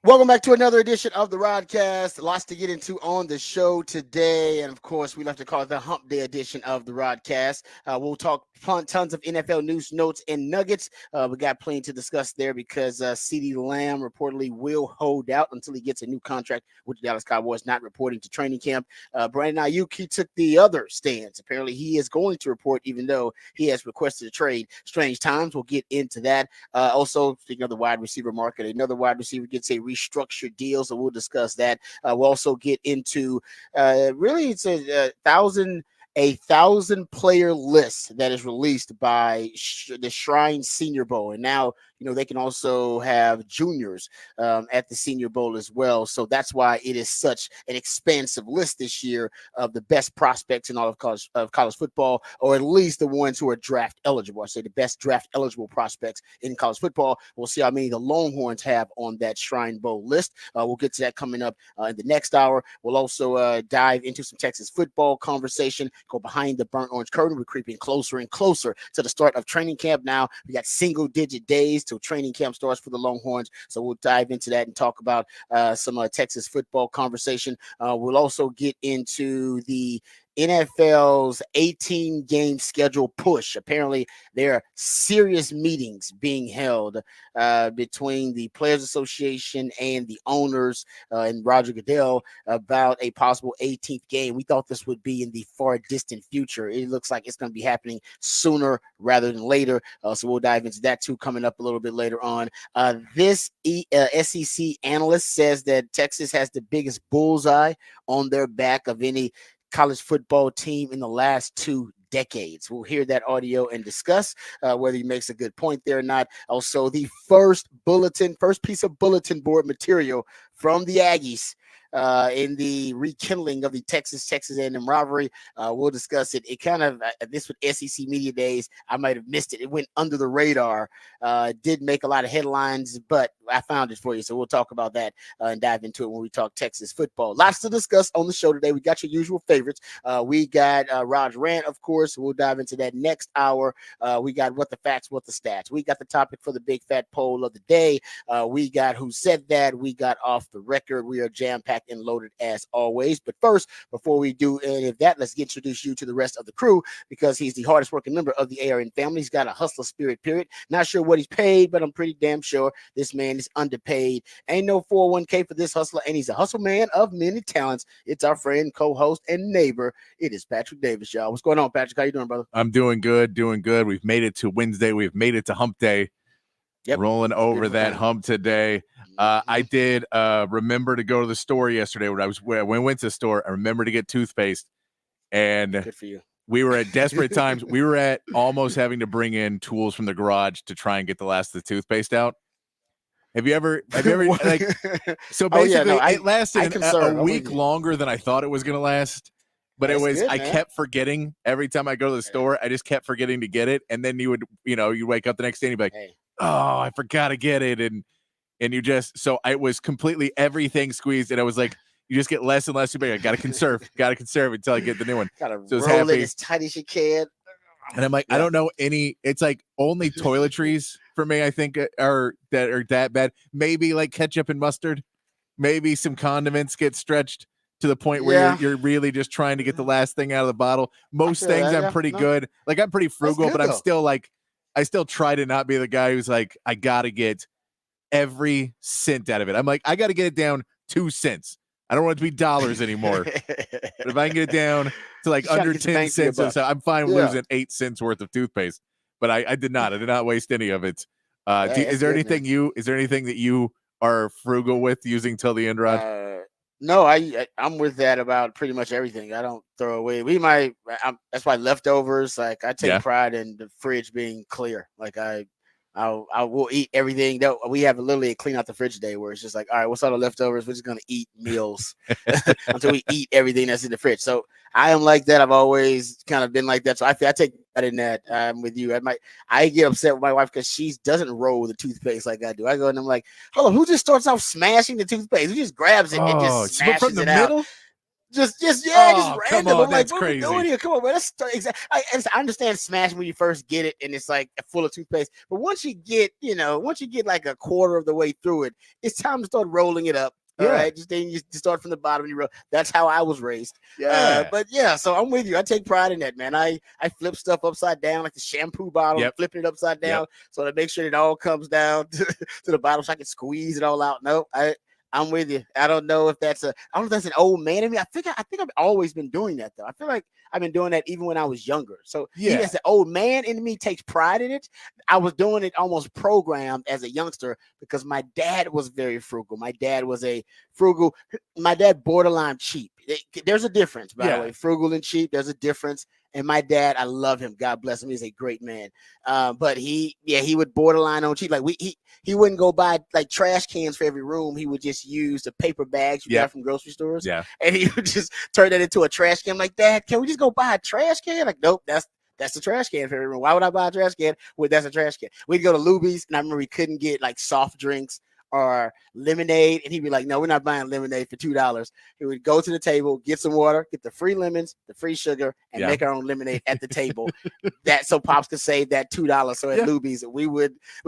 Welcome back to another edition of the Rodcast. Lots to get into on the show today. And of course, we like to call it the Hump Day edition of the Rodcast. We'll talk tons of NFL news, notes, and nuggets. We got plenty to discuss there because CeeDee Lamb reportedly will hold out until he gets a new contract with the Dallas Cowboys, not reporting to training camp. Brandon Ayuk, he took the other stance. Apparently, he is going to report, even though he has requested a trade. Strange times. We'll get into that. Also, speaking of the wide receiver market, another wide receiver gets a restructured deal, so we'll discuss that. We'll also get into really it's a thousand player list that is released by the Shrine Senior Bowl, and now they can also have juniors at the Senior Bowl as well. So that's why it is such an expansive list this year of the best prospects in all of college football, or at least the ones who are draft eligible. I say the best draft eligible prospects in college football. We'll see how many the Longhorns have on that Shrine Bowl list. We'll get to that coming up in the next hour. We'll also dive into some Texas football conversation, go behind the burnt orange curtain. We're creeping closer and closer to the start of training camp now. We got single-digit days till training camp starts for the Longhorns, so we'll dive into that and talk about some Texas football conversation. We'll also get into the NFL's 18-game schedule push. Apparently, there are serious meetings being held between the Players Association and the owners and Roger Goodell about a possible 18th game. We thought this would be in the far distant future. It looks like it's going to be happening sooner rather than later. So we'll dive into that too coming up a little bit later on. This SEC analyst says that Texas has the biggest bullseye on their back of any college football team in the last 2 decades. We'll hear that audio and discuss whether he makes a good point there or not. Also, the first piece of bulletin board material from the Aggies in the rekindling of the Texas A&M rivalry. We'll discuss it. It kind of, this with SEC Media Days, I might have missed it. It went under the radar. Did make a lot of headlines, but I found it for you. So we'll talk about that and dive into it when we talk Texas football. Lots to discuss on the show today. We got your usual favorites. We got Raj Rant, of course. We'll dive into that next hour. We got what the facts, what the stats. We got the topic for the big fat poll of the day. We got who said that. We got off the record. We are jam-packed and loaded as always. But first, before we do any of that, let's introduce you to the rest of the crew because he's the hardest working member of the ARN family. He's got a hustler spirit, period. Not sure what he's paid, but I'm pretty damn sure this man is underpaid. Ain't no 401k for this hustler, and he's a hustle man of many talents. It's our friend, co-host, and neighbor. It is Patrick Davis, y'all. What's going on, Patrick? How you doing, brother? I'm doing good. We've made it to Wednesday. We've made it to Hump Day. Yep. Rolling over that hump today. I did remember to go to the store yesterday when I went to the store. I remember to get toothpaste, and good for you. We were at desperate times. We were at almost having to bring in tools from the garage to try and get the last of the toothpaste out. Have you ever like? So basically, it lasted a week longer than I thought it was going to last. But it was, I kept forgetting every time I go to the store. I just kept forgetting to get it, and then you wake up the next day and you'd be like, oh, I forgot to get it, and you just, so I was completely everything squeezed, and I was like, you just get less and less. I gotta conserve until I get the new one. Gotta roll it as tight as you can. And I'm like, I don't know any. It's like only toiletries for me, I think, are that bad. Maybe like ketchup and mustard. Maybe some condiments get stretched to the point where you're really just trying to get the last thing out of the bottle. Most things I'm pretty good. Like I'm pretty frugal, but I'm still like, I still try to not be the guy who's like, I gotta get every cent out of it. I'm like, I gotta get it down 2 cents. I don't want it to be dollars anymore. But if I can get it down to like under 10 cents, so I'm fine losing 8 cents worth of toothpaste. But I did not waste any of it. Is there anything that you are frugal with using till the end, Rod? No, I'm with that about pretty much everything. I don't throw away. That's why leftovers. Like I take pride in the fridge being clear. Like I will eat everything. We have literally a clean out the fridge day where it's just like, all right, what's all the leftovers? We're just gonna eat meals until we eat everything that's in the fridge. So I am like that. I've always kind of been like that. So I take that in that. I'm with you. I get upset with my wife because she doesn't roll the toothpaste like I do. I go and I'm like, hold on, who just starts off smashing the toothpaste? Who just grabs it and just smashes from the it middle? out? just Oh, come random. on, I'm like, that's what are we crazy. doing here? Come on, man. I understand smashing when you first get it and it's like full of toothpaste, but once you get like a quarter of the way through it, it's time to start rolling it up. All Yeah. right, you start from the bottom and you roll. That's how I was raised. Yeah. But yeah, so I'm with you. I take pride in that, man. I flip stuff upside down, like the shampoo bottle, Yep. flipping it upside down, Yep. so to make sure it all comes down to the bottom, so I can squeeze it all out. No, I'm with you. I don't know if that's an old man in me. I think I've always been doing that though. I feel like I've been doing that even when I was younger. So even Yeah. as the old man in me takes pride in it, I was doing it almost programmed as a youngster because my dad was very frugal. My dad was a frugal. My dad borderline cheap. There's a difference, by the way. Frugal and cheap. There's a difference. And my dad, I love him. God bless him. He's a great man. But he would borderline on cheap. Like he wouldn't go buy like trash cans for every room. He would just use the paper bags you got from grocery stores. Yeah. And he would just turn that into a trash can. I'm like, Dad, can we just go buy a trash can? Like, nope, that's the trash can for every room. Why would I buy a trash can? Well, that's a trash can. We'd go to Luby's, and I remember we couldn't get like soft drinks or lemonade, and he'd be like, no, we're not buying lemonade for $2. He would go to the table, get some water, get the free lemons, the free sugar, and make our own lemonade at the table. That so Pops could save that $2. So at Luby's, we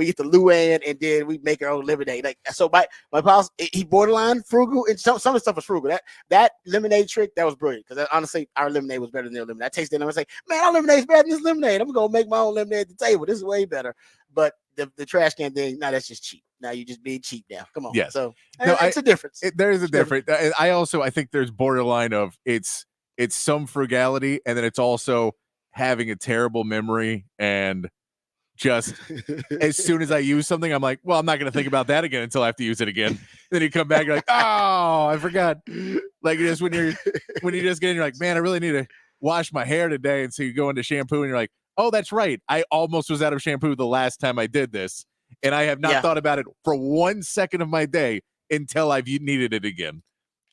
get the Luann, and then we make our own lemonade. Like, so my Pops, he borderline frugal, and some of the stuff was frugal. That lemonade trick, that was brilliant, because honestly, our lemonade was better than their lemonade. I tasted it and I was like, man, our lemonade's better than this lemonade. I'm gonna make my own lemonade at the table. This is way better. But the trash can thing, no, that's just cheap. Now you just being cheap now. Come on. Yes. So it's a difference. There is a difference. I think there's borderline of it's some frugality, and then it's also having a terrible memory, and just as soon as I use something, I'm like, well, I'm not going to think about that again until I have to use it again. Then you come back, you're like, oh, I forgot. Like just when you just get in, you're like, man, I really need to wash my hair today. And so you go into shampoo and you're like, oh, that's right. I almost was out of shampoo the last time I did this. And I have not thought about it for 1 second of my day until I've needed it again.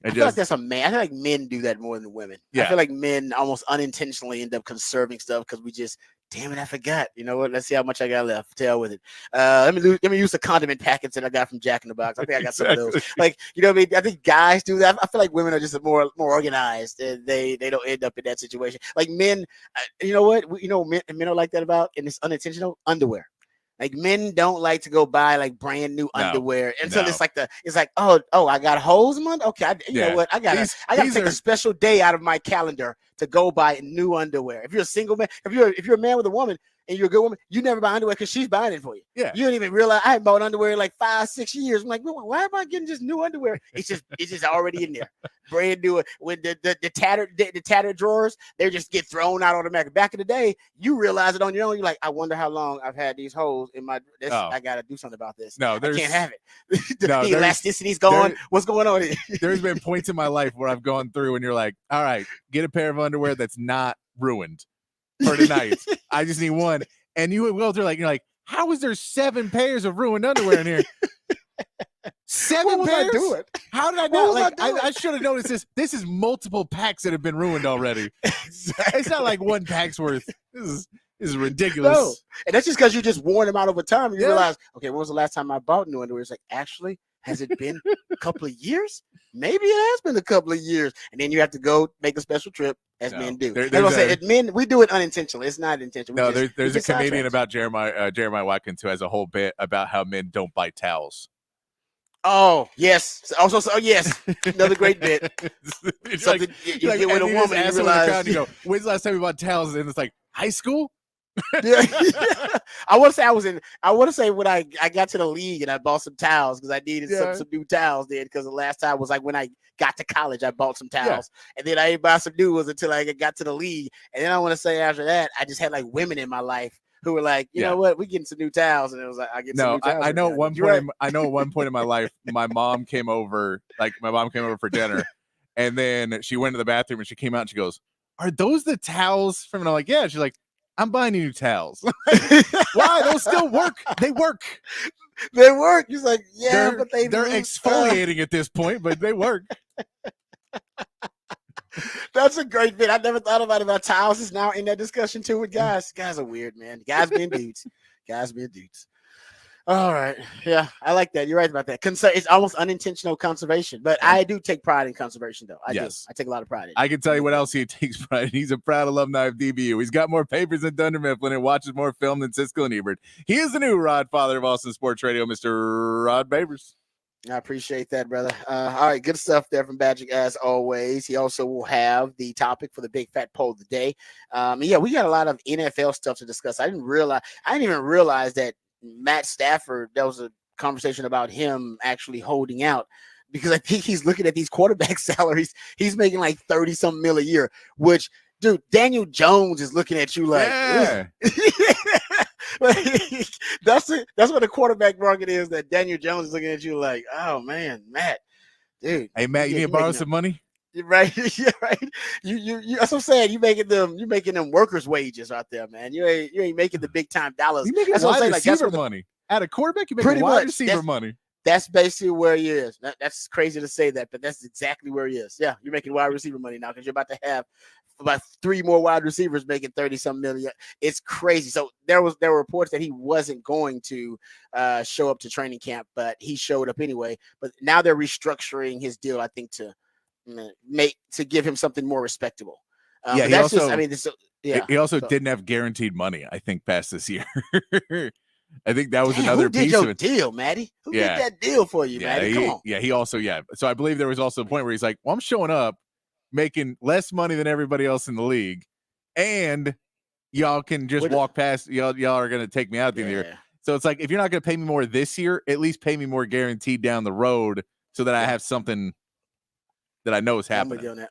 I feel like that's a man. I feel like men do that more than women. Yeah. I feel like men almost unintentionally end up conserving stuff because we just, damn it, I forgot. You know what? Let's see how much I got left. To hell with it. Let me use the condiment packets that I got from Jack in the Box. I think I got some of those. Like, you know what I mean? I think guys do that. I feel like women are just more organized. And they don't end up in that situation. Like men, you know what? Men are like that about, and it's unintentional, underwear. Like men don't like to go buy like brand new underwear until it's like oh I got holes in my okay. You know what? I gotta take a special day out of my calendar to go buy new underwear. If you're a single man, if you're a man with a woman and you're a good woman, you never buy underwear because she's buying it for you. Yeah. You don't even realize I haven't bought underwear in like 5-6 years. I'm like, why am I getting just new underwear? It's just already in there. Brand new. When the tattered drawers, they just get thrown out automatically. Back in the day, you realize it on your own. You're like, I wonder how long I've had these holes in my I gotta do something about this. No, I can't have it. The elasticity's gone. What's going on here? There's been points in my life where I've gone through and you're like, all right, get a pair of underwear that's not ruined for tonight. I just need one. And you would go through you're like, how is there 7 pairs of ruined underwear in here? 7 pairs? I do it? How did I know? I should have noticed this. This is multiple packs that have been ruined already. Exactly. It's not like one pack's worth. This is ridiculous. No. And that's just because you just worn them out over time. You realize, okay, when was the last time I bought new underwear? It's like, actually, has it been a couple of years? Maybe it has been a couple of years. And then you have to go make a special trip, as men do. Men, we do it unintentionally. It's not intentional. There's a comedian about Jeremiah Watkins who has a whole bit about how men don't buy towels. Oh, yes. Also, yes. Another great bit. Something you get with a woman and you realize. You go, when's the last time you bought towels? And it's like, high school? Yeah. I want to say when I got to the league and I bought some towels because I needed some new towels then, because the last time was like when I got to college, I bought some towels and then I didn't buy some new ones until I got to the league. And then I want to say after that, I just had like women in my life who were like, you know what, we getting some new towels, and it was like, I get some new towels. I know at one point. I know at one point in my life, my mom came over for dinner, and then she went to the bathroom and she came out and she goes, "Are those the towels from?" And I'm like, "Yeah." She's like, "I'm buying you new towels." Why? Those still work. They work. They work. He's like, yeah, but they're exfoliating at this point, but they work. That's a great bit. I never thought about it. About towels is now in that discussion too with guys. Guys are weird, man. Guys being dudes. All right. Yeah, I like that. You're right about that. It's almost unintentional conservation, but I do take pride in conservation, though. I do. I take a lot of pride in it. I can tell you what else he takes pride in. He's a proud alumni of DBU. He's got more papers than Dunder Mifflin and watches more film than Siskel and Ebert. He is the new Rod, father of Austin Sports Radio, Mr. Rod Babers. I appreciate that, brother. All right, good stuff there from Badger, as always. He also will have the topic for the big fat poll of the day. Yeah, we got a lot of NFL stuff to discuss. I didn't even realize that Matt Stafford, there was a conversation about him actually holding out, because I think he's looking at these quarterback salaries. He's making like 30-something mil a year, which, dude, Daniel Jones is looking at you like, yeah. That's what the quarterback market is. That Daniel Jones is looking at you like, oh man, Matt, dude. Hey, Matt, you need to borrow some money? Right, yeah, right. You. That's what I'm saying. You're making them workers' wages out there, man. You ain't making the big time dollars. You making wide receiver money. At a quarterback, you make wide receiver money. That's basically where he is. That's crazy to say that, but that's exactly where he is. Yeah, you're making wide receiver money now because you're about to have about 3 more wide receivers making 30-some million. It's crazy. So there were reports that he wasn't going to show up to training camp, but he showed up anyway. But now they're restructuring his deal, I think, to give him something more respectable. Yeah, he also didn't have guaranteed money, I think, past this year. I think that was another piece of it. Deal, Matty? Who did that deal for you, Matty? Come on. Yeah, he also, So I believe there was also a point where he's like, well, I'm showing up making less money than everybody else in the league, and y'all can just walk past. Y'all are going to take me out at the end of the year. So it's like, if you're not going to pay me more this year, at least pay me more guaranteed down the road so that I have something that I know is happening. I'm with you on that.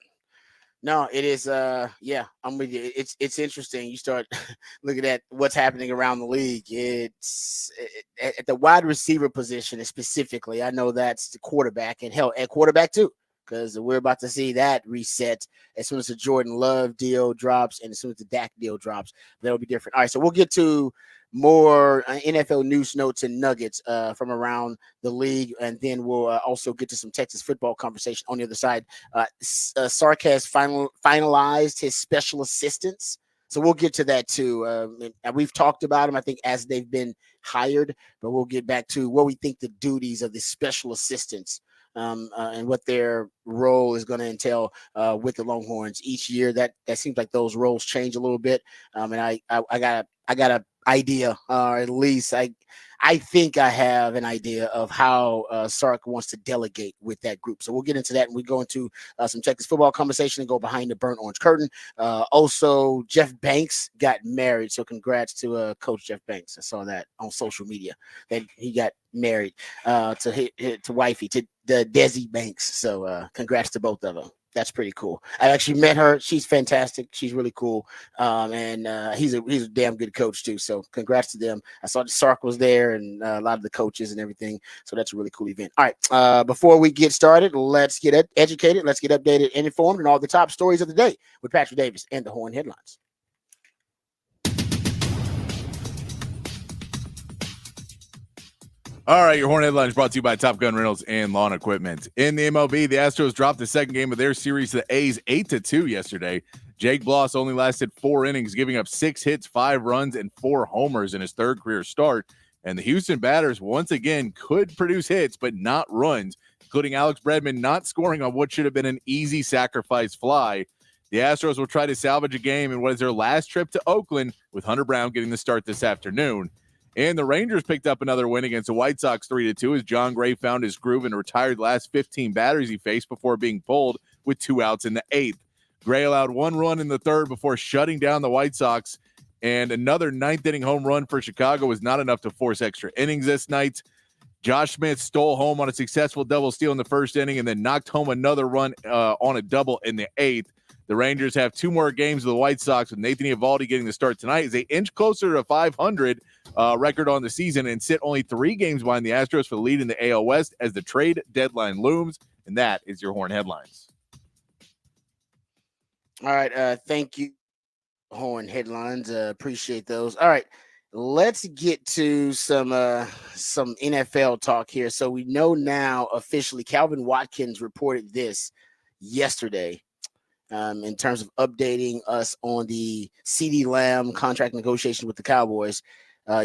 No, it is. I'm with you. It's interesting. You start looking at what's happening around the league. It's at the wide receiver position specifically. I know that's the quarterback, and hell, at quarterback too, because we're about to see that reset as soon as the Jordan Love deal drops and as soon as the Dak deal drops. That'll be different. All right, so we'll get to more NFL news, notes, and nuggets from around the league, and then we'll also get to some Texas football conversation on the other side. Sark has finalized his special assistants, so we'll get to that too. And we've talked about them, I think, as they've been hired, but we'll get back to what we think the duties of the special assistants and what their role is going to entail with the Longhorns each year. That seems like those roles change a little bit, and I got a idea, or at least I think I have an idea of how Sark wants to delegate with that group. So we'll get into that, and we go into some Texas football conversation and go behind the burnt orange curtain. Also, Jeff Banks got married, so congrats to Coach Jeff Banks. I saw that on social media that he got married to wifey, to the Desi Banks. So congrats to both of them. That's pretty cool. I actually met her. She's fantastic. She's really cool. And he's a damn good coach too. So congrats to them. I saw the Sark was there and a lot of the coaches and everything. So that's a really cool event. All right. Before we get started, let's get educated. Let's get updated and informed on all the top stories of the day with Patrick Davis and the Horn Headlines. All right, your Horn Headlines brought to you by Top Gun Rentals and Lawn Equipment. In the MLB, the Astros dropped the second game of their series to the A's 8-2 yesterday. Jake Bloss only lasted 4 innings, giving up 6 hits, 5 runs, and 4 homers in his third career start. And the Houston batters once again could produce hits, but not runs, including Alex Bregman not scoring on what should have been an easy sacrifice fly. The Astros will try to salvage a game in what is their last trip to Oakland, with Hunter Brown getting the start this afternoon. And the Rangers picked up another win against the White Sox 3-2 as John Gray found his groove and retired the last 15 batters he faced before being pulled with 2 outs in the 8th. Gray allowed 1 run in the 3rd before shutting down the White Sox, and another 9th-inning home run for Chicago was not enough to force extra innings this night. Josh Smith stole home on a successful double steal in the 1st inning and then knocked home another run on a double in the 8th. The Rangers have 2 more games with the White Sox, with Nathan Eovaldi getting the start tonight as they inch closer to a 500 record on the season and sit only 3 games behind the Astros for the lead in the AL West as the trade deadline looms. And that is your Horn Headlines. All right. Thank you, Horn Headlines. Appreciate those. All right. Let's get to some NFL talk here. So we know now officially Calvin Watkins reported this yesterday. In terms of updating us on the CeeDee Lamb contract negotiation with the Cowboys.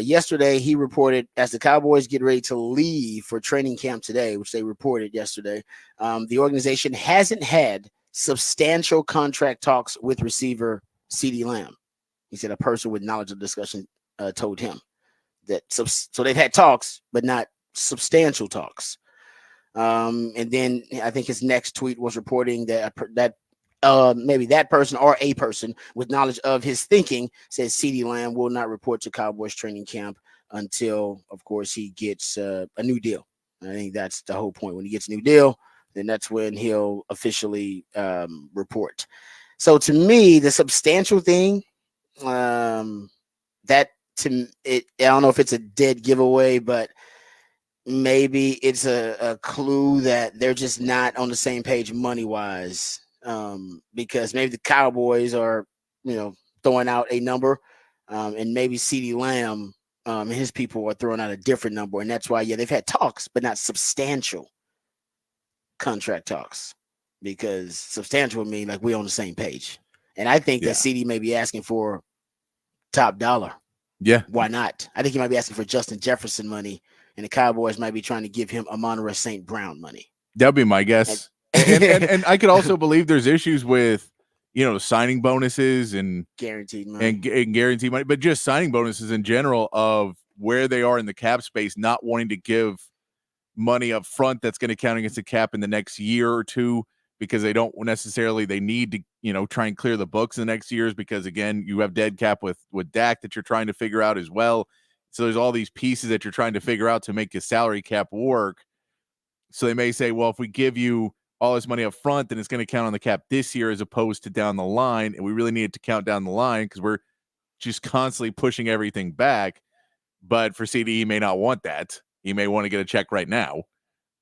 Yesterday, he reported as the Cowboys get ready to leave for training camp today, which they reported yesterday, the organization hasn't had substantial contract talks with receiver CeeDee Lamb. He said a person with knowledge of the discussion told him that. So they've had talks, but not substantial talks. And then I think his next tweet was reporting that maybe that person or a person with knowledge of his thinking says CeeDee Lamb will not report to Cowboys training camp until, of course, he gets a new deal. I think that's the whole point. When he gets a new deal, then that's when he'll officially report. So to me, the substantial thing, that to it, I don't know if it's a dead giveaway, but maybe it's a clue that they're just not on the same page money wise. Because maybe the Cowboys are, throwing out a number, and maybe CeeDee Lamb and his people are throwing out a different number, and that's why they've had talks, but not substantial contract talks. Because substantial would mean like we're on the same page, and I think that CeeDee may be asking for top dollar. Yeah, why not? I think he might be asking for Justin Jefferson money, and the Cowboys might be trying to give him Amon-Ra St. Brown money. That'd be my guess. And I could also believe there's issues with, signing bonuses and guaranteed money and guaranteed money, but just signing bonuses in general of where they are in the cap space, not wanting to give money up front that's going to count against the cap in the next year or two, because they don't necessarily, they need to, try and clear the books in the next years, because again, you have dead cap with Dak that you're trying to figure out as well. So there's all these pieces that you're trying to figure out to make a salary cap work. So they may say, well, if we give you all this money up front, then it's going to count on the cap this year as opposed to down the line. And we really need it to count down the line because we're just constantly pushing everything back. But for CeeDee, he may not want that. He may want to get a check right now.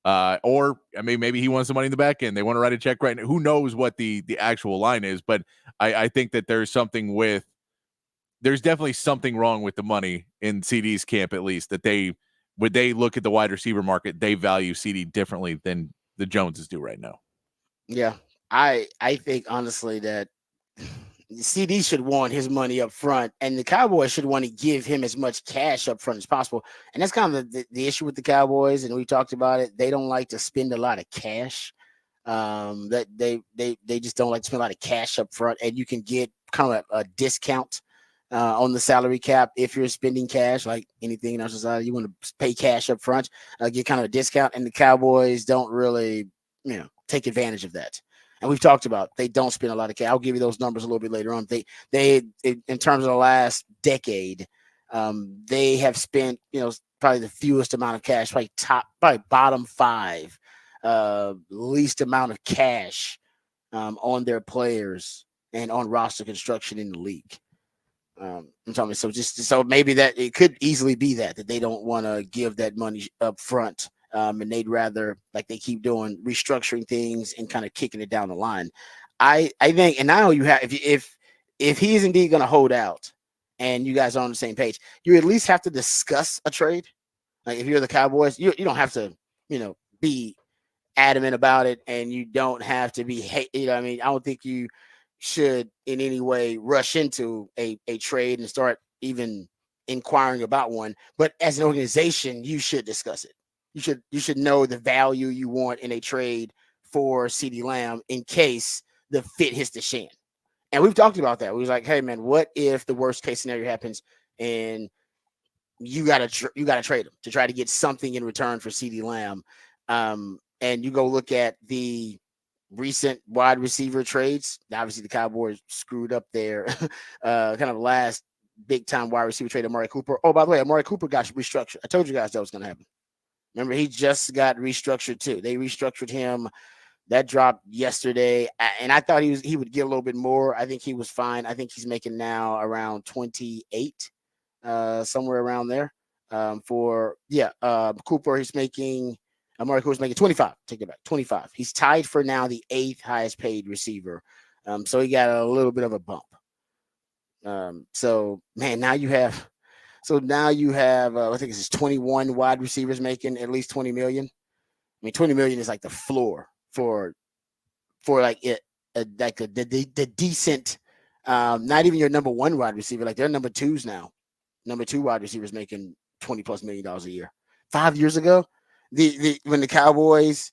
Or I mean, maybe he wants the money in the back end. They want to write a check right now. Who knows what the actual line is? But I think that there's definitely something wrong with the money in CeeDee's camp, at least, that when they look at the wide receiver market, they value CeeDee differently than the Joneses do right now. Yeah, I think honestly that CeeDee should want his money up front, and the Cowboys should want to give him as much cash up front as possible. And that's kind of the issue with the Cowboys, and we talked about it. They don't like to spend a lot of cash. That they just don't like to spend a lot of cash up front, and you can get kind of a discount on the salary cap if you're spending cash. Like anything in our society, you want to pay cash up front, get kind of a discount, and the Cowboys don't really, take advantage of that. And we've talked about they don't spend a lot of cash. I'll give you those numbers a little bit later on. They in terms of the last decade, they have spent probably the fewest amount of cash, probably bottom five, least amount of cash on their players and on roster construction in the league. I'm talking so maybe that it could easily be that they don't want to give that money up front. And they'd rather, like they keep doing, restructuring things and kind of kicking it down the line. I think, and now you have, if he's indeed going to hold out and you guys are on the same page, you at least have to discuss a trade. Like if you're the Cowboys, you don't have to, be adamant about it, and you don't have to be I mean, I don't think you should in any way rush into a trade and start even inquiring about one. But as an organization, you should discuss it. You should know the value you want in a trade for CeeDee Lamb in case the fit hits the shan. And we've talked about that. We was like, hey man, what if the worst case scenario happens and you gotta trade him to try to get something in return for CeeDee Lamb? And you go look at the recent wide receiver trades. Obviously, the Cowboys screwed up their kind of last big time wide receiver trade, Amari Cooper. Oh, by the way, Amari Cooper got restructured. I told you guys that was going to happen. Remember, he just got restructured too. They restructured him. That dropped yesterday, and I thought he would get a little bit more. I think he was fine. I think he's making now around 28, somewhere around there. Cooper, Amari Cooper's making 25. Take it back, 25. He's tied for now the 8th highest paid receiver. So he got a little bit of a bump. So man, now you have. I think it's 21 wide receivers making at least 20 million. I mean, 20 million is like the floor for like the decent, not even your number one wide receiver. Like they're number twos now number 2 wide receivers making $20+ million a year. 5 years ago, the when the Cowboys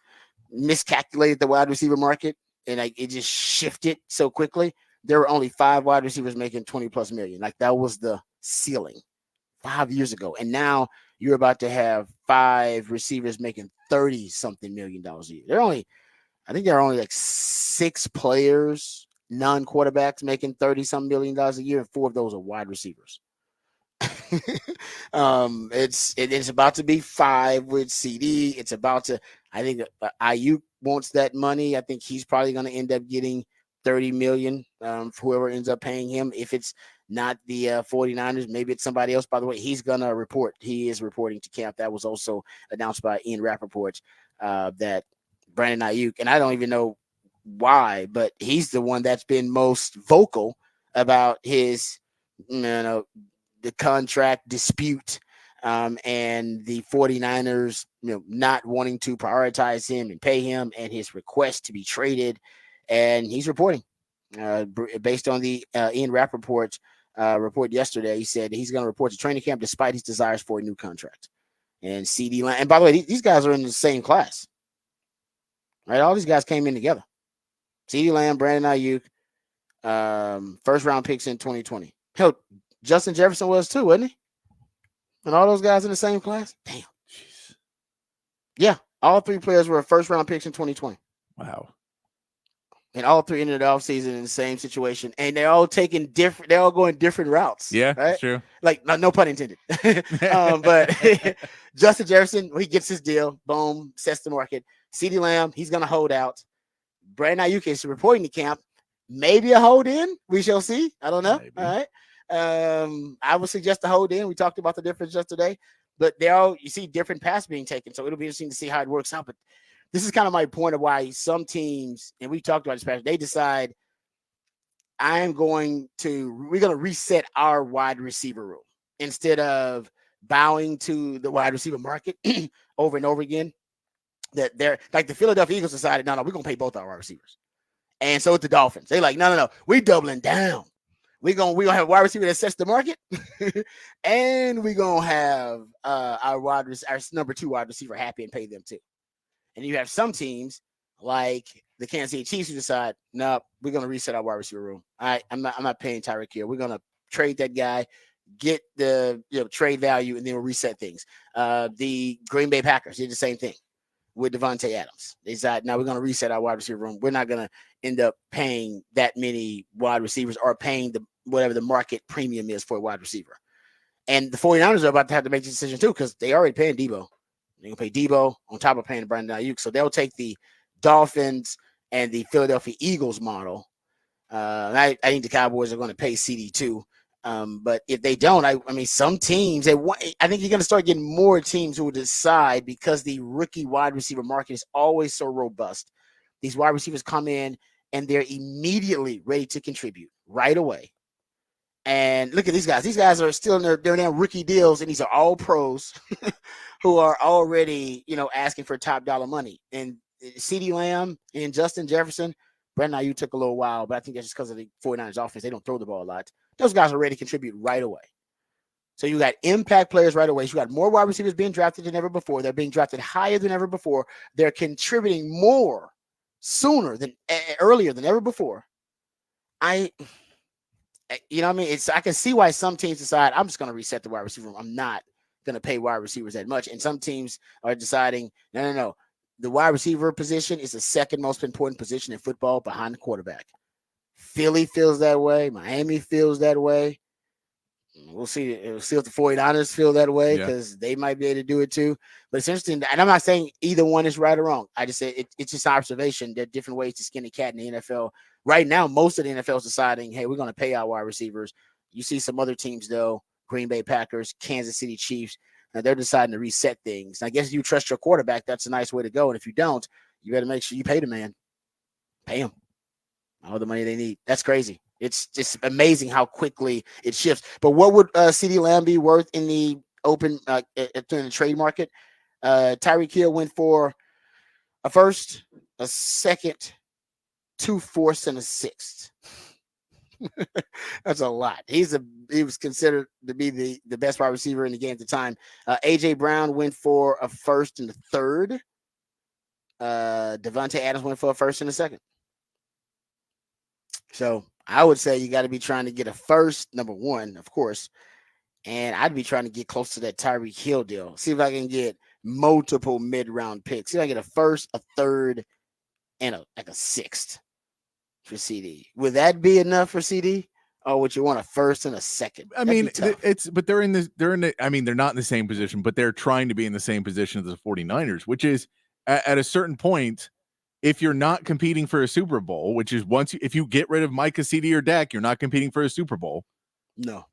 miscalculated the wide receiver market and like it just shifted so quickly, there were only 5 wide receivers making 20+ million. Like that was the ceiling 5 years ago. And now you're about to have 5 receivers making 30 something $million a year. I think there are only like 6 players, non-quarterbacks making 30 some $million a year, and 4 of those are wide receivers. It's about to be 5 with CD. It's about to. I think Ayuk wants that money. I think he's probably going to end up getting 30 million. For whoever ends up paying him. If it's not the 49ers, maybe it's somebody else. By the way, he's going to report. He is reporting to camp. That was also announced by Ian Rappaport. That Brandon Ayuk, and I don't even know why, but he's the one that's been most vocal about his, the contract dispute, and the 49ers, not wanting to prioritize him and pay him, and his request to be traded. And he's reporting, based on the Ian Rappaport report yesterday. He said he's going to report to training camp despite his desires for a new contract. And CD Lamb, and by the way, these guys are in the same class, right? All these guys came in together. CD Lamb, Brandon Ayuk, first round picks in 2020. Hell, Justin Jefferson was too, wasn't he? And all those guys in the same class? Damn. Jeez. Yeah, all 3 players were first round picks in 2020. Wow. And all 3 ended the offseason in the same situation. And they're all going different routes. Yeah, right? That's true. Like, no pun intended. But Justin Jefferson, he gets his deal. Boom, sets the market. CeeDee Lamb, he's going to hold out. Brandon Ayuk is reporting to camp. Maybe a hold in. We shall see. I don't know. Maybe. All right. I would suggest a hold in. We talked about the difference yesterday, but you see different paths being taken. So it'll be interesting to see how it works out. But this is kind of my point of why some teams, and we talked about this past, they decide we're going to reset our wide receiver room instead of bowing to the wide receiver market over and over again. That they're like the Philadelphia Eagles decided, no, we're going to pay both our wide receivers. And so with the Dolphins, they like, no, we doubling down. We're gonna have a wide receiver that sets the market, and we're gonna have our number 2 wide receiver happy and pay them too. And you have some teams like the Kansas City Chiefs who decide, no, we're gonna reset our wide receiver room. I'm not paying Tyreek Hill. We're gonna trade that guy, get the trade value, and then we'll reset things. The Green Bay Packers did the same thing with Devontae Adams. They said, now we're going to reset our wide receiver room. We're not going to end up paying that many wide receivers or paying whatever the market premium is for a wide receiver. And the 49ers are about to have to make this decision too, because they already paying Debo. They're going to pay Debo on top of paying Brandon Ayuk. So they'll take the Dolphins and the Philadelphia Eagles model. I think the Cowboys are going to pay CD too. But if they don't, I mean, some teams, I think you're going to start getting more teams who will decide, because the rookie wide receiver market is always so robust. These wide receivers come in and they're immediately ready to contribute right away. And look at these guys. These guys are still in their rookie deals, and these are all pros who are already, asking for top dollar money. And CeeDee Lamb and Justin Jefferson, Brandon Ayuk took a little while, but I think that's just because of the 49ers offense. They don't throw the ball a lot. Those guys are ready to contribute right away. So you got impact players right away. So you got more wide receivers being drafted than ever before. They're being drafted higher than ever before. They're contributing more earlier than ever before. I can see why some teams decide, I'm just going to reset the wide receiver room. I'm not going to pay wide receivers that much. And some teams are deciding, no. The wide receiver position is the second most important position in football behind the quarterback. Philly feels that way. Miami feels that way. We'll see. We'll see if the 49ers feel that way, because they might be able to do it too. But it's interesting. And I'm not saying either one is right or wrong. I just say it's just an observation. There are different ways to skin a cat in the NFL. Right now, most of the NFL is deciding, hey, we're going to pay our wide receivers. You see some other teams, though, Green Bay Packers, Kansas City Chiefs, and they're deciding to reset things. And I guess if you trust your quarterback, that's a nice way to go. And if you don't, you better make sure you pay the man. Pay him all the money they need. That's crazy. It's just amazing how quickly it shifts. But what would CeeDee Lamb be worth in the open during the trade market? Tyreek Hill went for a first, a second, 2 fourths, and a sixth. That's a lot. He was considered to be the best wide receiver in the game at the time. AJ Brown went for a first and a third. Devontae Adams went for a first and a second. So I would say you got to be trying to get a first, number one, of course, and I'd be trying to get close to that Tyreek Hill deal. See if I can get multiple mid-round picks. See if I can get a first, a third, and a sixth for CD. Would that be enough for CD? Or would you want a first and a second? I mean, but they're I mean, they're not in the same position, but they're trying to be in the same position as the 49ers, which is at a certain point, if you're not competing for a Super Bowl, which is if you get rid of Micah, CD, or Dak, you're not competing for a Super Bowl. No.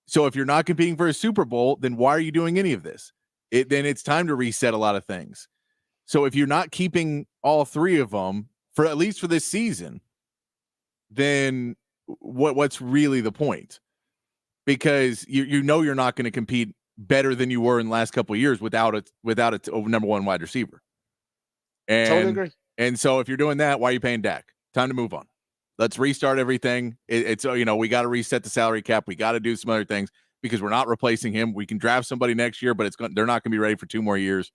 So if you're not competing for a Super Bowl, then why are you doing any of this? Then it's time to reset a lot of things. So if you're not keeping all three of them for at least for this season, then what's really the point? Because you know you're not going to compete better than you were in the last couple of years without a number one wide receiver. And, totally agree. And so if you're doing that, why are you paying Dak? Time to move on. Let's restart everything. It's we got to reset the salary cap. We got to do some other things because we're not replacing him. We can draft somebody next year, but they're not going to be ready for 2 more years.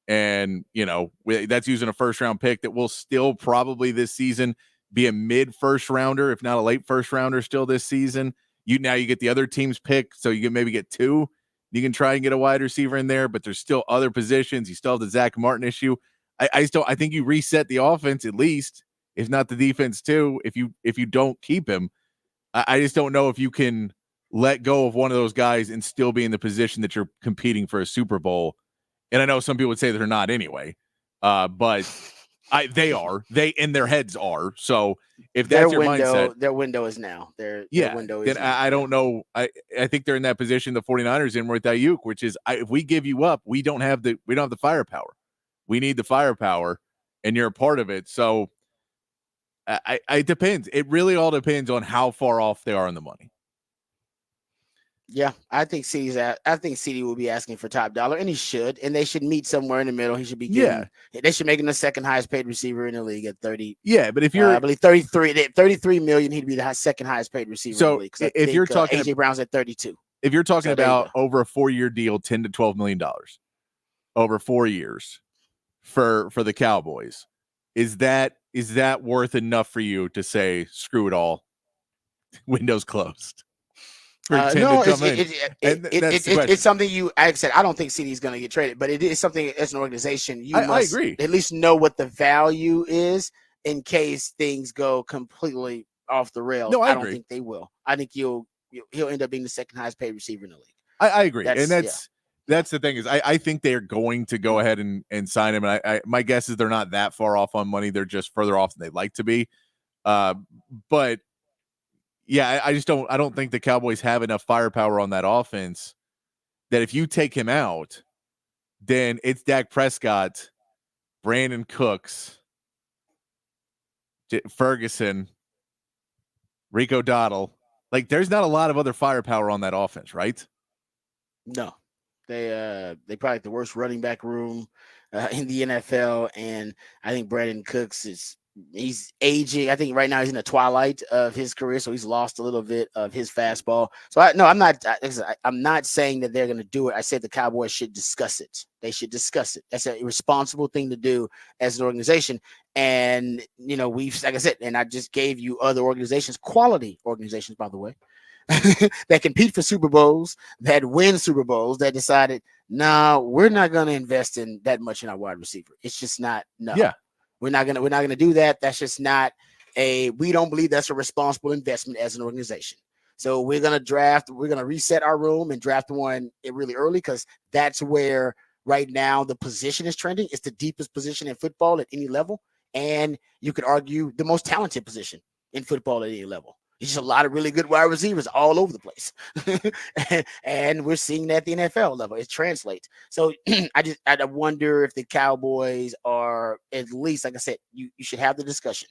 And that's using a first round pick that will still probably this season be a mid first rounder, if not a late first rounder, still this season. You get the other team's pick, so you can maybe get 2. You can try and get a wide receiver in there, but there's still other positions. You still have the Zach Martin issue. I think you reset the offense at least, if not the defense too. If you don't keep him, I just don't know if you can let go of one of those guys and still be in the position that you're competing for a Super Bowl. And I know some people would say they're not anyway, but they are. They in their heads are. So if that's your mindset, their window is now. Their window is. Then I don't know. I think they're in that position the 49ers in with Ayuk, which is if we give you up, we don't have the firepower. We need the firepower, and you're a part of it. So it depends. It really all depends on how far off they are on the money. Yeah, I think CD will be asking for top dollar, and he should, and they should meet somewhere in the middle. He should be getting. Yeah. They should make him the second highest paid receiver in the league at 30. Yeah, but if you're, I believe 33 million, he'd be the second highest paid receiver in the league. If you're talking, AJ Brown's at 32. If you're talking about over a 4-year deal, $10 to $12 million over 4 years for the Cowboys, is that worth enough for you to say screw it all, windows closed? No, it's something like I said, I don't think CD is going to get traded, but it is something as an organization you must at least know what the value is in case things go completely off the rails. No, I don't think they will. I think he'll end up being the second highest paid receiver in the league. I agree. That's the thing is I think they're going to go ahead and sign him. And my guess is they're not that far off on money. They're just further off than they'd like to be. But yeah, I don't think the Cowboys have enough firepower on that offense that if you take him out, then it's Dak Prescott, Brandon Cooks, Ferguson, Rico Dottle. Like, there's not a lot of other firepower on that offense, right? No. They probably have the worst running back room in the NFL, and I think Brandon Cooks he's aging. I think right now he's in the twilight of his career, so he's lost a little bit of his fastball. So I'm not saying that they're going to do it. I said the Cowboys should discuss it. They should discuss it. That's a responsible thing to do as an organization. And like I said, and I just gave you other organizations, quality organizations, by the way, that compete for Super Bowls, that win Super Bowls, that decided, no, we're not going to invest in that much in our wide receiver. It's just not. No. Yeah. We're not gonna do that. That's just not we don't believe that's a responsible investment as an organization. So we're gonna reset our room and draft one really early because that's where right now the position is trending. It's the deepest position in football at any level, and you could argue the most talented position in football at any level. There's just a lot of really good wide receivers all over the place. and we're seeing that at the NFL level. It translates. So I wonder if the Cowboys are at least, like I said, you should have the discussion.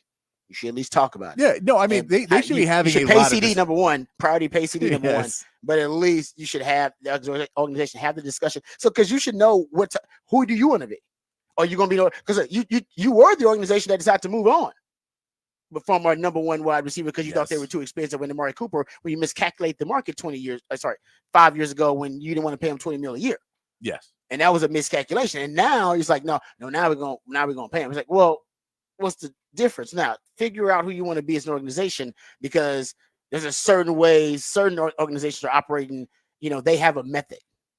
You should at least talk about it. Yeah, no, I mean, they should be having a pay CD number one, priority pay CD number one. But at least you should have the organization have the discussion. So because you should know who do you want to be? Are you going to be, because you were the organization that decided to move on. from our number one wide receiver because you thought they Yes. were too expensive when Amari Cooper, when you miscalculate the market 5 years ago when you didn't want to pay him $20 million a year. Yes. And that was a miscalculation. And now he's like, no, now we're gonna pay him. It's like, well, what's the difference? Now figure out who you want to be as an organization, because there's a certain way certain organizations are operating. They have a method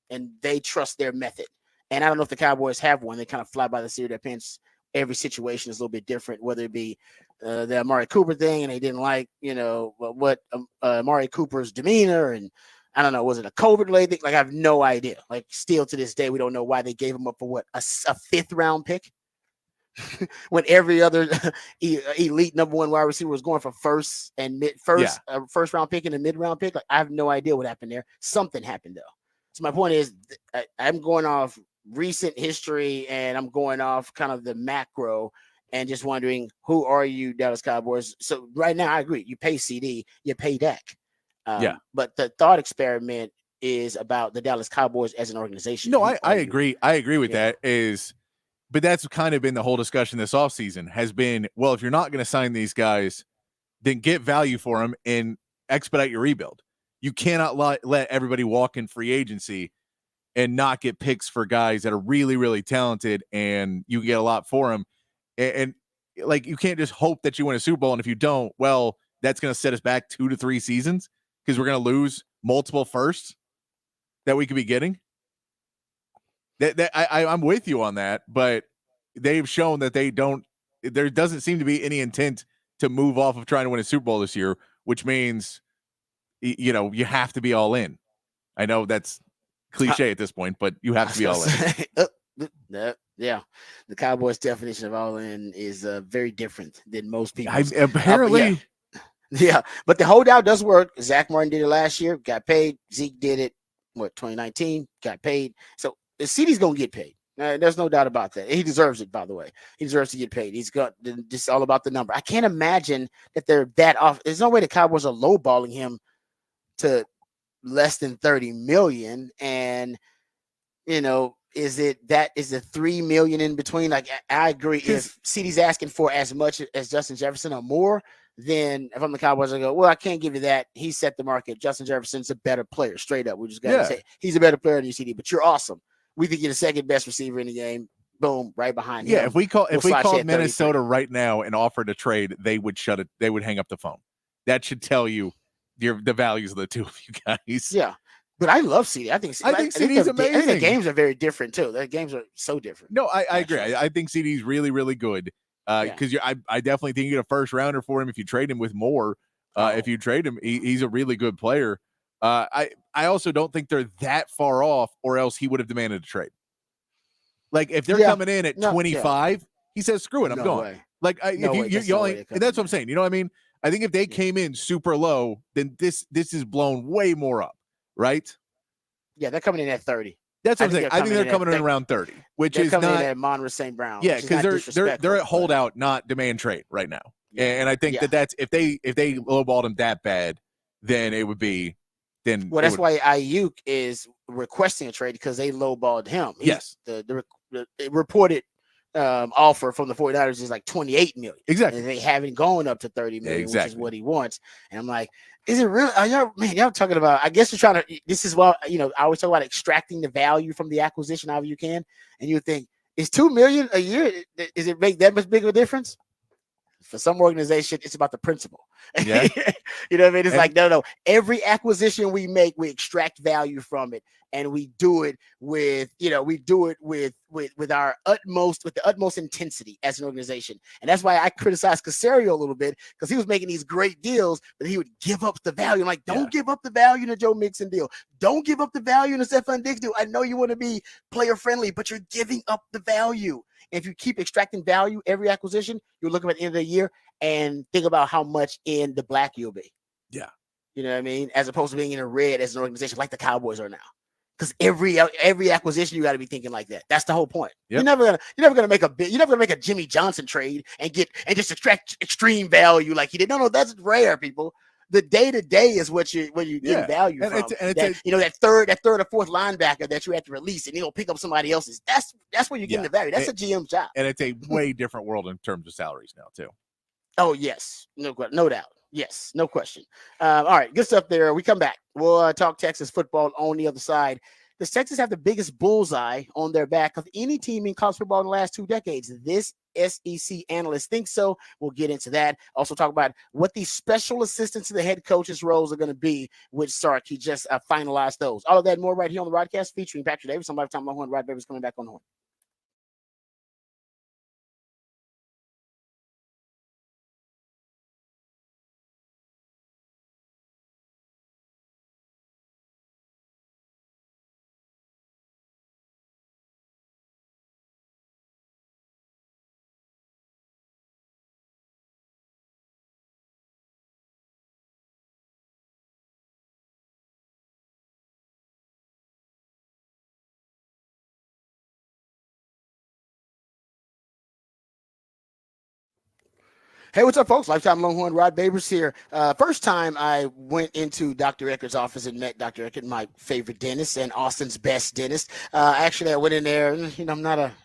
and they trust their method. And I don't know if the Cowboys have one. They kind of fly by the seat of their pants. Every situation is a little bit different, whether it be the Amari Cooper thing and they didn't like, what Amari Cooper's demeanor, and I don't know, was it a COVID-related thing? Like, I have no idea. Like, still to this day, we don't know why they gave him up for what, a fifth round pick when every other elite number one wide receiver was going for first round pick and a mid round pick. Like, I have no idea what happened there. Something happened though. So my point is, I'm going off recent history and I'm going off kind of the macro and just wondering, who are you, Dallas Cowboys? So right now, I agree. You pay CD, you pay Dak. But the thought experiment is about the Dallas Cowboys as an organization. No, I agree. I agree with that. But that's kind of been the whole discussion this offseason has been, well, if you're not going to sign these guys, then get value for them and expedite your rebuild. You cannot let everybody walk in free agency and not get picks for guys that are really, really talented and you get a lot for them. And like, you can't just hope that you win a Super Bowl. And if you don't, well, that's going to set us back 2 to 3 seasons because we're going to lose multiple firsts that we could be getting. I'm with you on that, but they've shown that there doesn't seem to be any intent to move off of trying to win a Super Bowl this year, which means, you have to be all in. I know that's cliche at this point, but you have to be all in. Yeah. The Cowboys' definition of all in is very different than most people. Apparently. Yeah, but the holdout does work. Zach Martin did it last year, got paid. Zeke did it, 2019, got paid. So the CD's going to get paid. There's no doubt about that. He deserves it, by the way. He deserves to get paid. He's got just all about the number. I can't imagine that they're that off. There's no way the Cowboys are lowballing him to less than $30 million. And, is the $3 million in between? Like, I agree. If CD's asking for as much as Justin Jefferson or more, then if I'm the Cowboys, I go, well, I can't give you that. He set the market. Justin Jefferson's a better player, straight up. We just got to say he's a better player than you, CD, but you're awesome. We think you're the second best receiver in the game. Boom, right behind him. Yeah, if we called Minnesota right now and offered a trade, they would shut it. They would hang up the phone. That should tell you the values of the two of you guys. Yeah. But I love CD. I think CD's amazing. I think the games are very different too. The games are so different. No, I agree. I think CD's really, really good. Because I definitely think you get a first rounder for him if you trade him with more. If you trade him, he's a really good player. I also don't think they're that far off, or else he would have demanded a trade. Like, if they're coming in at 25, he says, "Screw it, I'm going." Way. Like, that's what I'm saying. You know what I mean? I think if they came in super low, then this is blown way more up, right? Yeah, they're coming in at 30. That's what I'm saying. I think they're coming in around 30, which is not at Monroe St. Brown. Yeah, because they're at holdout, not demand trade right now. Yeah. And I think that's if they lowballed him that bad, then it would be then. Well, that's why Ayuk is requesting a trade, because they lowballed him. The reported offer from the 49ers is like $28 million. Exactly. And they haven't gone up to $30 million, which is what he wants. And I'm like, is it really? Y'all talking about, I guess you're trying to, this is why, I always talk about extracting the value from the acquisition however you can. And you think, is $2 million a year? Is it make that much big of a difference? For some organization, it's about the principle. Yeah. You know what I mean? It's like, no. Every acquisition we make, we extract value from it. And we do it with our utmost, with the utmost intensity as an organization. And that's why I criticized Casario a little bit, because he was making these great deals, but he would give up the value. I'm like, don't give up the value in the Joe Mixon deal. Don't give up the value in the Stephon Diggs deal. I know you want to be player friendly, but you're giving up the value. If you keep extracting value every acquisition, you'll look at the end of the year and think about how much in the black you'll be. Yeah. You know what I mean? As opposed to being in the red as an organization like the Cowboys are now. Because every acquisition, you got to be thinking like that. That's the whole point. Yep. You're never gonna make a Jimmy Johnson trade and just extract extreme value like he did. No, that's rare, people. The day-to-day is what you get value from. That third or fourth linebacker that you have to release, and he'll pick up somebody else's. That's where you're getting the value. That's a GM job. And it's a way different world in terms of salaries now too. Oh yes, no doubt. Yes, no question. All right, good stuff there. We come back. We'll talk Texas football on the other side. Does Texas have the biggest bullseye on their back of any team in college football in the last 2 decades? This SEC analyst thinks so. We'll get into that. Also, talk about what these special assistants to the head coach's roles are going to be with Sark. He just finalized those. All of that and more right here on the Rodcast featuring Patrick Davis. Somebody talking about Rod Davis coming back on the horn. Hey, what's up, folks? Lifetime Longhorn Rod Babers here. First time I went into Dr. Eckerd's office and met Dr. Eckerd, my favorite dentist and Austin's best dentist. Actually, I went in there.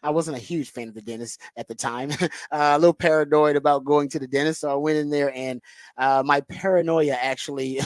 I wasn't a huge fan of the dentist at the time. A little paranoid about going to the dentist, so I went in there, and my paranoia actually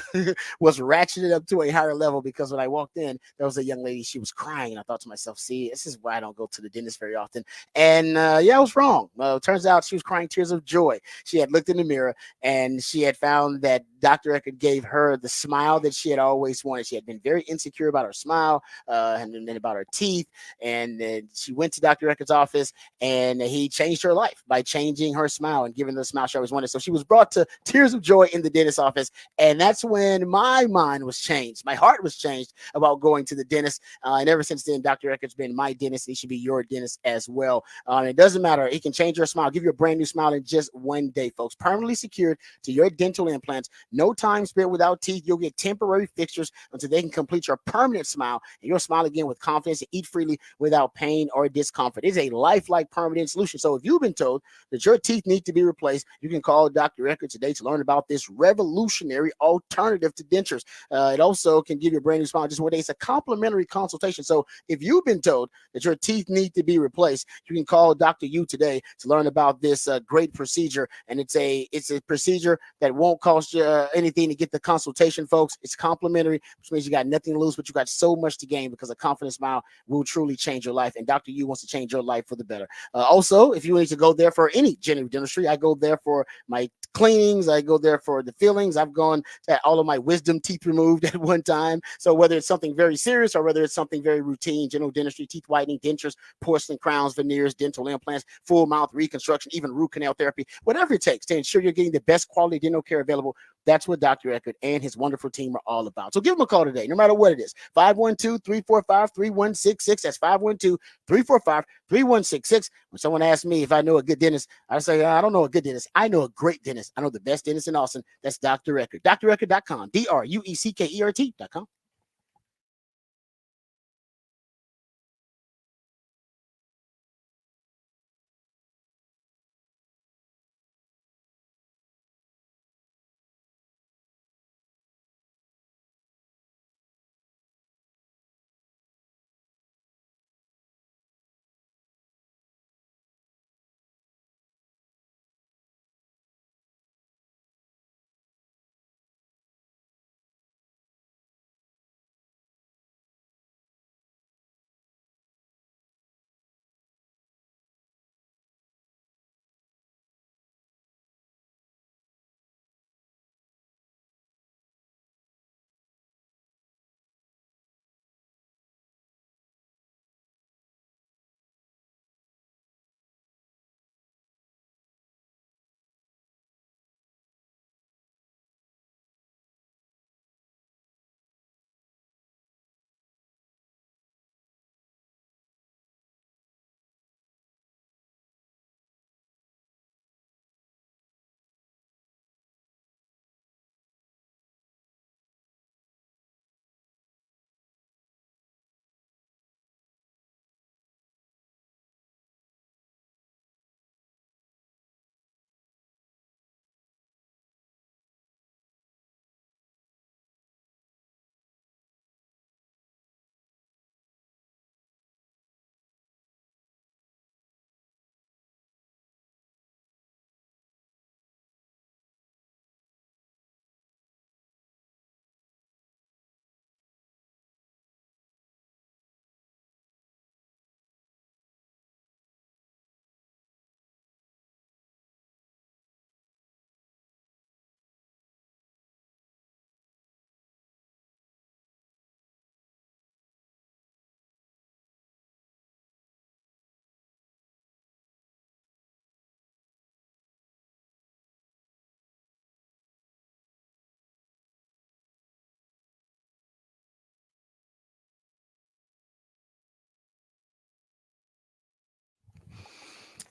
was ratcheted up to a higher level because when I walked in, there was a young lady. She was crying, and I thought to myself, "See, this is why I don't go to the dentist very often." And yeah, I was wrong. Turns out she was crying tears of joy. She had looked in the mirror and she had found that Dr. Eckerd gave her the smile that she had always wanted. She had been very insecure about her smile and then about her teeth. And she went to Dr. Eckerd's office and he changed her life by changing her smile and giving her the smile she always wanted. So she was brought to tears of joy in the dentist's office. And that's when my mind was changed. My heart was changed about going to the dentist. And ever since then, Dr. Eckerd's been my dentist. He should be your dentist as well. It doesn't matter. He can change your smile, give you a brand new smile in just one day, folks. Permanently secured to your dental implants. No time spent without teeth. You'll get temporary fixtures until they can complete your permanent smile, and you'll smile again with confidence and eat freely without pain or discomfort. It's a lifelike permanent solution. So if you've been told that your teeth need to be replaced, you can call Dr. Eckerd today to learn about this revolutionary alternative to dentures. It also can give you a brand new smile just one day. It's a complimentary consultation. So if you've been told that your teeth need to be replaced, you can call Dr. U today to learn about this great procedure. And it's a procedure that won't cost you anything to get the consultation, folks. It's complimentary, which means you got nothing to lose, but you got so much to gain because a confident smile will truly change your life. And Dr. U wants to change your life for the better. Also, if you need to go there for any general dentistry, I go there for my cleanings. I go there for the fillings. I've gone to all of my wisdom teeth removed at one time. So whether it's something very serious or whether it's something very routine, general dentistry, teeth whitening, dentures, porcelain crowns, veneers, dental implants, full mouth reconstruction, even root canal therapy, whatever it takes to ensure you're getting the best quality dental care available. That's what Dr. Eckerd and his wonderful team are all about. So give them a call today, no matter what it is. 512-345-3166. That's 512-345-3166. When someone asks me if I know a good dentist, I say, I don't know a good dentist. I know a great dentist. I know the best dentist in Austin. That's Dr. Eckerd. DrEckerd.com. DRUECKERT.com.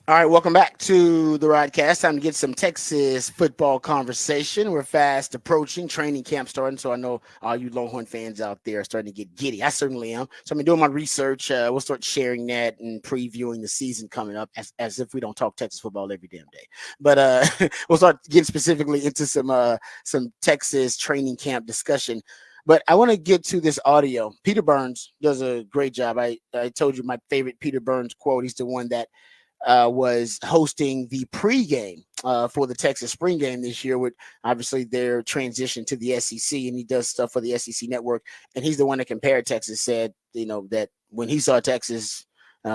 All right, welcome back to the Rodcast. Time to get some Texas football conversation. We're fast approaching training camp starting, so I know all you Longhorn fans out there are starting to get giddy. I certainly am. So I've been doing my research. We'll start sharing that and previewing the season coming up, as if we don't talk Texas football every damn day. But we'll start getting specifically into some Texas training camp discussion. But I want to get to this audio. Peter Burns does a great job. I told you my favorite Peter Burns quote. He's the one that was hosting the pregame for the Texas spring game this year, with obviously their transition to the SEC, and he does stuff for the SEC network. And he's the one that compared Texas, said, that when he saw Texas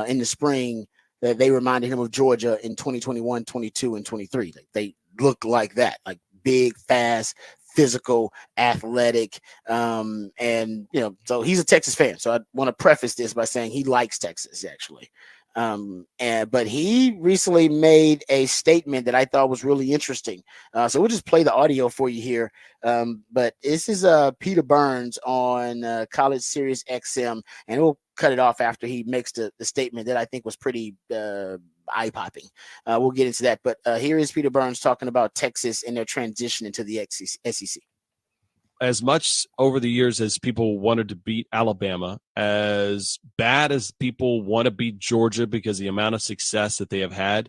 in the spring, that they reminded him of Georgia in 2021, 22, and 23. Like, they look like that, like big, fast, physical, athletic. And, so he's a Texas fan. So I want to preface this by saying he likes Texas, actually. But he recently made a statement that I thought was really interesting. So we'll just play the audio for you here. But this is Peter Burns on College Sirius XM, and we'll cut it off after he makes the statement that I think was pretty eye-popping. We'll get into that. But here is Peter Burns talking about Texas and their transition into the SEC. As much over the years as people wanted to beat Alabama, as bad as people want to beat Georgia because of the amount of success that they have had,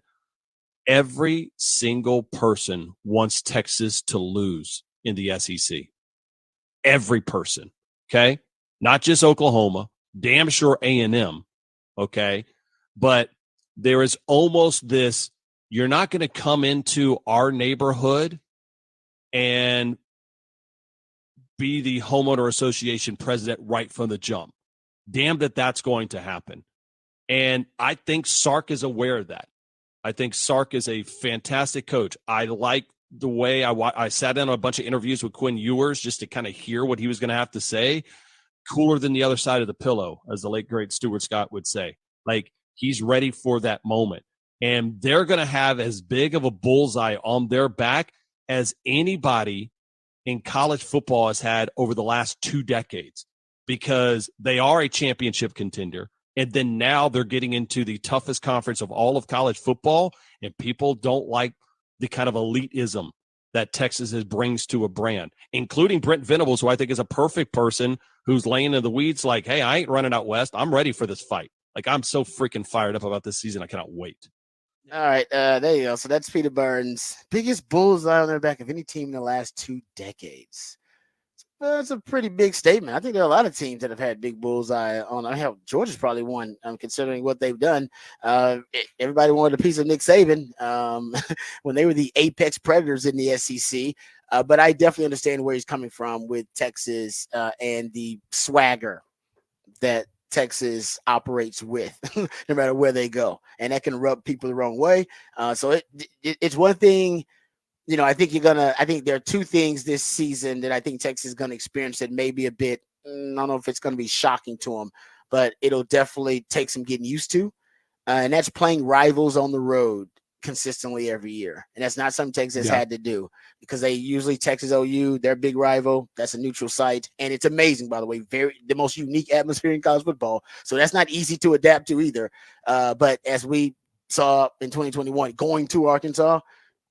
every single person wants Texas to lose in the SEC. Every person, okay? Not just Oklahoma, damn sure A&M, okay? But there is almost this, you're not going to come into our neighborhood and be the homeowner association president right from the jump. Damn that's going to happen. And I think Sark is aware of that. I think Sark is a fantastic coach. I like the way I sat in on a bunch of interviews with Quinn Ewers just to kind of hear what he was going to have to say. Cooler than the other side of the pillow, as the late, great Stuart Scott would say. Like, he's ready for that moment. And they're going to have as big of a bullseye on their back as anybody in college football has had over the last 2 decades, because they are a championship contender. And then now they're getting into the toughest conference of all of college football, and people don't like the kind of elitism that Texas brings to a brand, including Brent Venables, who I think is a perfect person who's laying in the weeds like, hey, I ain't running out west. I'm ready for this fight. Like, I'm so freaking fired up about this season. I cannot wait. All right, there you go. So that's Peter Burns. Biggest bullseye on their back of any team in the last 2 decades. That's a pretty big statement. I think there are a lot of teams that have had big bullseye on. Hell, Georgia's probably one, considering what they've done. Everybody wanted a piece of Nick Saban when they were the apex predators in the SEC. But I definitely understand where he's coming from with Texas and the swagger that Texas operates with, no matter where they go, and that can rub people the wrong way. So it's one thing, I think there are 2 things this season that I think Texas is gonna experience that may be a bit, I don't know if it's gonna be shocking to them, but it'll definitely take some getting used to, and that's playing rivals on the road consistently every year. And that's not something Texas had to do, because they usually, Texas OU, their big rival, that's a neutral site. And it's amazing, by the way, the most unique atmosphere in college football. So that's not easy to adapt to either. But as we saw in 2021, going to Arkansas,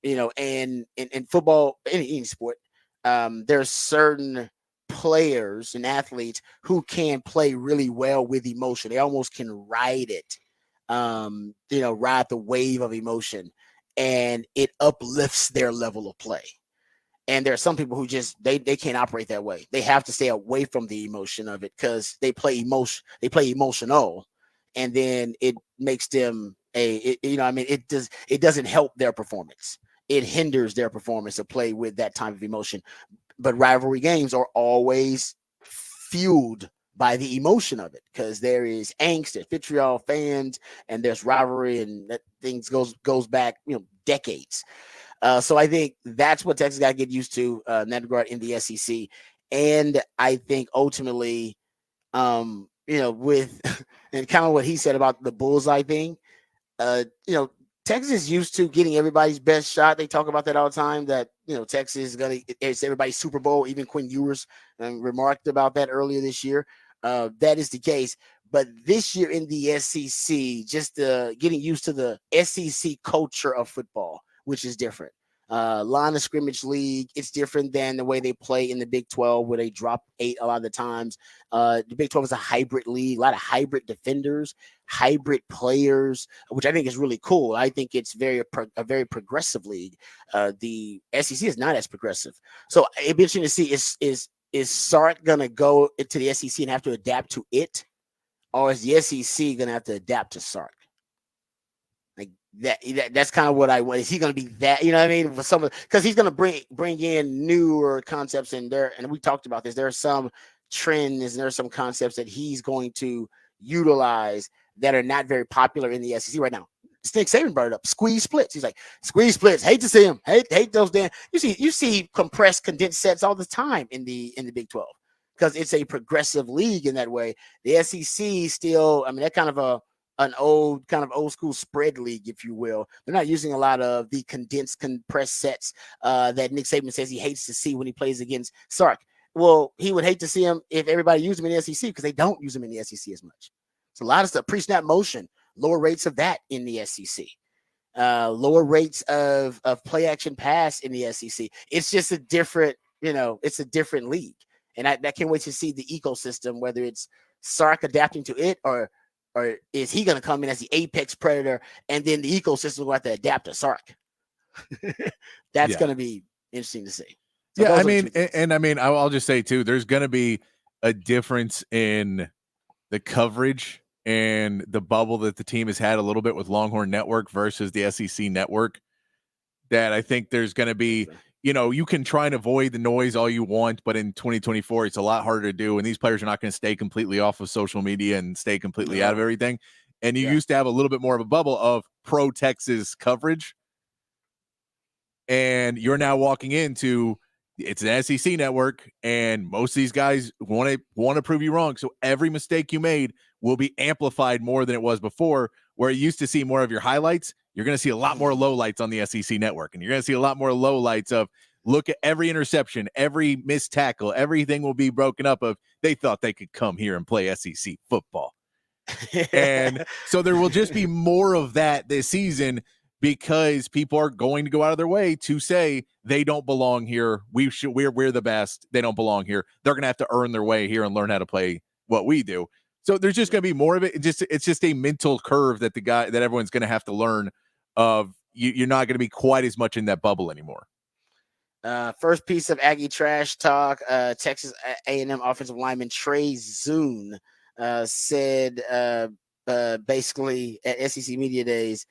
and in football, any sport, there's certain players and athletes who can play really well with emotion. They almost can ride it. Ride the wave of emotion, and it uplifts their level of play. And there are some people who just they can't operate that way. They have to stay away from the emotion of it, because they play emotional, and then it makes them it doesn't help their performance. It hinders their performance to play with that type of emotion. But rivalry games are always fueled by the emotion of it, because there is angst, there's vitriol, fans, and there's rivalry, and that things goes back decades. So I think that's what Texas got to get used to in that regard in the SEC. And I think ultimately, with and kind of what he said about the bullseye thing, Texas is used to getting everybody's best shot. They talk about that all the time, that, Texas it's everybody's Super Bowl. Even Quinn Ewers remarked about that earlier this year. That is the case. But this year in the SEC, just getting used to the SEC culture of football, which is different. Line of scrimmage league, it's different than the way they play in the Big 12, where they drop 8 a lot of the times. The Big 12 is a hybrid league, a lot of hybrid defenders, hybrid players, which I think is really cool. I think it's a very progressive league. The SEC is not as progressive, so it'd be interesting to see is Sark gonna go into the SEC and have to adapt to it, or is the SEC gonna have to adapt to Sark? Like that's kind of what I want. Is he going to be that? You know what I mean? For some, because he's going to bring in newer concepts in there, and we talked about this. There are some trends and there are some concepts that he's going to utilize that are not very popular in the SEC right now. Nick Saban brought it up. Squeeze splits. He's like, squeeze splits. Hate to see him. Hate those damn. You see compressed, condensed sets all the time in the Big 12 because it's a progressive league in that way. The SEC still, I mean, that kind of an old school spread league, if you will. They're not using a lot of the condensed, compressed sets that Nick Saban says he hates to see when he plays against Sark. Well, he would hate to see him if everybody used him in the SEC because they don't use him in the SEC as much. It's a lot of stuff. Pre-snap motion, lower rates of that in the SEC. Lower rates of play action pass in the SEC. It's just a different, it's a different league. And I can't wait to see the ecosystem, whether it's Sark adapting to it or is he going to come in as the apex predator and then the ecosystem will have to adapt to Sark? That's going to be interesting to see. So I mean, I'll just say too, there's going to be a difference in the coverage and the bubble that the team has had a little bit with Longhorn Network versus the SEC Network. That I think there's going to be, you can try and avoid the noise all you want, but in 2024, it's a lot harder to do. And these players are not going to stay completely off of social media and stay completely out of everything. And you used to have a little bit more of a bubble of pro Texas coverage. And you're now walking into it's an SEC network, and most of these guys want to prove you wrong. So every mistake you made will be amplified more than it was before, where you used to see more of your highlights. You're going to see a lot more lowlights on the SEC network, and you're going to see a lot more lowlights of look at every interception, every missed tackle, everything will be broken up of they thought they could come here and play SEC football. And so there will just be more of that this season because people are going to go out of their way to say they don't belong here. We're the best. They don't belong here. They're going to have to earn their way here and learn how to play what we do. So there's just going to be more of it. It's just a mental curve that everyone's going to have to learn of. You're not going to be quite as much in that bubble anymore. First piece of Aggie trash talk. Texas A&M offensive lineman Trey Zune said basically at SEC Media Days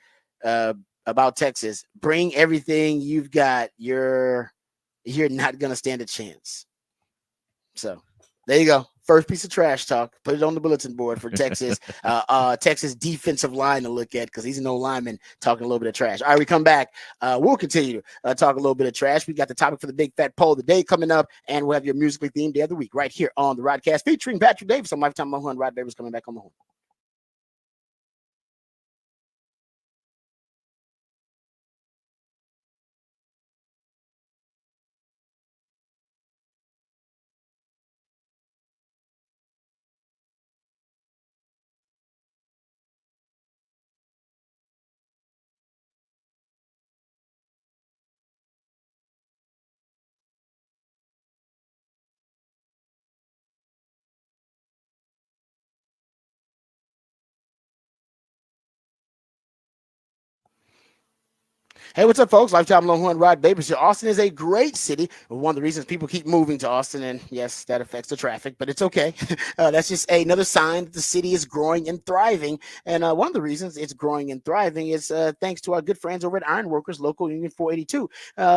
about Texas, bring everything you've got. You're not going to stand a chance. So there you go. First piece of trash talk. Put it on the bulletin board for Texas. Texas defensive line to look at because he's an old lineman talking a little bit of trash. All right, we come back. We'll continue to talk a little bit of trash. We got the topic for the big fat poll of the day coming up, and we'll have your musically themed day of the week right here on the Rodcast featuring Patrick Davis on Lifetime Longhorn. Rod Davis coming back on the horn. Hey, what's up, folks? Lifetime Longhorn, Rod Babers here. Austin is a great city. One of the reasons people keep moving to Austin, and yes, that affects the traffic, but it's okay. That's just another sign that the city is growing and thriving. And one of the reasons it's growing and thriving is thanks to our good friends over at Ironworkers Local Union 482.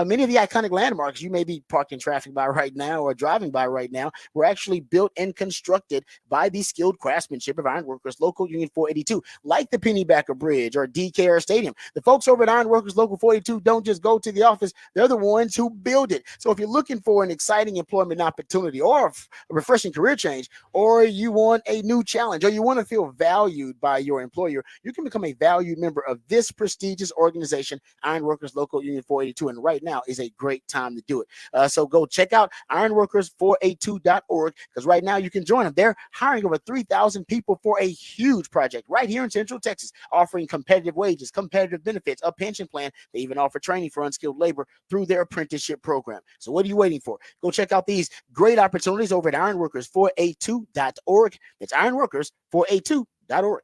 Many of the iconic landmarks you may be parked in traffic by right now or driving by right now were actually built and constructed by the skilled craftsmanship of Ironworkers Local Union 482, like the Pennybacker Bridge or DKR Stadium. The folks over at Ironworkers Local 482 42 don't just go to the office. They're the ones who build it. So if you're looking for an exciting employment opportunity or a refreshing career change, or you want a new challenge, or you want to feel valued by your employer, you can become a valued member of this prestigious organization, Ironworkers Local Union 482. And right now is a great time to do it. So go check out ironworkers482.org, because right now you can join them. They're hiring over 3,000 people for a huge project right here in Central Texas, offering competitive wages, competitive benefits, a pension plan. They even offer training for unskilled labor through their apprenticeship program. So what are you waiting for? Go check out these great opportunities over at ironworkers482.org. That's ironworkers482.org.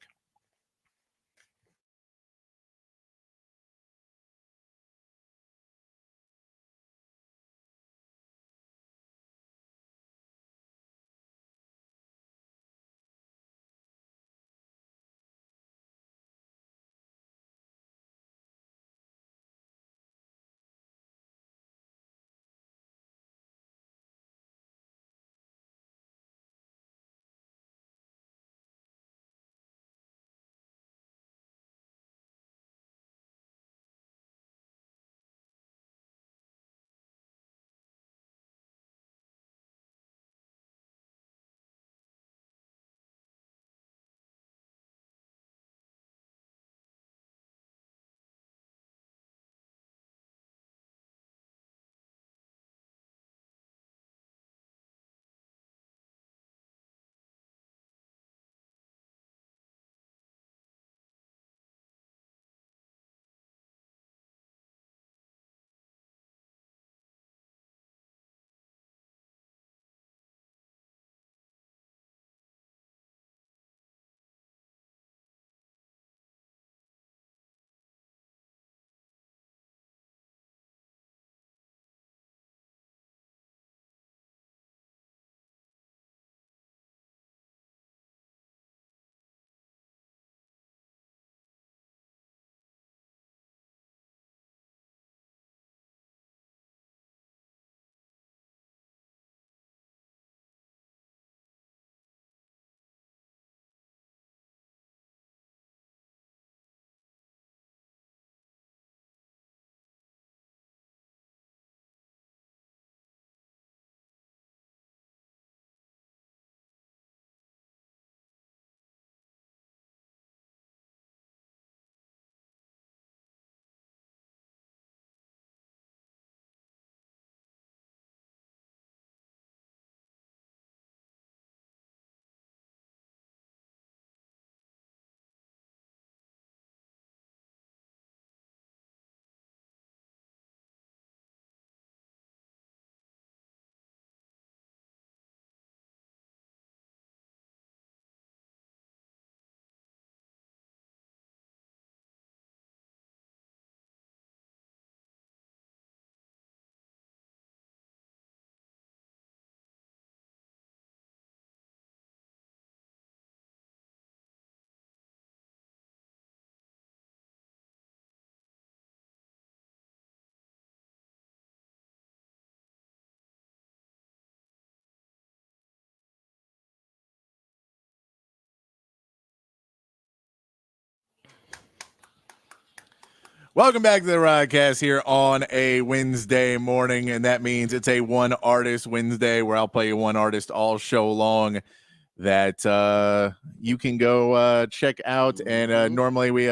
Welcome back to the Rodcast here on a Wednesday morning, and that means it's a one artist Wednesday where I'll play you one artist all show long that you can go check out. And normally we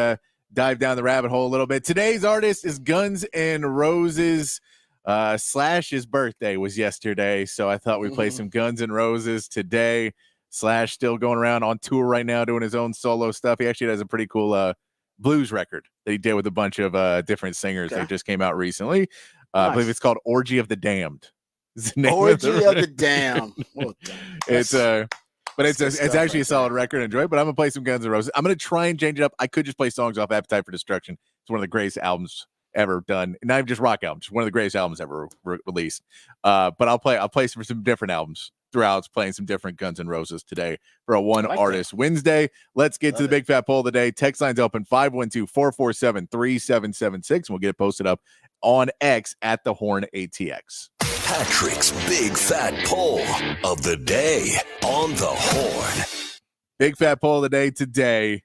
dive down the rabbit hole a little bit. Today's artist is Guns N' Roses. Slash's birthday was yesterday, so I thought we'd play some Guns N' Roses today. Slash still going around on tour right now doing his own solo stuff. He actually has a pretty cool blues record that he did with a bunch of different singers. They just came out recently. Nice. I believe it's called Orgy of the Damned. Orgy of the Damned. Well, it's it's actually a solid record. Enjoy it, but I'm gonna play some Guns N' Roses. I'm gonna try and change it up. I could just play songs off Appetite for Destruction. It's one of the greatest albums ever done. Not even just rock albums, just one of the greatest albums ever released. But I'll play some different albums throughout, playing some different Guns N' Roses today for a one artist Wednesday. Let's get to the big fat poll of the day. Text lines open 512-447-3776. We'll get it posted up on X at the Horn ATX. Patrick's big fat poll of the day on the Horn. Big fat poll of the day today.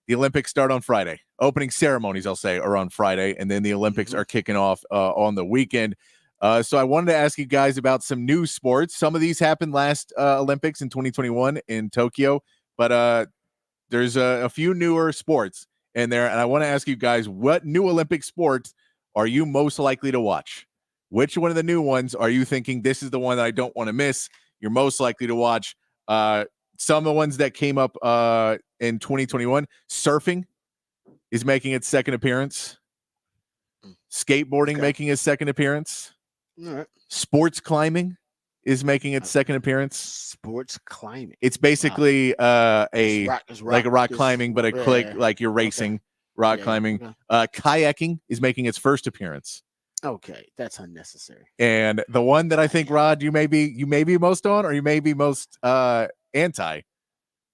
The Olympics start on Friday. Opening ceremonies, I'll say, are on Friday, and then the Olympics are kicking off on the weekend. So I wanted to ask you guys about some new sports. Some of these happened last Olympics in 2021 in Tokyo, but there's a few newer sports in there, and I want to ask you guys, what new Olympic sports are you most likely to watch? Which one of the new ones are you thinking, this is the one that I don't want to miss? You're most likely to watch. Some of the ones that came up in 2021, surfing is making its second appearance. Skateboarding making its second appearance. All right. Sports climbing is making its second appeance. Sports climbing. It's basically it's like a rock climbing, but like you're racing rock climbing. Kayaking is making its first appearance. Okay, that's unnecessary. And the one that I think, Rod, you may be most on, or you may be most anti,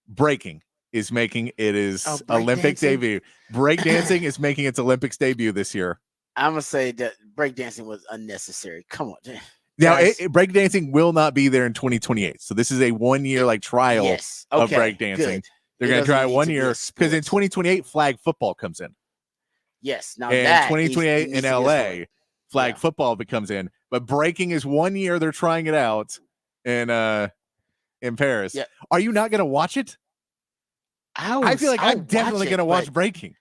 breaking is making its Olympic debut. Breakdancing is making its Olympics debut this year. I'm gonna say that breakdancing was unnecessary. Come on. Now, breakdancing will not be there in 2028. So this is a 1 year trial of breakdancing. Good. They're going to try 1 year because in 2028 flag football comes in. Yes. Now and that 2028 in LA, flag football becomes in. But breaking is 1 year. They're trying it out in Paris. Yeah. Are you not going to watch it? I feel like I'm definitely going to watch breaking.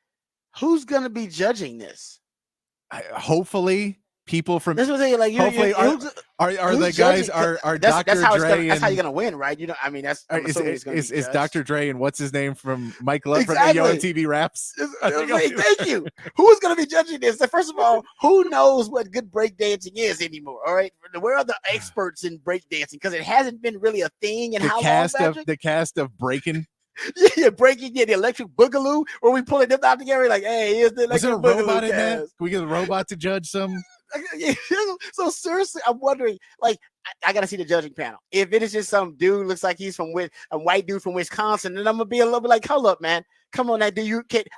Who's going to be judging this? Hopefully. People from this was like hopefully are the guys are Dr. Dre that's how you're gonna win, right? You know, I mean, that's is Dr. Dre and what's his name from Mike Love from the Yo TV Raps? Thank you. Who's gonna be judging this? So first of all, who knows what good breakdancing is anymore? All right, where are the experts in breakdancing? Because it hasn't been really a thing. And the cast of Breaking. Yeah, breaking, the electric boogaloo, where we pulling them out together, like, hey, here's the electric boogaloo. Was there a robot in that? Can we get a robot to judge some? So seriously, I'm wondering, I gotta see the judging panel. If it is just some dude looks like he's from a white dude from Wisconsin, then I'm gonna be a little bit like, hold up, man, come on, that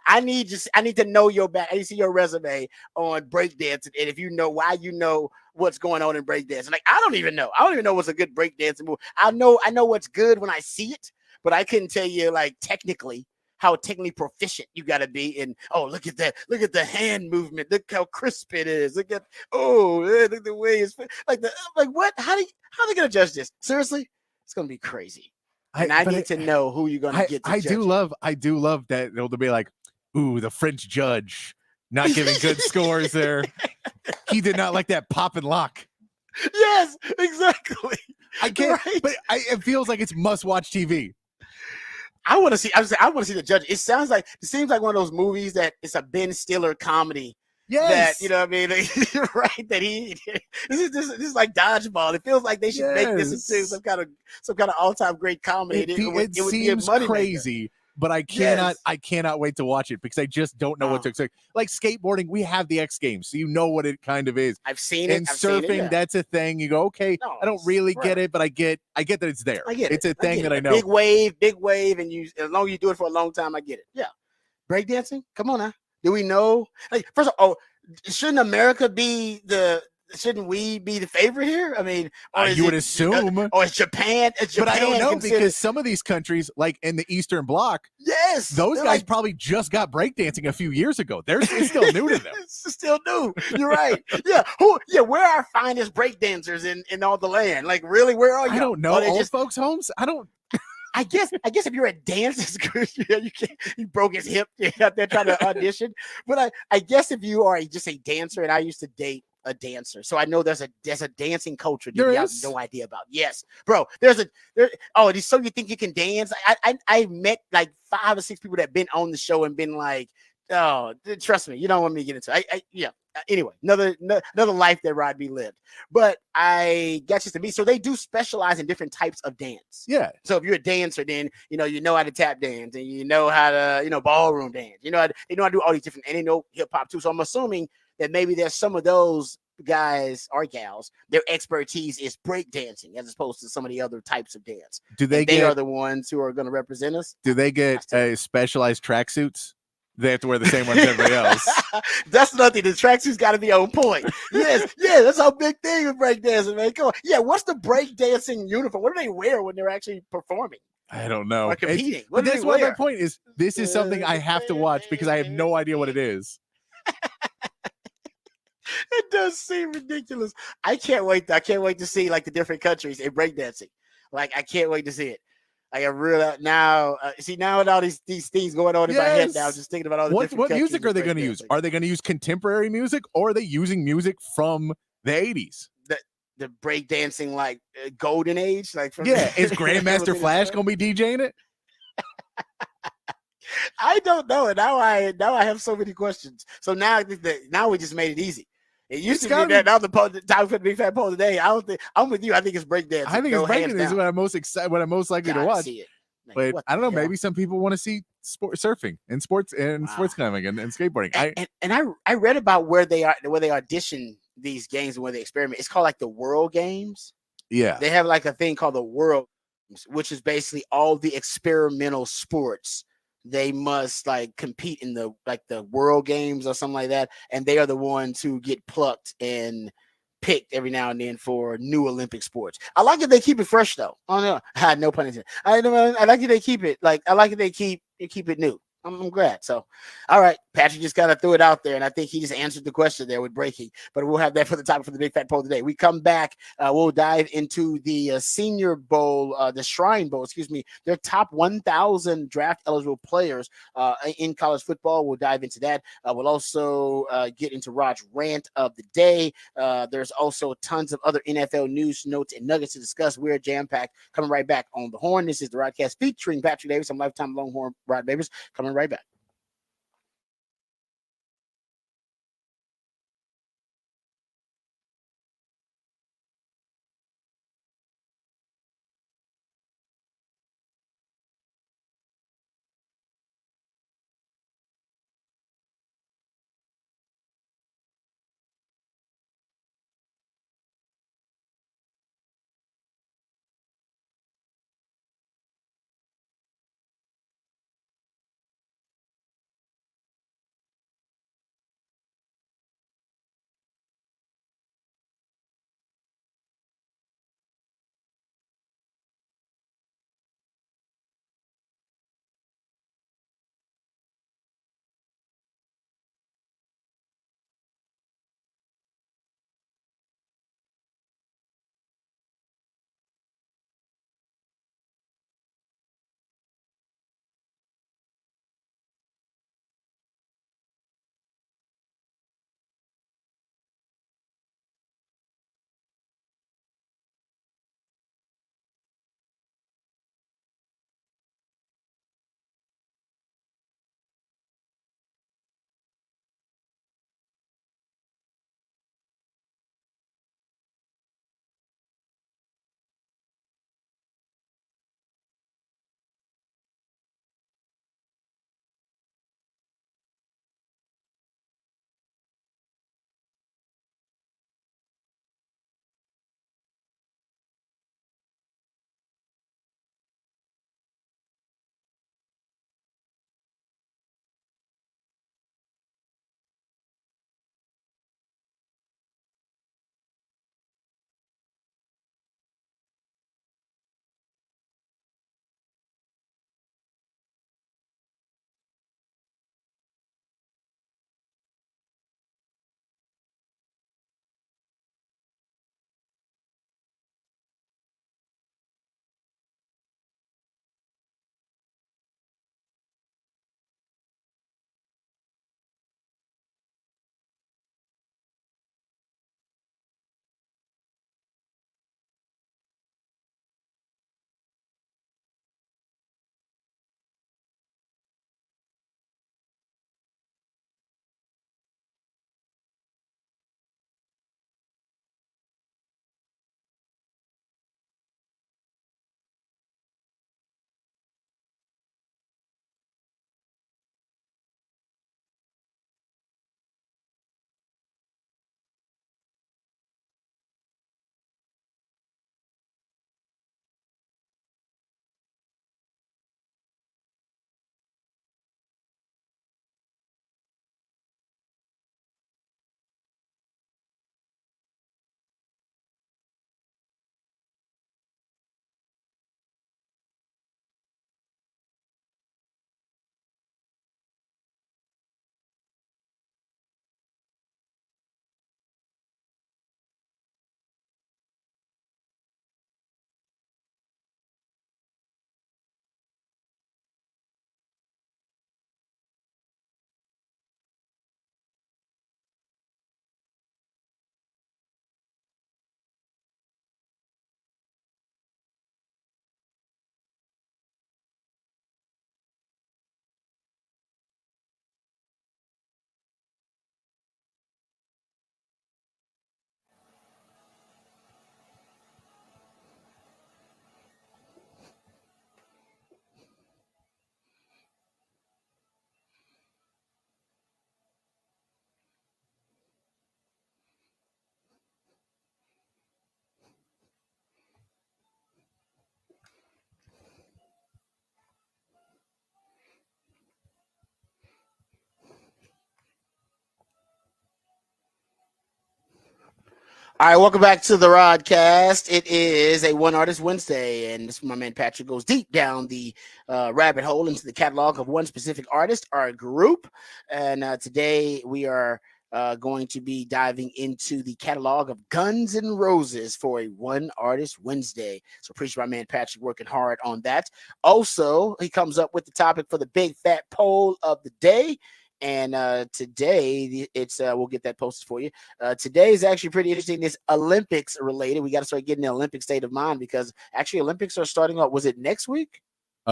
I need to know your back. I need to see your resume on breakdancing, and if you know why you know what's going on in breakdancing. Like, I don't even know what's a good breakdancing move. I know what's good when I see it, but I couldn't tell you technically how technically proficient you got to be in. Oh, look at that! Look at the hand movement. Look how crisp it is. Look at look at the way it's what? How they gonna judge this? Seriously, it's gonna be crazy. And I need to know who you're gonna get. I do love that they'll be like, ooh, the French judge not giving good scores there. He did not like that pop and lock. Yes, exactly. I can't. Right? But it feels like it's must-watch TV. I want to see the judge. It seems like one of those movies that it's a Ben Stiller comedy. Yes. That, you know what I mean? Right. That this is like Dodgeball. It feels like they should make this into some kind of all-time great comedy. It seems crazy, but I cannot wait to watch it because I just don't know what to expect. Like skateboarding, we have the X Games, so you know what it kind of is. I've seen it. And surfing, that's a thing. You go, okay, I don't really get it, but I get that it's there. I get it. It's a thing that I know. Big wave, and as long as you do it for a long time, I get it. Yeah. Breakdancing? Come on now. Do we know? First of all, shouldn't we be the favorite here? I mean, you would assume. Or it's Japan. But I don't know because some of these countries, like in the Eastern Bloc, yes, those guys probably just got breakdancing a few years ago. It's still new to them. It's still new. You're right. Yeah. Where are our finest breakdancers in all the land? Like, really, where are you? I don't know. Old folks' homes? I don't. I guess if you're a dancer, you broke his hip out there trying to audition. But I guess if you are just a dancer, and I used to date a dancer, so I know there's a dancing culture that you have no idea about. Yes, bro. So you think you can dance? I met like 5 or 6 people that have been on the show and been like, oh, trust me, you don't want me to get into it. Anyway, another life that Rod B lived. But I guess just to be, so they do specialize in different types of dance. Yeah. So if you're a dancer, then you know how to tap dance, and you know how to ballroom dance. They know how to do all these different, and they know hip hop too. So I'm assuming that maybe there's some of those guys or gals, their expertise is break dancing as opposed to some of the other types of dance. They are the ones who are going to represent us. Do they get specialized tracksuits? They have to wear the same ones as everybody else. That's nothing. The tracksuit's got to be on point. Yes, that's a big thing with breakdancing, man. Come on. Yeah, what's the breakdancing uniform? What do they wear when they're actually performing? I don't know. Or competing. But that's why my point is this is something I have to watch because I have no idea what it is. It does seem ridiculous. I can't wait. I can't wait to see like the different countries in breakdancing. Like I can't wait to see it. Like I really now see now with all these things going on in my head now, just thinking about all the different. What music are they going to use? Are they going to use contemporary music or are they using music from the 80s? The breakdancing like golden age, like from is Grandmaster Flash going to be DJing it? I don't know. And now I have so many questions. So now I think that now we just made it easy. It used to be that now the time for the big fat poll today. I don't think I'm with you. I think it's breakdancing. I think it's breakdancing is what I'm most excited, what I'm most likely to watch. See it. Like, but I don't know. Maybe some people want to see surfing and sports climbing and skateboarding. I read about where they audition these games and where they experiment. It's called like the World Games. Yeah, they have like a thing called the World Games, which is basically all the experimental sports. They must like compete in the World Games or something like that, and they are the ones who get plucked and picked every now and then for new Olympic sports. I like it they keep it fresh though. Oh no, no pun intended. I like it they keep it I like it they keep it new. I'm glad. So, all right, Patrick just kind of threw it out there, and I think he just answered the question there with breaking. But we'll have that for the topic for the Big Fat Poll today. We come back, we'll dive into the Senior Bowl, the Shrine Bowl, their top 1,000 draft eligible players in college football. We'll dive into that. We'll also get into Rod's rant of the day. There's also tons of other NFL news, notes, and nuggets to discuss. We're jam-packed. Coming right back on the Horn. This is the Rodcast featuring Patrick Davis. I'm lifetime Longhorn Rod Davis. Coming right back. All right, welcome back to the Rodcast. It is a One Artist Wednesday, and this my man Patrick goes deep down the rabbit hole into the catalog of one specific artist or group. And today we are going to be diving into the catalog of Guns N' Roses for a One Artist Wednesday. So appreciate my man Patrick working hard on that. Also, he comes up with the topic for the big fat poll of the day. And today it's we'll get that posted for you. Today is actually pretty interesting. It's Olympics related. We got to start getting the Olympic state of mind because actually Olympics are starting up. Was it next week?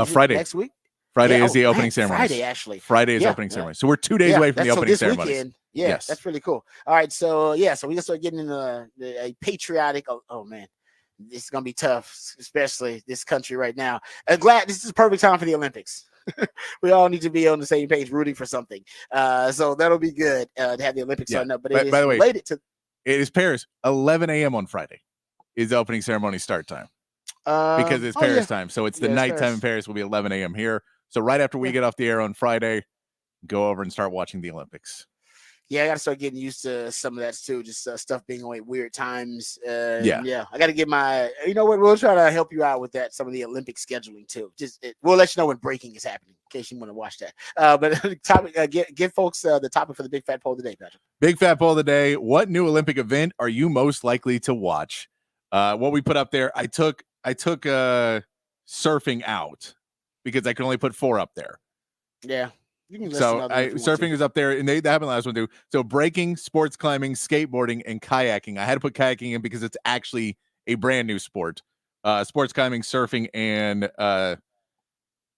Friday. Next week? Friday is the opening ceremony. Friday, actually. Friday is opening ceremony. So we're 2 days away from the opening ceremony. Yeah, yes. That's really cool. All right, so we can start getting into a patriotic. Oh man, this is gonna be tough, especially this country right now. I'm glad this is the perfect time for the Olympics. We all need to be on the same page, rooting for something. So that'll be good to have the Olympics starting up. But it is related to. It is Paris. 11 a.m. on Friday is the opening ceremony start time because it's Paris time. So it's the nighttime in Paris. Will be 11 a.m. here. So right after we get off the air on Friday, go over and start watching the Olympics. Yeah, I got to start getting used to some of that too. Just stuff being on at weird times. I got to get my. You know what? We'll try to help you out with that. Some of the Olympic scheduling too. We'll let you know when breaking is happening in case you want to watch that. But topic, give folks the topic for the big fat poll of the day, Patrick. Big fat poll of the day. What new Olympic event are you most likely to watch? What we put up there. I took surfing out because I could only put 4 up there. Yeah. So surfing is up there, and they happened last one too. So breaking, sports climbing, skateboarding, and kayaking. I had to put kayaking in because it's actually a brand new sport. Sports climbing, surfing, and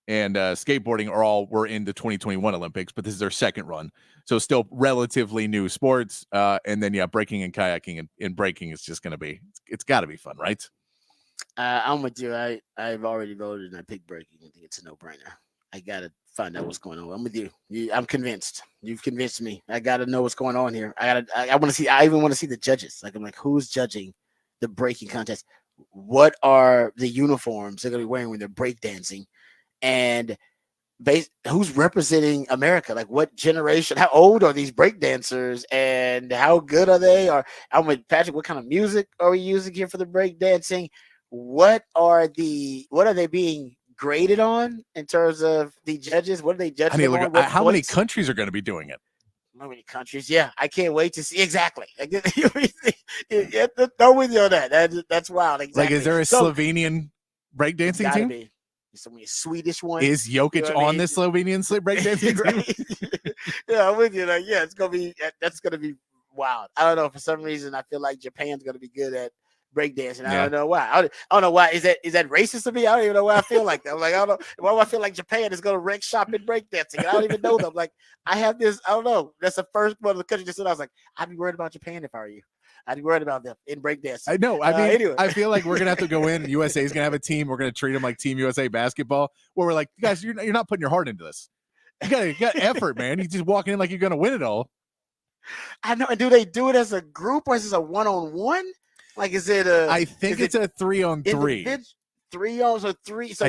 skateboarding were in the 2021 Olympics, but this is their second run. So still relatively new sports. And then breaking and kayaking and breaking is just gonna be it's got to be fun, right? I'm with you. I've already voted and I picked breaking. I think it's a no-brainer. I gotta find out what's going on. I'm with you. I'm convinced. You've convinced me. I gotta know what's going on here. I want to see. I even want to see the judges. Like I'm like, who's judging the breaking contest? What are the uniforms they're gonna be wearing when they're breakdancing? And who's representing America? Like what generation? How old are these breakdancers? And how good are they? Or I'm with Patrick. What kind of music are we using here for the breakdancing? What are they being graded on in terms of the judges? What are they judging on? How many countries are going to be doing it? How many countries? Yeah, I can't wait to see exactly. I'm with you on that. That's wild. Exactly. Like, is there a Slovenian breakdancing team? Be. Some Swedish one. Is Jokic on this Slovenian breakdancing team? Yeah, I'm with you. Like, yeah, that's gonna be wild. I don't know. For some reason, I feel like Japan's gonna be good at breakdancing. I don't know why. I don't know why. Is that racist of me? I don't even know why I feel like that. I'm like, I don't know why do I feel like Japan is gonna wreck shop in breakdancing. I don't even know them. Like, I have this. I don't know. That's the first one of the country just said. I was like, I'd be worried about Japan if I were you. I'd be worried about them in breakdancing. I know. I mean, anyway. I feel like we're gonna have to go in. USA is gonna have a team. We're gonna treat them like Team USA basketball, where we're like, guys, you're not putting your heart into this. You got effort, man. You just walking in like you're gonna win it all. I know. And do they do it as a group or is this a 1-on-1? Like, is it a? I think it's a 3-on-3. 3-on-3. So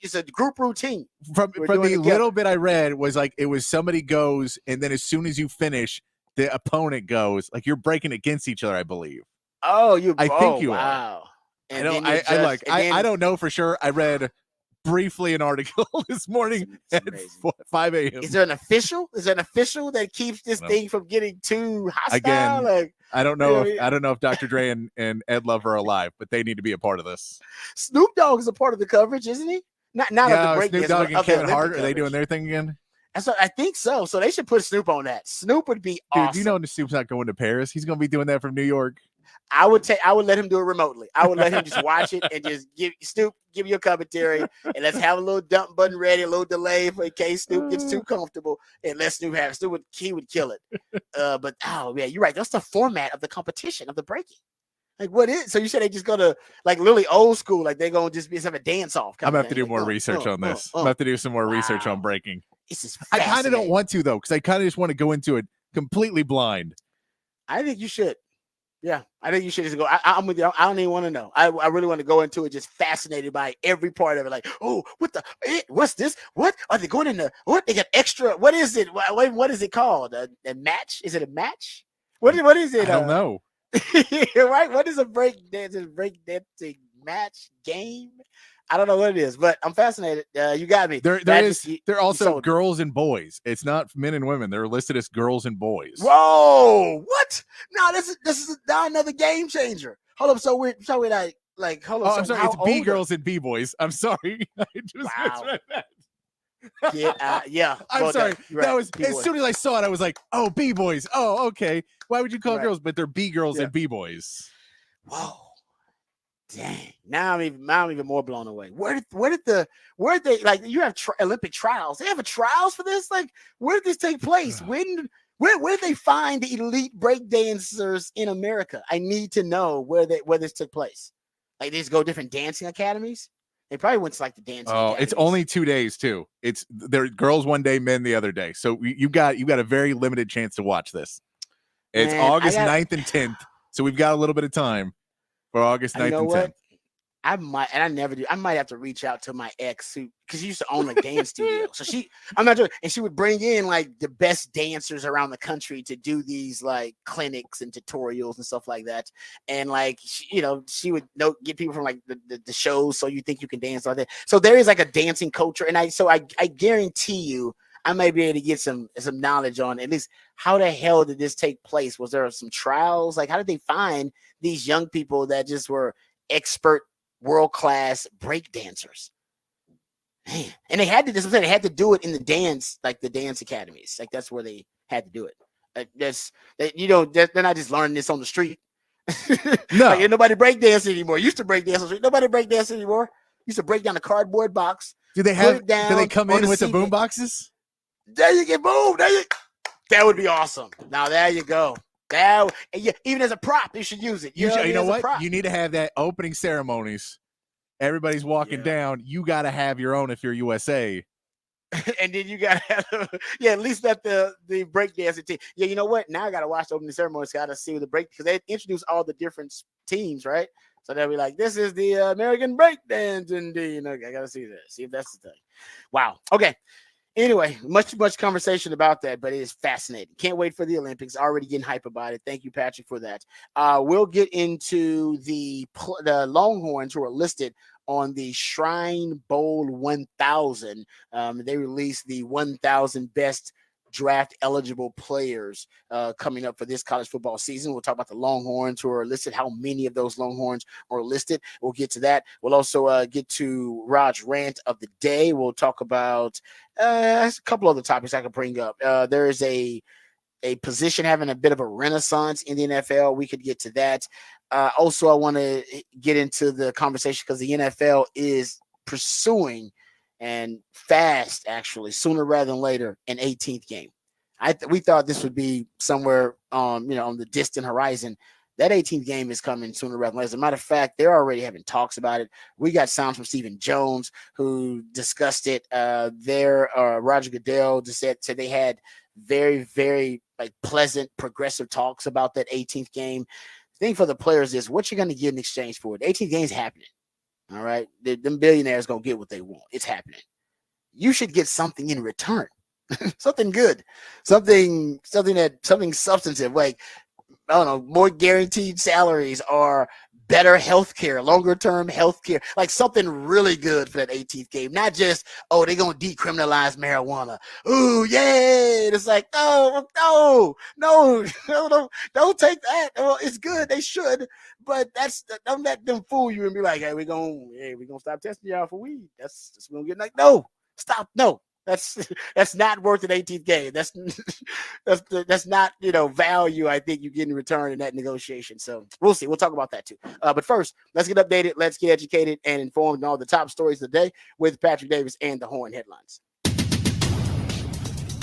it's a group routine. From the little bit I read was like it was somebody goes and then as soon as you finish, the opponent goes. Like you're breaking against each other, I believe. I think you are. And I don't know for sure. I read briefly an article this morning at 5 a.m. Is there an official? That keeps this thing from getting too hostile? Again, like, I don't know. I don't know if Dr. Dre and Ed Love are alive, but they need to be a part of this. Snoop Dogg is a part of the coverage, isn't he? Not of the break. Snoop Dogg and Kevin Hart, are they doing their thing again? I think so. So they should put Snoop on that. Snoop would be awesome. Dude, you know Snoop's not going to Paris. He's going to be doing that from New York. I would let him do it remotely. I would let him just watch it and just give you a commentary and let's have a little dump button ready, a little delay in case Snoop gets too comfortable and let Snoop have it. He would kill it. But you're right. That's the format of the competition of the breaking. Like what is so you said they just gonna like literally old school, like they're gonna just have a dance off. I'm gonna have to do more research on this. I'm gonna have to do some more research on breaking. This is I kind of don't want to though, because I kind of just want to go into it completely blind. I think you should. Yeah, I think you should just go. I'm with you. I don't even want to know. I really want to go into it just fascinated by every part of it. Like, oh, what's this? What are they going into? What they got extra? What is it? What is it called? A match? Is it a match? What is it? I don't know. Right? What is a breakdancing match game? I don't know what it is, but I'm fascinated. You got me. There are also girls and boys. It's not men and women. They're listed as girls and boys. Whoa! What? No, this is now another game changer. Hold up, so we're like hold up. Oh, I'm sorry. It's B girls and B boys. I'm sorry. I just wow. that. Yeah. I'm sorry. That was B-boys. as soon as I saw it, I was like, "Oh, B boys. Oh, okay. Why would you call girls? But they're B girls and B boys." Whoa. Dang! Now I'm even more blown away. Where did they like? You have Olympic trials. They have trials for this. Like, where did this take place? Where did they find the elite breakdancers in America? I need to know where this took place. Like, they just go different dancing academies. They probably went to like the dancing. Oh, it's only 2 days too. It's there girls one day, men the other day. So you got a very limited chance to watch this. It's August 9th and 10th. So we've got a little bit of time. For August 9th and 10th. I might, and I never do. I might have to reach out to my ex because she used to own a dance studio. So I'm not doing, and she would bring in like the best dancers around the country to do these like clinics and tutorials and stuff like that. And like, she would get people from like the shows. So you think you can dance like that. So there is like a dancing culture. And I guarantee you, I might be able to get some knowledge on at least how the hell did this take place? Was there some trials? Like, how did they find these young people that just were expert world-class break dancers? Man. And they had to do it in the dance academies. Like, that's where they had to do it. They're not just learning this on the street. No, like, ain't nobody break dance anymore. Used to break dance on the street. Nobody break dance anymore. Used to break down the cardboard box. Do they come in with the boom boxes? There you get boom. That would be awesome. Now there you go. Even as a prop, you should use it. You know what? You need to have that opening ceremonies. Everybody's walking down. You got to have your own if you're USA. And then you got to have, at least let the breakdancing team. Yeah, you know what? Now I got to watch the opening ceremonies. Got to see the break because they introduce all the different teams, right? So they'll be like, this is the American breakdancing team. I got to see this. See if that's the thing. Wow. Okay. Anyway, much conversation about that, but it is fascinating. Can't wait for the Olympics. Already getting hype about it. Thank you, Patrick, for that. We'll get into the Longhorns who are listed on the Shrine Bowl 1000. They released the 1,000 best draft eligible players coming up for this college football season. We'll talk about the Longhorns who are listed, how many of those Longhorns are listed. We'll get to that. We'll also get to Rod's rant of the day. We'll talk about a couple other topics I can bring up. There is a position having a bit of a renaissance in the NFL. We could get to that. Also, I want to get into the conversation because the NFL is pursuing and fast, actually, sooner rather than later, an 18th game. We thought this would be somewhere, on the distant horizon. That 18th game is coming sooner rather than later. As a matter of fact, they're already having talks about it. We got sounds from Stephen Jones who discussed it. Roger Goodell just said they had very, very pleasant, progressive talks about that 18th game. The thing for the players is what you're going to get in exchange for it. The 18th game is happening. All right. Them billionaires going to get what they want. It's happening. You should get something in return. Something good. Something substantive. Like, I don't know, more guaranteed salaries or better healthcare, longer term healthcare, like something really good for that 18th game. Not just, they're going to decriminalize marijuana. Ooh, yay. It's like, no, don't take that. Well, it's good. They should, but don't let them fool you and be like, hey, we're going to stop testing y'all for weed. That's going to get like, no, stop. No. That's not worth an 18th game. That's not value I think you get in return in that negotiation. So we'll see. We'll talk about that too. But first, let's get updated. Let's get educated and informed on all the top stories of the day with Patrick Davis and the Horn Headlines.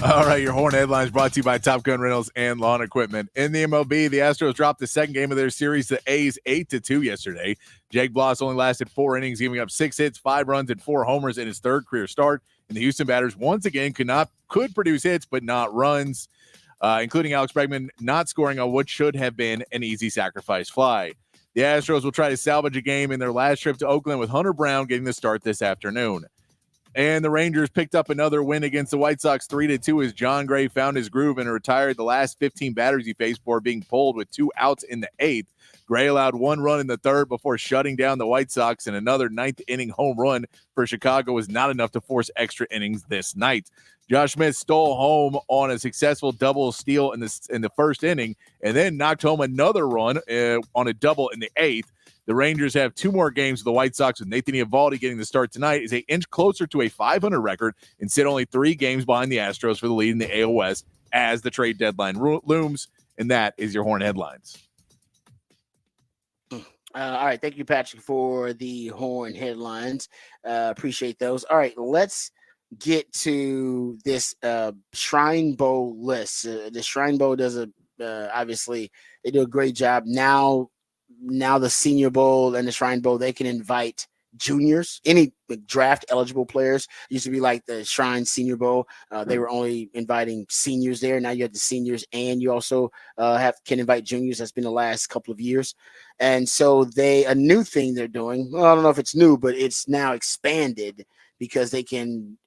All right, your Horn Headlines brought to you by Top Gun Rentals and Lawn Equipment. In the MLB, the Astros dropped the second game of their series to A's 8-2 yesterday. Jake Bloss only lasted 4 innings, giving up 6 hits, 5 runs, and 4 homers in his third career start. And the Houston batters once again could produce hits, but not runs, including Alex Bregman not scoring on what should have been an easy sacrifice fly. The Astros will try to salvage a game in their last trip to Oakland with Hunter Brown getting the start this afternoon. And the Rangers picked up another win against the White Sox 3-2 as John Gray found his groove and retired the last 15 batters he faced before being pulled with 2 outs in the 8th. Gray allowed 1 run in the 3rd before shutting down the White Sox, and another 9th-inning home run for Chicago was not enough to force extra innings this night. Josh Smith stole home on a successful double steal in the 1st inning and then knocked home another run on a double in the 8th. The Rangers have 2 more games with the White Sox, with Nathan Eovaldi getting the start tonight as they inch closer to a 500 record and sit only 3 games behind the Astros for the lead in the AL West as the trade deadline looms. And that is your Horn headlines. All right. Thank you, Patrick, for the Horn headlines. Appreciate those. All right. Let's get to this Shrine Bowl list. The Shrine Bowl does obviously they do a great job. Now the Senior Bowl and the Shrine Bowl, they can invite juniors, any draft eligible players. It used to be like the Shrine Senior Bowl. They were only inviting seniors there. Now you have the seniors, and you also can invite juniors. That's been the last couple of years. And so a new thing they're doing, well, I don't know if it's new, but it's now expanded because they can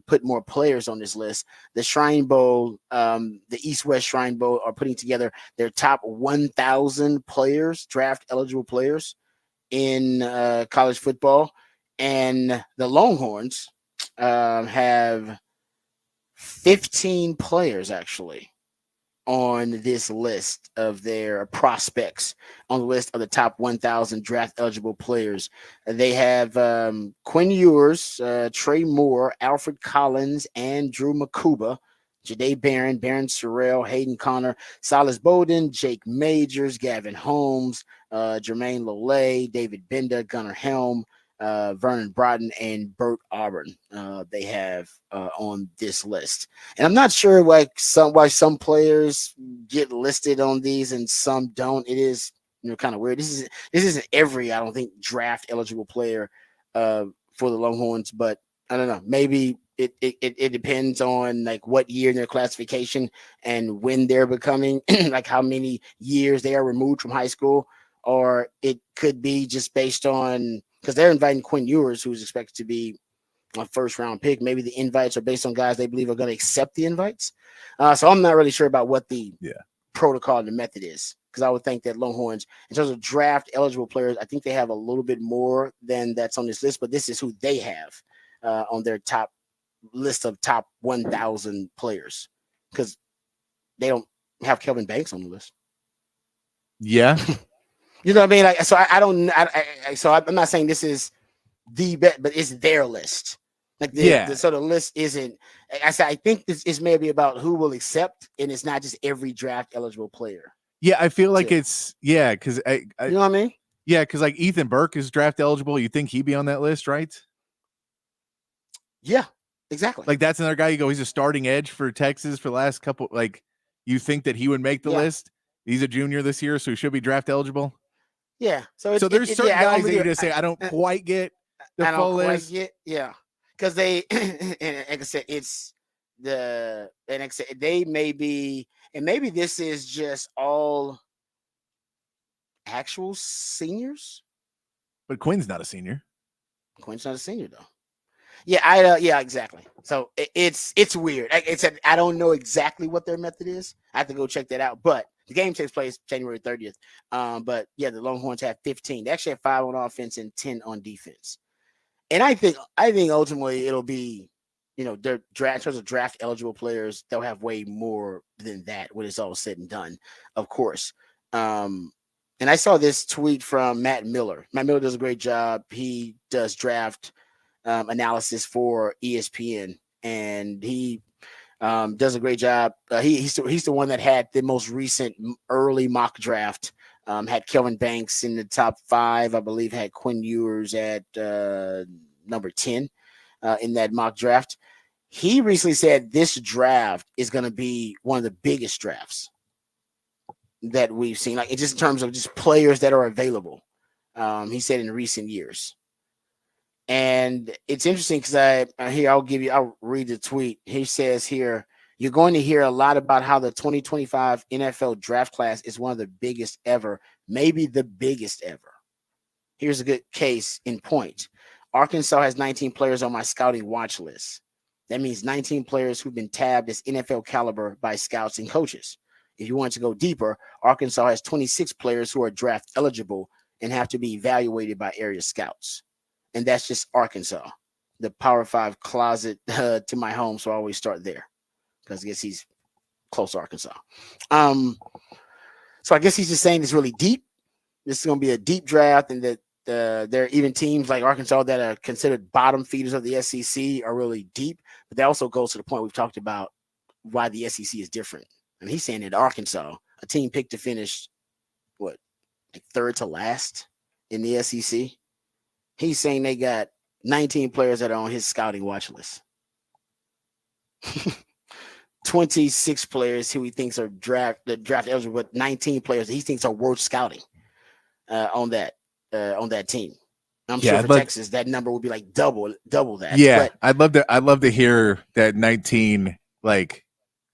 put more players on this list. The Shrine Bowl, the East-West Shrine Bowl are putting together their top 1,000 players, draft eligible players in college football. And the Longhorns have 15 players actually on this list of their prospects, on the list of the top 1,000 draft eligible players. They have Quinn Ewers, Trey Moore, Alfred Collins, Andrew Makuba, Jade Barron, Barron Sorrell, Hayden Connor, Silas Bowden, Jake Majors, Gavin Holmes, Jermaine Lolay, David Benda, Gunnar Helm, Vernon Broughton, and Bert Auburn. They have on this list, and I'm not sure why some players get listed on these and some don't. It is kind of weird. This isn't every, I don't think, draft eligible player for the Longhorns, but I don't know. Maybe it depends on like what year in their classification and when they're becoming like how many years they are removed from high school, or it could be just based on. Because they're inviting Quinn Ewers, who's expected to be a first-round pick. Maybe the invites are based on guys they believe are going to accept the invites. So I'm not really sure about what the protocol and the method is, because I would think that Longhorns, in terms of draft-eligible players, I think they have a little bit more than that's on this list, but this is who they have on their top list of top 1,000 players, because they don't have Kelvin Banks on the list. Yeah. You know what I mean? Like, so so I'm not saying this is the best, but it's their list. Like so the list isn't. I said I think this is maybe about who will accept, and it's not just every draft eligible player. Yeah, I feel like it's because I you know what I mean? Yeah, because like Ethan Burke is draft eligible. You think he'd be on that list, right? Yeah, exactly. Like that's another guy. You go, he's a starting edge for Texas for the last couple. Like you think that he would make the list? He's a junior this year, so he should be draft eligible. Yeah, so there's certain guys that you just say I don't quite get the full list. Because they and like I said, it's and like I said, they may be, and maybe this is just all actual seniors. But Quinn's not a senior. Quinn's not a senior though. Yeah, exactly. So it's weird. I don't know exactly what their method is. I have to go check that out. But the game takes place January 30th. But yeah, the Longhorns have 15. They actually have 5 on offense and 10 on defense. And I think ultimately it'll be, their draft, in terms of draft eligible players, they'll have way more than that when it's all said and done, of course. And I saw this tweet from Matt Miller. Matt Miller does a great job. He does draft analysis for ESPN, and he does a great job. He's the one that had the most recent early mock draft. Had Kelvin Banks in the top 5, I believe. Had Quinn Ewers at number 10 in that mock draft. He recently said this draft is going to be one of the biggest drafts that we've seen, like just in terms of just players that are available. He said in recent years. And it's interesting because I'll read the tweet. He says here, you're going to hear a lot about how the 2025 NFL draft class is one of the biggest ever, maybe the biggest ever. Here's a good case in point. Arkansas has 19 players on my scouting watch list. That means 19 players who've been tabbed as NFL caliber by scouts and coaches. If you want to go deeper, Arkansas has 26 players who are draft eligible and have to be evaluated by area scouts. And that's just Arkansas, the Power 5 closet to my home. So I always start there because I guess he's close to Arkansas. So I guess he's just saying it's really deep. This is going to be a deep draft, and that there are even teams like Arkansas that are considered bottom feeders of the SEC are really deep. But that also goes to the point we've talked about why the SEC is different. And he's saying that Arkansas, a team picked to finish, like third to last in the SEC, he's saying they got 19 players that are on his scouting watch list. 26 players who he thinks are draft eligible, but 19 players that he thinks are worth scouting on that team. I'm sure for Texas that number would be like double that. Yeah, but I'd love to hear that 19 like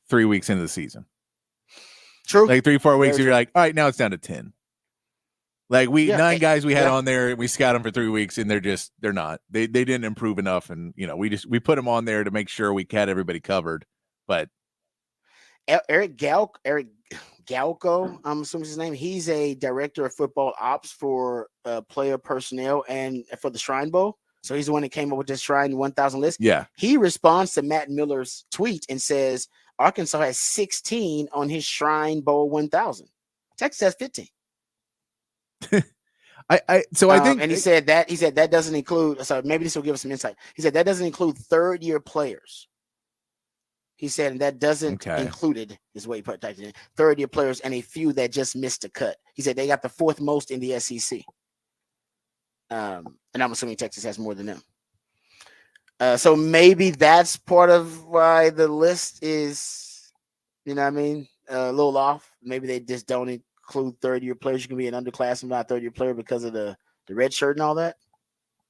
3 weeks into the season. True. Like 3-4 weeks, you're like, all right, now it's down to 10. Like 9 guys we had on there, we scout them for 3 weeks, and they're not. They didn't improve enough, and we put them on there to make sure we had everybody covered. But Eric Galko, I'm assuming his name. He's a director of football ops for player personnel and for the Shrine Bowl. So he's the one that came up with this Shrine 1000 list. Yeah. He responds to Matt Miller's tweet and says Arkansas has 16 on his Shrine Bowl 1000. Texas has 15. I think, and he said that doesn't include. So maybe this will give us some insight. He said that doesn't include third-year players. He said, and that doesn't included is what he put in third-year players and a few that just missed a cut. He said they got the fourth most in the SEC. And I'm assuming Texas has more than them. So maybe that's part of why the list is, a little off. Maybe they just don't include third-year players. You can be an underclassman, not a third-year player because of the red shirt and all that.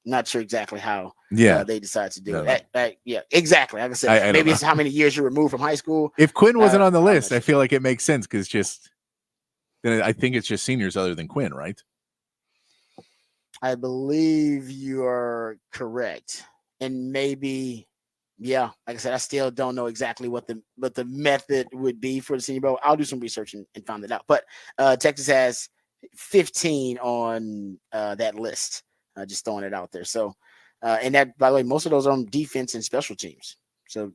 Not sure exactly how they decide to do it. Yeah, exactly. Like I said, maybe it's how many years you're removed from high school. If Quinn wasn't on the list, I feel like it makes sense because then I think it's just seniors other than Quinn, right? I believe you are correct. And maybe, like I said, I still don't know exactly what the method would be for the Senior Bowl. I'll do some research and find that out. But Texas has 15 on that list. Just throwing it out there. So, and that, by the way, most of those are on defense and special teams. So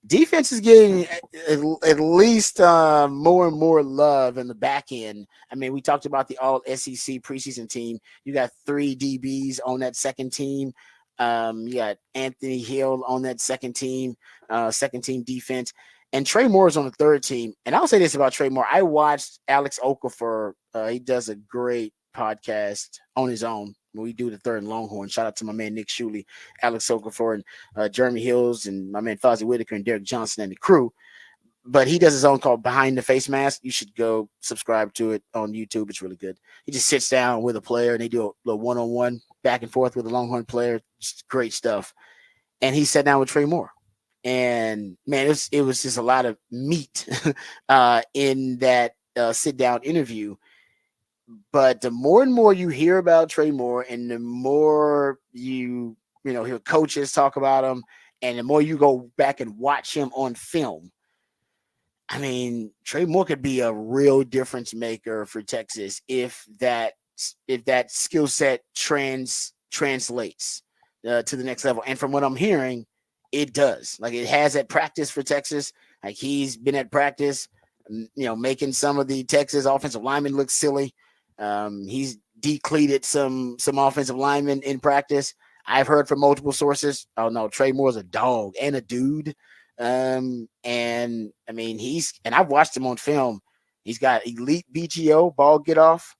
defense is getting at least more and more love in the back end. I mean, we talked about the all SEC preseason team. You got 3 DBs on that second team. You got Anthony Hill on that second team defense. And Trey Moore is on the third team. And I'll say this about Trey Moore. I watched Alex Okafor. He does a great podcast on his own. When we do the third and Longhorn, shout out to my man Nick Shuley, Alex Okafor, and Jeremy Hills, and my man Fozzie Whitaker and Derek Johnson and the crew. But he does his own called Behind the Face Mask. You should go subscribe to it on YouTube. It's really good. He just sits down with a player and they do a little one-on-one back and forth with a Longhorn player. Just great stuff. And he sat down with Trey Moore. And man, it was just a lot of meat in that sit-down interview. But the more and more you hear about Trey Moore, and the more you hear coaches talk about him, and the more you go back and watch him on film, I mean, Trey Moore could be a real difference maker for Texas if that skill set translates to the next level. And from what I'm hearing, it does. Like, it has at practice for Texas. Like, he's been at practice, making some of the Texas offensive linemen look silly. He's decleated some offensive linemen in practice. I've heard from multiple sources. Oh no, Trey Moore's a dog and a dude. And I mean, I've watched him on film. He's got elite BGO, ball get off.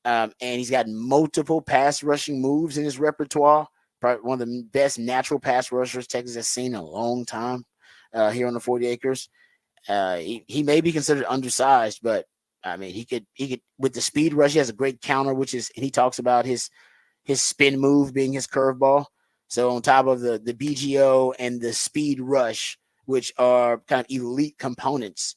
And he's got multiple pass rushing moves in his repertoire. Probably one of the best natural pass rushers Texas has seen in a long time here on the 40 acres. He may be considered undersized, but I mean, he could with the speed rush. He has a great counter, and he talks about his spin move being his curveball. So on top of the BGO and the speed rush, which are kind of elite components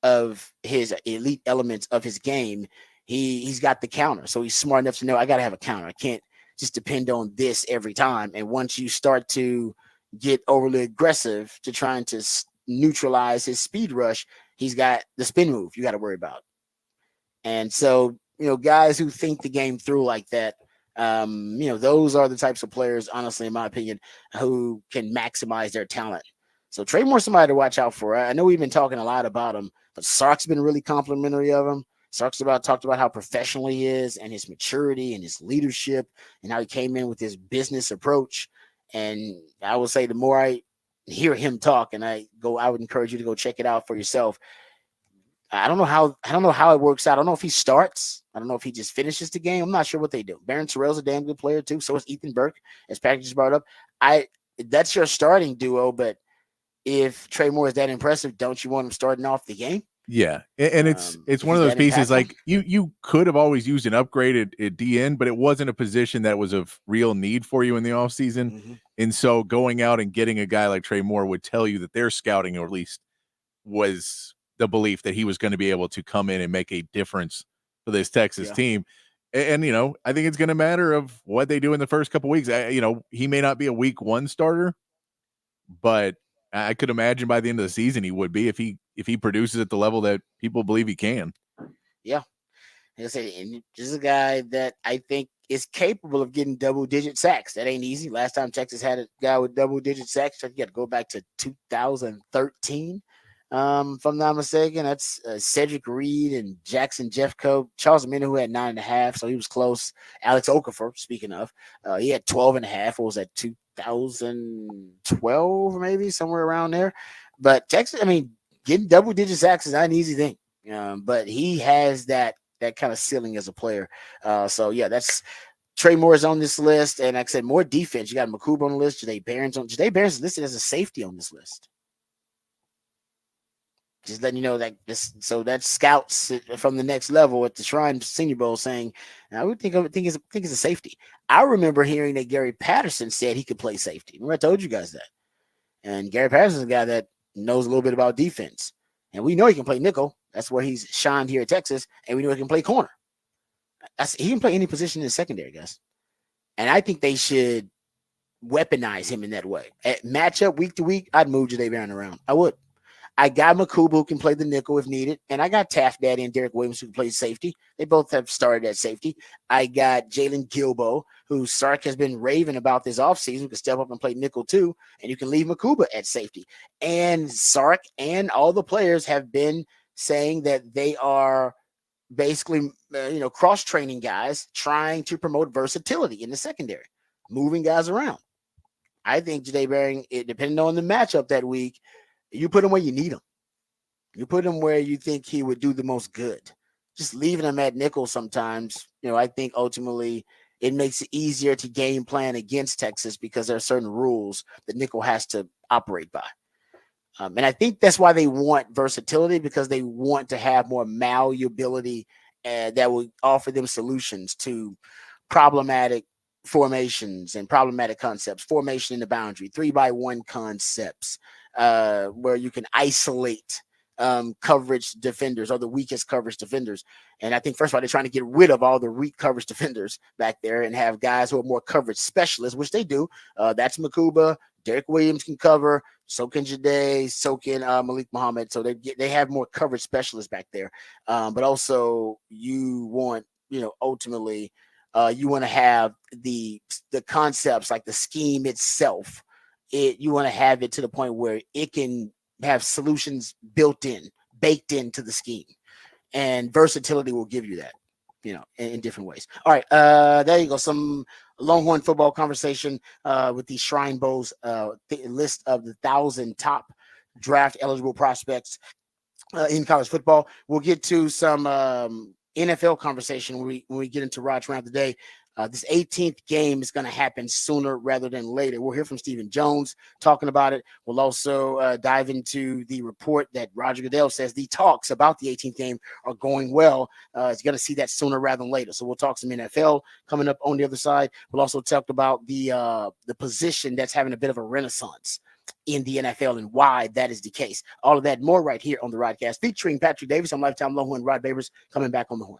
of his elite elements of his game, he's got the counter. So he's smart enough to know I got to have a counter. I can't just depend on this every time. And once you start to get overly aggressive to trying to neutralize his speed rush, he's got the spin move you got to worry about. And so, guys who think the game through like that, those are the types of players, honestly, in my opinion, who can maximize their talent. So Trey Moore's somebody to watch out for. I know we've been talking a lot about him, but Sark's been really complimentary of him. Sark's talked about how professional he is and his maturity and his leadership and how he came in with his business approach. And I will say the more I hear him talk, and I would encourage you to go check it out for yourself. I don't know how it works out. I don't know if he starts. I don't know if he just finishes the game. I'm not sure what they do. Baron Terrell's a damn good player too. So is Ethan Burke, as Patrick just brought up. That's your starting duo, but if Trey Moore is that impressive, don't you want him starting off the game? Yeah, and it's one of those pieces like you could have always used an upgrade at DN, but it wasn't a position that was of real need for you in the offseason. Mm-hmm. And so going out and getting a guy like Trey Moore would tell you that their scouting, or at least was the belief that he was going to be able to come in and make a difference for this Texas team. And I think it's going to matter of what they do in the first couple weeks. He may not be a week 1 starter, but I could imagine by the end of the season he would be if he produces at the level that people believe he can. Yeah. Like I said, and this is a guy that I think is capable of getting double-digit sacks. That ain't easy. Last time Texas had a guy with double-digit sacks, you got to go back to 2013. If I'm not mistaken, that's Cedric Reed and Jackson Jeffcoat. Charles Minna, who had 9.5, so he was close. Alex Okafor, speaking of, he had 12.5. What was that, 2012, maybe somewhere around there? But Texas, getting double-digit sacks is not an easy thing. But he has that kind of ceiling as a player. So yeah, that's Trey Moore is on this list, and like I said, more defense. You got Makuba on the list. Jahdae Barnes is listed as a safety on this list. Just letting you know that that's scouts from the next level at the Shrine Senior Bowl saying, I would think it's a safety. I remember hearing that Gary Patterson said he could play safety. Remember I told you guys that. And Gary Patterson's a guy that knows a little bit about defense. And we know he can play nickel. That's where he's shined here at Texas. And we know he can play corner. He can play any position in the secondary, guys. And I think they should weaponize him in that way. At matchup week to week, I'd move Jahdae Barron around. I would. I got Makuba who can play the nickel if needed. And I got Taft Daddy and Derek Williams who can play safety. They both have started at safety. I got Jalen Gilbo, who Sark has been raving about this offseason, who can step up and play nickel too. And you can leave Makuba at safety. And Sark and all the players have been saying that they are basically, cross-training guys, trying to promote versatility in the secondary, moving guys around. I think Jahdae Barron, depending on the matchup that week, you put him where you need him. You put him where you think he would do the most good. Just leaving him at nickel sometimes, I think ultimately it makes it easier to game plan against Texas because there are certain rules that nickel has to operate by. And I think that's why they want versatility, because they want to have more malleability that will offer them solutions to problematic formations and problematic concepts, formation in the boundary, 3-by-1 concepts, where you can isolate coverage defenders or the weakest coverage defenders. And I think, first of all, they're trying to get rid of all the weak coverage defenders back there and have guys who are more coverage specialists, which they do. That's Makuba. Derek Williams can cover. So can Jahdae. So can Malik Muhammad. So they have more coverage specialists back there. But also you want, ultimately, you want to have the concepts, like the scheme itself. You want to have it to the point where it can have solutions baked into the scheme, and versatility will give you that, in different ways. All right. There you go. Some Longhorn football conversation with the Shrine Bowls list of the 1,000 top draft eligible prospects in college football. We'll get to some NFL conversation when we get into Raj around the day. This 18th game is going to happen sooner rather than later. We'll hear from Stephen Jones talking about it. We'll also dive into the report that Roger Goodell says the talks about the 18th game are going well. He's going to see that sooner rather than later. So we'll talk some NFL coming up on the other side. We'll also talk about the position that's having a bit of a renaissance in the NFL and why that is the case. All of that more right here on the Rodcast, featuring Patrick Davis. I'm Lifetime Longhorn Rod Babers, coming back on the horn.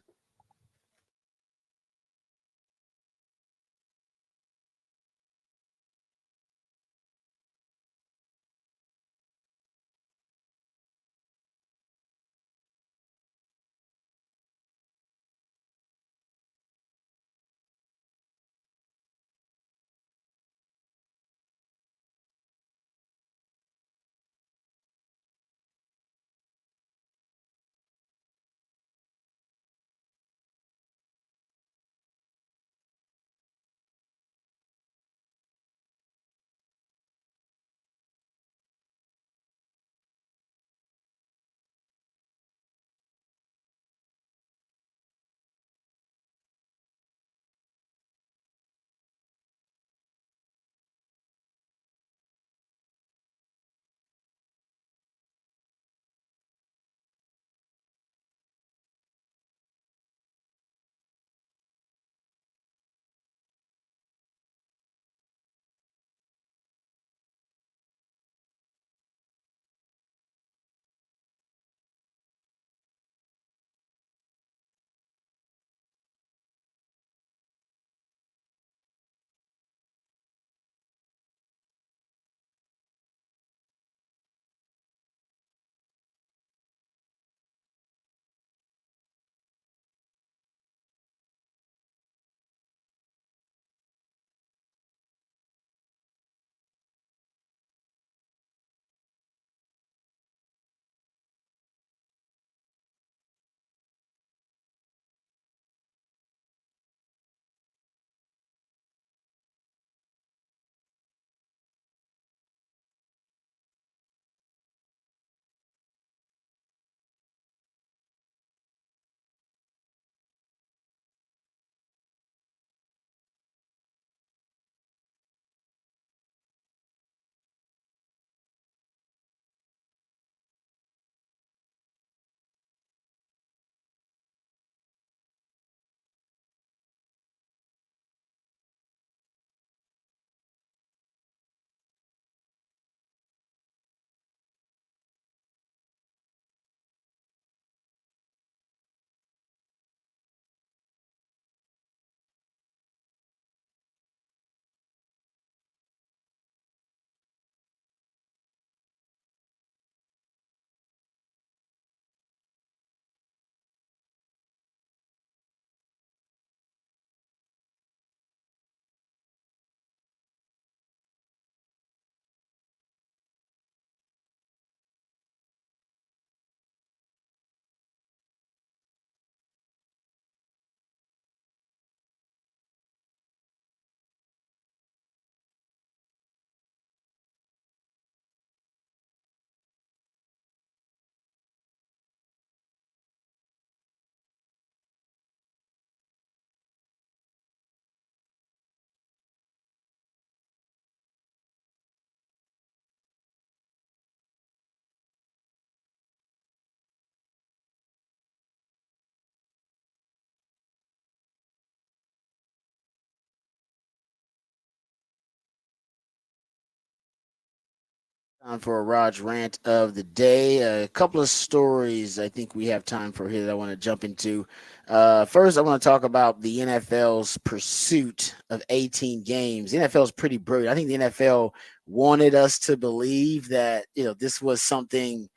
Time for a Raj rant of the day. A couple of stories I think we have time for here that I want to jump into. First, I want to talk about the NFL's pursuit of 18 games. The NFL is pretty brilliant. I think the NFL wanted us to believe that this was something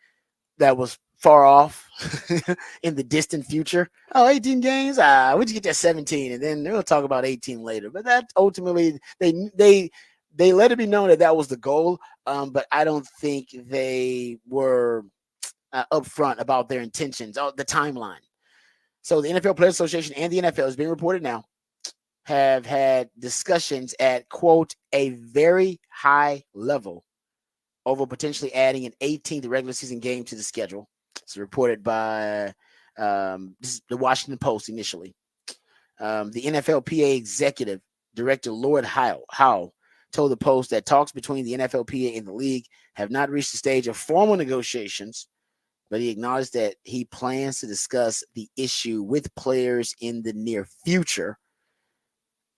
that was far off in the distant future. Oh, 18 games? We just get to 17, and then we'll talk about 18 later. But that ultimately, they let it be known that that was the goal. But I don't think they were upfront about their intentions, the timeline. So the NFL Players Association and the NFL is being reported now have had discussions at, quote, a very high level over potentially adding an 18th regular season game to the schedule. It's reported by this is the Washington Post initially. The NFLPA executive director Lord Howell told the Post that talks between the NFLPA and the league have not reached the stage of formal negotiations, but he acknowledged that he plans to discuss the issue with players in the near future.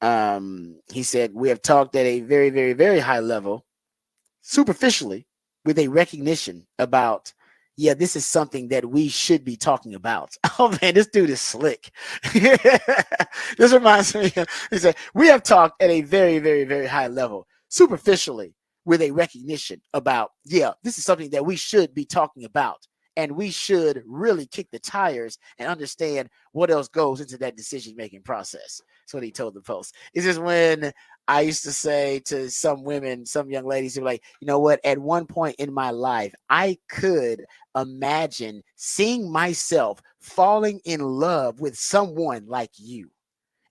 He said, we have talked at a very, very, very high level, superficially, with a recognition about, yeah, this is something that we should be talking about. Oh, man, this dude is slick. This reminds me, he said, we have talked at a very, very, very high level, superficially, with a recognition about, yeah, this is something that we should be talking about. And we should really kick the tires and understand what else goes into that decision-making process. That's what he told the Post. This is when I used to say to some women, some young ladies who were like, you know what, at one point in my life, I could imagine seeing myself falling in love with someone like you.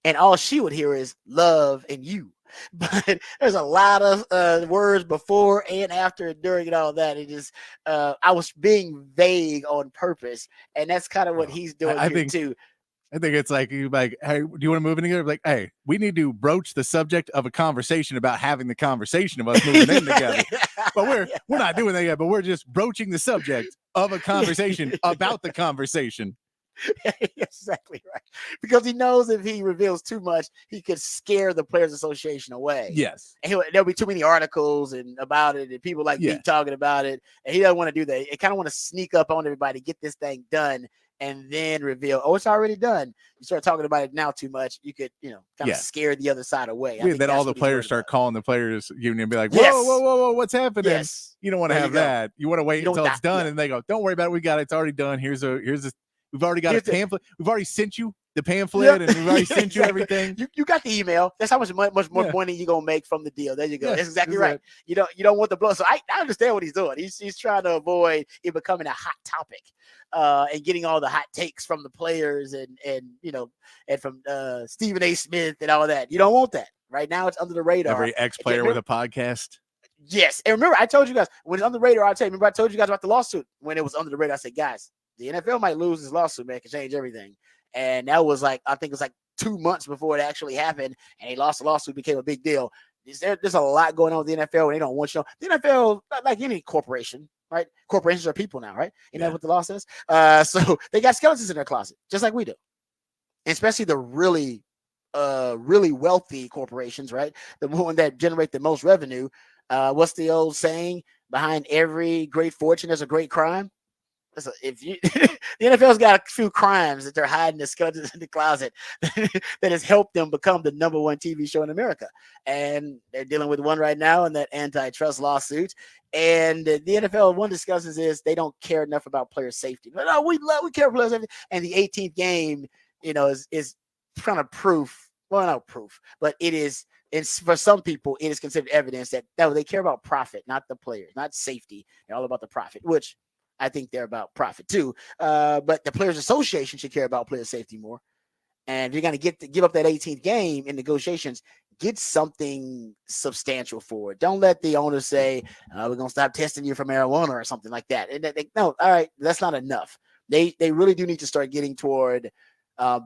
And all she would hear is love and you. But there's a lot of words before and after and during and all that. It just, I was being vague on purpose. And that's kind of what he's doing too. I think it's like, you like, hey, do you want to move in together? Like, hey, we need to broach the subject of a conversation about having the converation of us moving in together. But we're not doing that yet, but we're just broaching the subject of a conversation about the conversation. Exactly right. Because he knows if he reveals too much, he could scare the Players Association away. Yes. And there'll be too many articles and about it, and people like me talking about it. And he doesn't want to do that. He kind of want to sneak up on everybody, get this thing done, and then reveal, oh, it's already done. You start talking about it now too much, you could, kind of scare the other side away. Then all the players start calling the players union and be like, whoa, what's happening? Yes. You don't want to have that. You want to wait until it's done, and they go, don't worry about it. We got it. It's already done. Here's a we've already got a pamphlet. We've already sent you the pamphlet, and we've already sent you everything. You got the email. That's how much more money you're gonna make from the deal. There you go. That's exactly right. You don't want the blow. So I understand what he's doing. He's trying to avoid it becoming a hot topic, and getting all the hot takes from the players and from Stephen A. Smith and all that. You don't want that. Right now, it's under the radar. Every ex-player with a podcast. Yes, and remember, I told you guys when it's under the radar. Remember, I told you guys about the lawsuit when it was under the radar. I said, guys, the NFL might lose this lawsuit, man. It can change everything. And that was I think it was 2 months before it actually happened. And they lost the lawsuit, became a big deal. There's a lot going on with the NFL, and they don't want you to know. The NFL, not like any corporation, right? Corporations are people now, right? You know what the law says? So they got skeletons in their closet, just like we do. And especially the really wealthy corporations, right? The one that generate the most revenue. What's the old saying? Behind every great fortune, there's a great crime. So the NFL's got a few crimes that they're hiding the skeletons in the closet that has helped them become the number one TV show in America. And they're dealing with one right now in that antitrust lawsuit. And the NFL, one discusses is they don't care enough about player safety. But no, we care about player safety. And the 18th game, is kind of proof. Well, not proof, but it is. It's for some people, it is considered evidence that they care about profit, not the players, not safety. They're all about the profit, which I think they're about profit too. But the Players Association should care about player safety more. And if you're going to give up that 18th game in negotiations, get something substantial for it. Don't let the owner say, we're going to stop testing you for marijuana or something like that. And no, all right, that's not enough. They really do need to start getting toward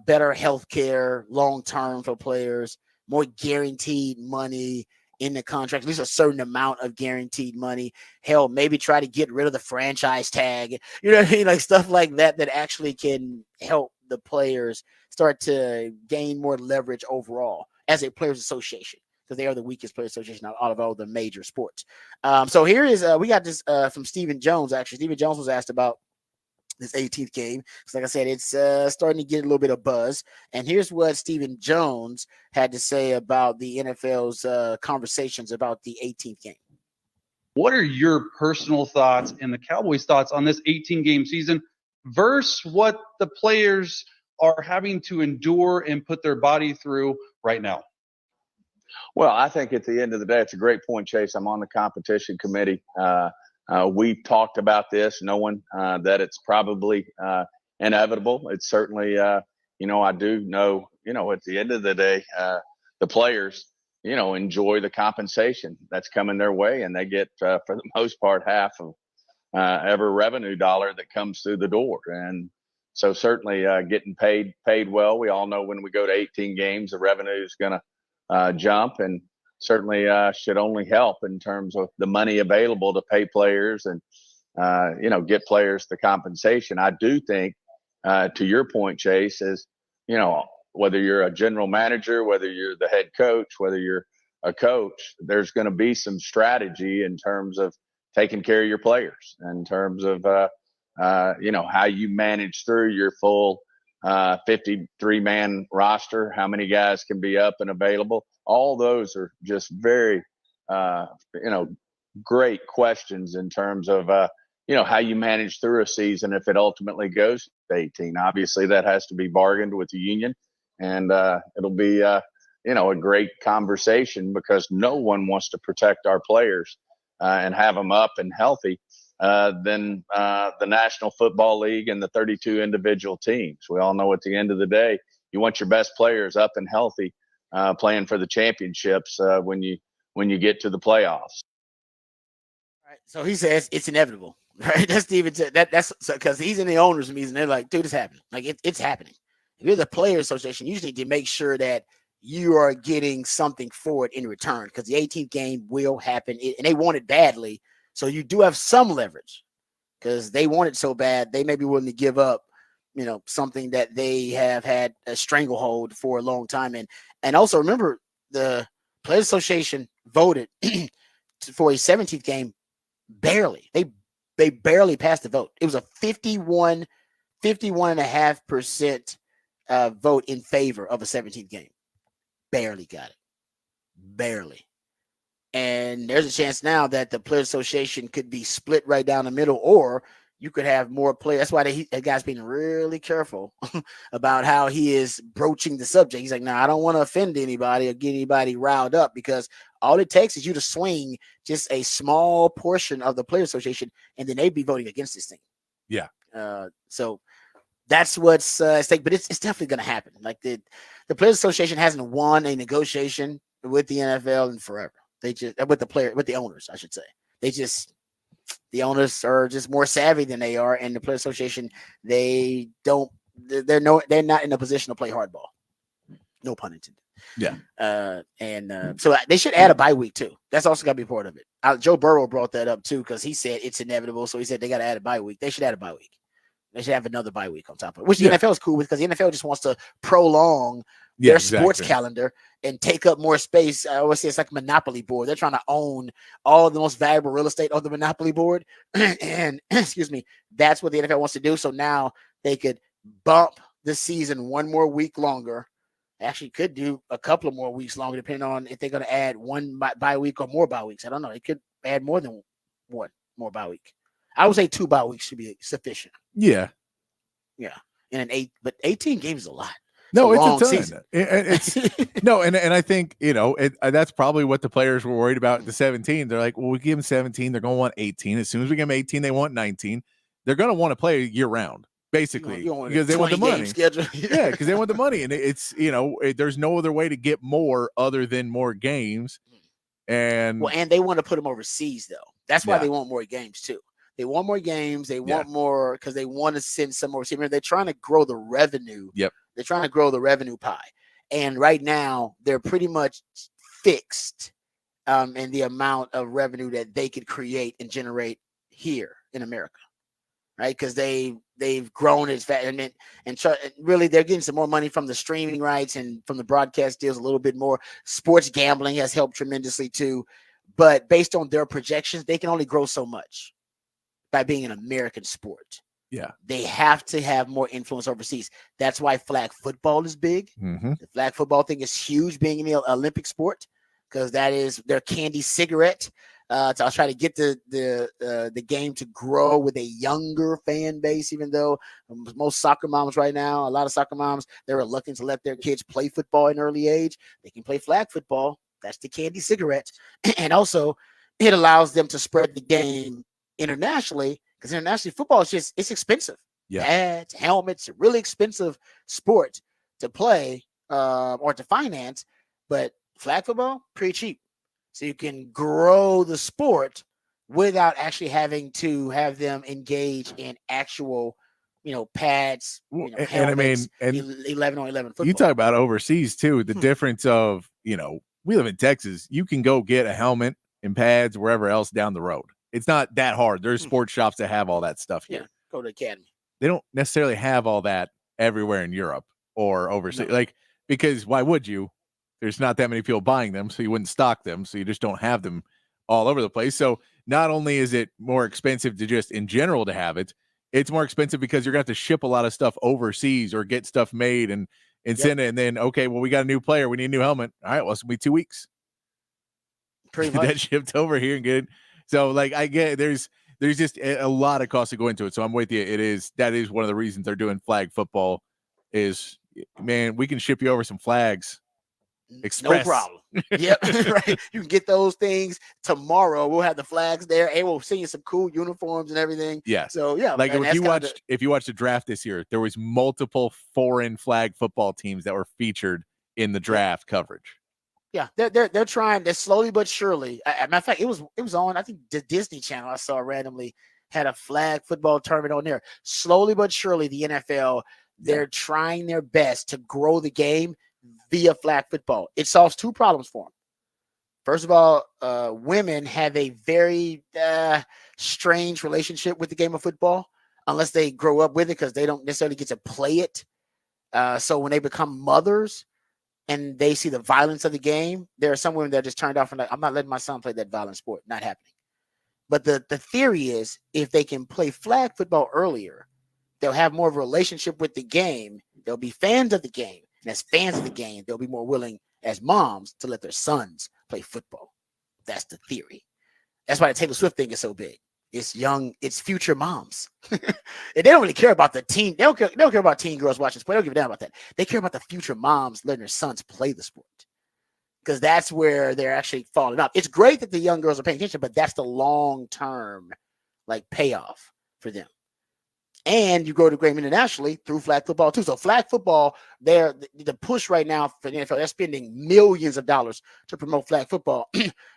better health care long-term for players, more guaranteed money in the contract, at least a certain amount of guaranteed money. Hell, maybe try to get rid of the franchise tag. You know what I mean? Like stuff like that actually can help the players start to gain more leverage overall as a players association. because they are the weakest player association out of all the major sports. So here is we got this from Stephen Jones. Actually, Stephen Jones was asked about this 18th game. So like I said, it's starting to get a little bit of buzz. And here's what Stephen Jones had to say about the NFL's conversations about the 18th game. What are your personal thoughts and the Cowboys' thoughts on this 18-game season versus what the players are having to endure and put their body through right now? Well, I think at the end of the day, it's a great point, Chase. I'm on the competition committee. We've talked about this, knowing that it's probably inevitable. It's certainly, I do know, at the end of the day, the players, enjoy the compensation that's coming their way, and they get, for the most part, half of every revenue dollar that comes through the door. And so certainly getting paid well. We all know when we go to 18 games, the revenue is going to jump, and certainly should only help in terms of the money available to pay players and, get players the compensation. I do think, to your point, Chase, is, whether you're a general manager, whether you're the head coach, whether you're a coach, there's going to be some strategy in terms of taking care of your players, in terms of, how you manage through your full 53-man roster, how many guys can be up and available. All those are just very, great questions in terms of, how you manage through a season if it ultimately goes to 18. Obviously, that has to be bargained with the union, and it'll be, a great conversation, because no one wants to protect our players and have them up and healthy than the National Football League and the 32 individual teams. We all know at the end of the day, you want your best players up and healthy, playing for the championships when you get to the playoffs. All right. So he says it's inevitable, right? That's Steven. That's because he's in the owners' meeting. They're like, dude, it's happening. Like it's happening. If you're the player association, you just need to make sure that you are getting something for it in return, because the 18th game will happen, and they want it badly. So you do have some leverage, because they want it so bad, they may be willing to give up, something that they have had a stranglehold for a long time. And also remember, the Players Association voted for a 17th game barely. They barely passed the vote. It was a 51.5% vote in favor of a 17th game. Barely got it. Barely. And there's a chance now that the Players Association could be split right down the middle, or you could have more players. That's why that guy's being really careful about how he is broaching the subject. He's like, no, I don't want to offend anybody or get anybody riled up, because all it takes is you to swing just a small portion of the Players Association, and then they'd be voting against this thing. Yeah. So that's what's at stake, but it's definitely going to happen. Like the Players Association hasn't won a negotiation with the NFL in forever. They just with the owners, I should say. The owners are just more savvy than they are, and the Players Association, they're not in a position to play hardball. No pun intended. Yeah. So they should add a bye week too. That's also got to be part of it. Joe Burrow brought that up too, because he said it's inevitable. So he said they got to add a bye week. They should add a bye week. They should have another bye week on top of it, which the NFL is cool with, because the NFL just wants to prolong their sports calendar and take up more space. I always say it's like a monopoly board. They're trying to own all the most valuable real estate on the monopoly board. And excuse me, that's what the NFL wants to do. So now they could bump the season one more week longer. Actually could do a couple of more weeks longer, depending on if they're going to add one bye week or more bye weeks. I don't know. They could add more than one more bye week. I would say 2 bye weeks should be sufficient. Yeah. Yeah. And 18 games is a lot. No, it's a ton. Season. It's no, and I think that's probably what the players were worried about at the 17. They're like, well, we give them 17, they're going to want 18. As soon as we give them 18, they want 19. They're going to want to play year round, basically, because they want the money. Yeah, because they want the money, and it's there's no other way to get more other than more games, and they want to put them overseas though. That's why they want more games too. They want more games. They want more because they want to send some overseas. Remember, they're trying to grow the revenue. Yep. They're trying to grow the revenue pie. And right now, they're pretty much fixed in the amount of revenue that they could create and generate here in America. right? Because they've grown as fast and really they're getting some more money from the streaming rights and from the broadcast deals a little bit more. Sports gambling has helped tremendously too, but based on their projections, they can only grow so much by being an American sport. Yeah. They have to have more influence overseas. That's why flag football is big. Mm-hmm. The flag football thing is huge being in the Olympic sport because that is their candy cigarette. So I'll try to get the game to grow with a younger fan base, even though most soccer moms right now, a lot of soccer moms, they're reluctant to let their kids play football at an early age. They can play flag football. That's the candy cigarette. And also it allows them to spread the game internationally because internationally football is it's expensive. Yeah. Pads, helmets, a really expensive sport to play or to finance, but flag football, pretty cheap. So you can grow the sport without actually having to have them engage in actual, pads, helmets, and I mean, and 11 on 11 football. You talk about overseas too, the difference of, we live in Texas. You can go get a helmet and pads wherever else down the road. It's not that hard. There's sports shops that have all that stuff here. Yeah, go to the academy. They don't necessarily have all that everywhere in Europe or overseas. No. Because why would you? There's not that many people buying them, so you wouldn't stock them. So you just don't have them all over the place. So not only is it more expensive to just in general to have it, it's more expensive because you're going to have to ship a lot of stuff overseas or get stuff made and send it. And then, okay, well, we got a new player. We need a new helmet. All right, well, it's going to be 2 weeks. Pretty Get much. that shipped over here and get it. So, I get there's just a lot of costs to go into it. So I'm with you. That is one of the reasons they're doing flag football is, man, we can ship you over some flags. Express. No problem. Yep. Right. You can get those things tomorrow. We'll have the flags there and we'll send you some cool uniforms and everything. Yeah. So yeah. If you watched the draft this year, there was multiple foreign flag football teams that were featured in the draft coverage. Yeah, they're trying. They're slowly but surely. Matter of fact, it was on. I think the Disney Channel I saw randomly had a flag football tournament on there. Slowly but surely, the NFL they're trying their best to grow the game via flag football. It solves two problems for them. First of all, women have a very strange relationship with the game of football unless they grow up with it because they don't necessarily get to play it. So when they become mothers and they see the violence of the game, there are some women that are just turned off and like, I'm not letting my son play that violent sport. Not happening. But the theory is if they can play flag football earlier, they'll have more of a relationship with the game. They'll be fans of the game. And as fans of the game, they'll be more willing as moms to let their sons play football. That's the theory. That's why the Taylor Swift thing is so big. It's future moms. And they don't really care about the teen. They don't care about teen girls watching sport. They don't give a damn about that. They care about the future moms letting their sons play the sport. Because that's where they're actually falling up. It's great that the young girls are paying attention, but that's the long-term payoff for them. And you grow the game internationally through flag football too. So flag football, the push right now for the NFL, they're spending millions of dollars to promote flag football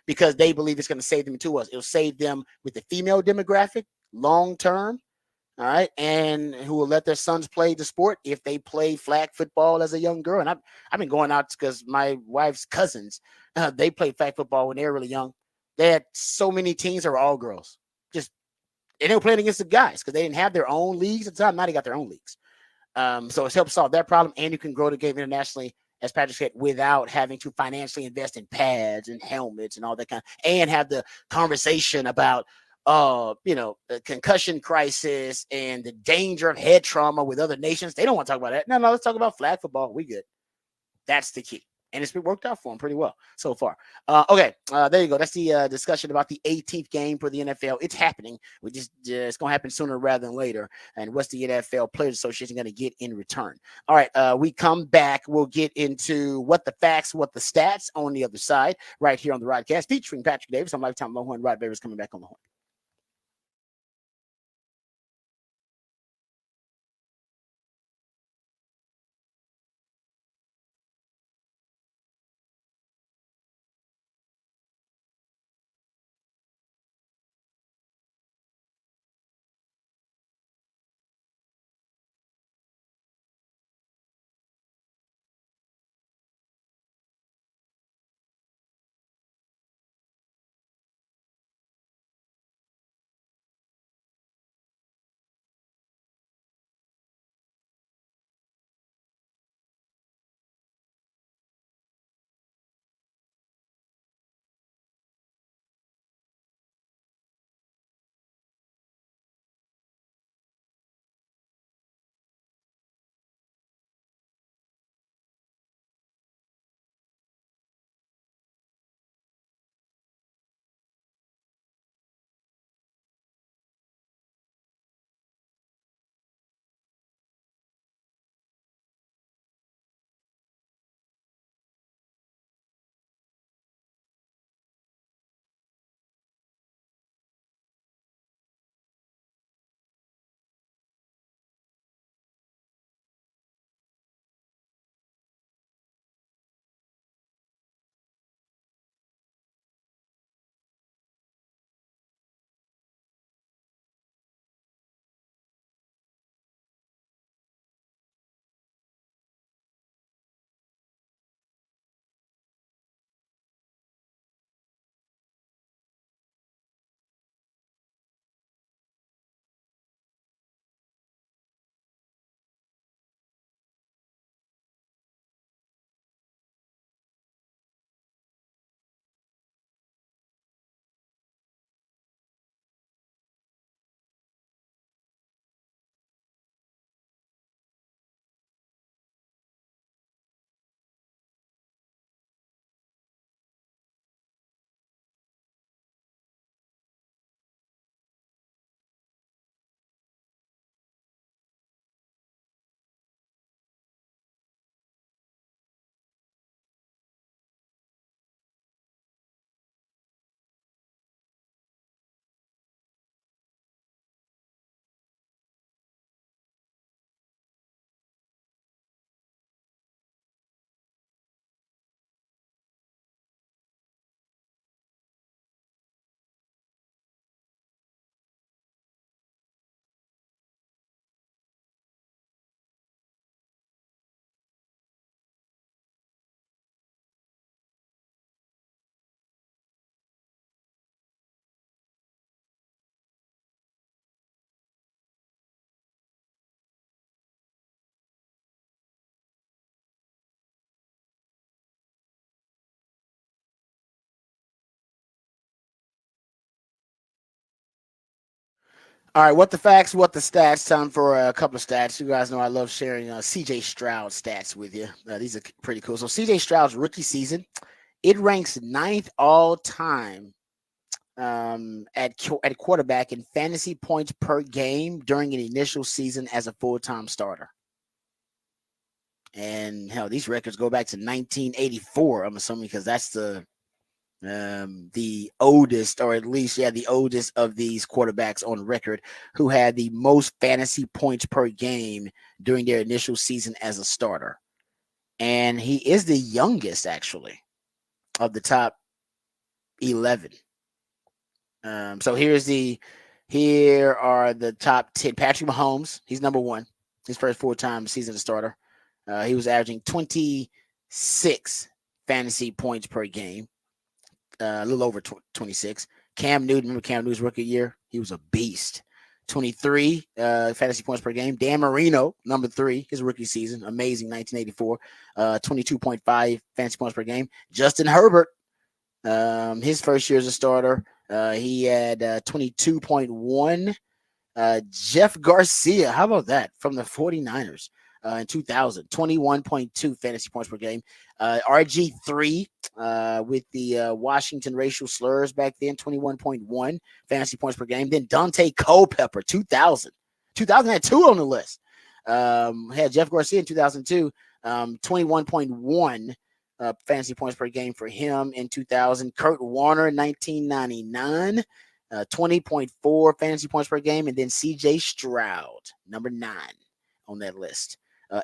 because they believe it's going to save them to us. It'll save them with the female demographic long term. All right. And who will let their sons play the sport if they play flag football as a young girl. And I've been going out because my wife's cousins, they played flag football when they were really young. They had so many teams that were all girls. And they were playing against the guys because they didn't have their own leagues at the time. Now they got their own leagues. So it's helped solve that problem. And you can grow the game internationally, as Patrick said, without having to financially invest in pads and helmets and all that and have the conversation about, the concussion crisis and the danger of head trauma with other nations. They don't want to talk about that. No, let's talk about flag football. We good. That's the key. And it's been worked out for them pretty well so far. Okay, there you go. That's the discussion about the 18th game for the NFL. It's happening. It's going to happen sooner rather than later. And what's the NFL Players Association going to get in return? All right, we come back. We'll get into what the facts, what the stats on the other side right here on the Rodcast featuring Patrick Davis. I'm Lifetime Longhorn. Rod Beavers coming back on the horn. All right, what the facts, what the stats. Time for a couple of stats. You guys know I love sharing CJ Stroud stats with you. These are pretty cool. So CJ Stroud's rookie season, it ranks 9th all time at quarterback in fantasy points per game during an initial season as a full-time starter. And hell, these records go back to 1984. I'm assuming because that's the oldest, or at least the oldest of these quarterbacks on record who had the most fantasy points per game during their initial season as a starter. And he is the youngest, actually, of the top 11. So here are the top 10. Patrick Mahomes, he's number 1. His first full-time season as starter. He was averaging 26 fantasy points per game. A little over 26. Cam Newton, remember Cam Newton's rookie year? He was a beast. 23 fantasy points per game. Dan Marino, number 3, his rookie season, amazing, 1984, 22.5 fantasy points per game. Justin Herbert, his first year as a starter, he had 22.1. Jeff Garcia, how about that, from the 49ers? In 2000, 21.2 fantasy points per game. RG3 with the Washington racial slurs back then, 21.1 fantasy points per game. Then Dante Culpepper, 2000 had 2 on the list. Had Jeff Garcia in 2002, 21.1 fantasy points per game for him in 2000. Kurt Warner, 1999. 20.4 fantasy points per game. And then CJ Stroud, number 9 on that list.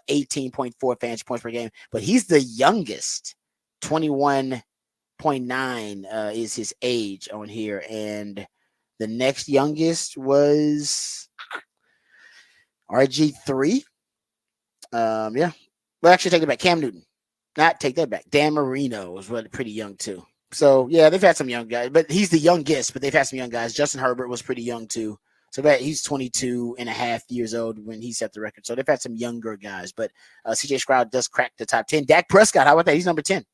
18.4 fantasy points per game, but he's the youngest. 21.9 is his age on here, and the next youngest was RG3. Well, actually, take it back. Cam Newton. Not take that back. Dan Marino was pretty young too. So yeah, they've had some young guys, but he's the youngest. But they've had some young guys. Justin Herbert was pretty young too. So he's 22 and a half years old when he set the record. So they've had some younger guys, but CJ Stroud does crack the top 10. Dak Prescott, how about that? He's number 10.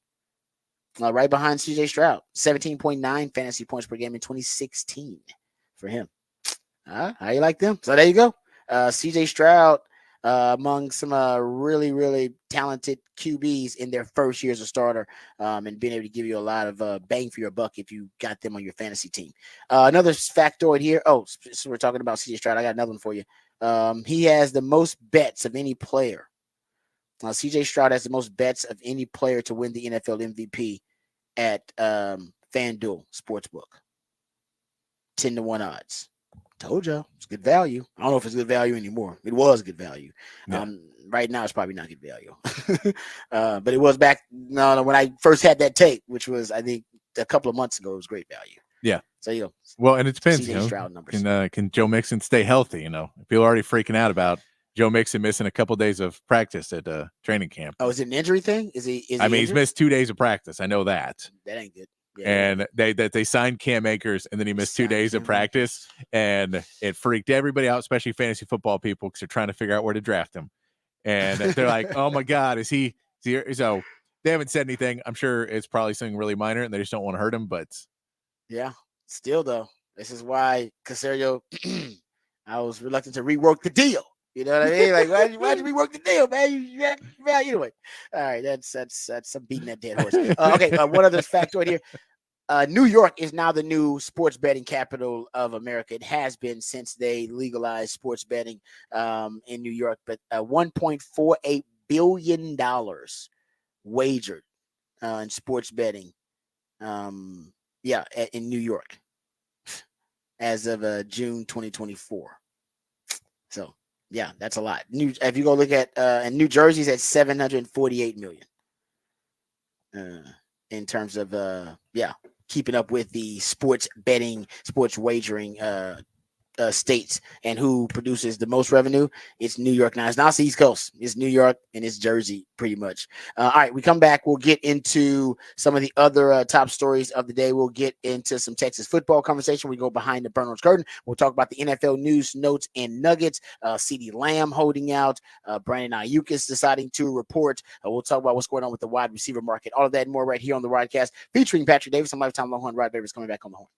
Right behind CJ Stroud. 17.9 fantasy points per game in 2016 for him. How you like them? So there you go. CJ Stroud among some really, really talented QBs in their first year as a starter, and being able to give you a lot of bang for your buck if you got them on your fantasy team. Another factoid here. Oh, so we're talking about CJ Stroud. I got another one for you. He has the most bets of any player. CJ Stroud has the most bets of any player to win the NFL MVP at FanDuel Sportsbook. 10-1 odds. Told you it's good value. I don't know if it's good value anymore. It was good value. Yeah. Right now it's probably not good value. But it was back when I first had that tape, which was I think a couple of months ago. It was great value. Yeah. So you know. Well, and it depends. Stroud numbers. Can Joe Mixon stay healthy? People are already freaking out about Joe Mixon missing a couple days of practice at training camp. Oh, is it an injury thing? Is he he's missed 2 days of practice. I know that. That ain't good. Yeah, and they signed Cam Akers, and then he missed 2 days of practice, and it freaked everybody out, especially fantasy football people, because they're trying to figure out where to draft him. And they're like, "Oh my God, is he?" So they haven't said anything. I'm sure it's probably something really minor, and they just don't want to hurt him. But yeah, still though, this is why Casario, I was reluctant to rework the deal. You know what I mean? Like, why'd you rework the deal, man? Anyway. All right, that's I'm beating that dead horse. Okay, one other factoid here. New York is now the new sports betting capital of America. It has been since they legalized sports betting in New York. But $1.48 billion wagered in sports betting. In New York as of June 2024. So. Yeah, that's a lot. If you go look at and New Jersey's at 748 million in terms of keeping up with the sports betting, sports wagering states, and who produces the most revenue. It's New York now. It's not the East Coast. It's New York and it's Jersey, pretty much. All right, we come back. We'll get into some of the other top stories of the day. We'll get into some Texas football conversation. We go behind the Bernard's curtain. We'll talk about the NFL news, notes, and nuggets. CeeDee Lamb holding out. Brandon Ayuk is deciding to report. We'll talk about what's going on with the wide receiver market. All of that and more right here on the Rodcast, featuring Patrick Davis and Lifetime Longhorn. Rod Davis coming back on the horn.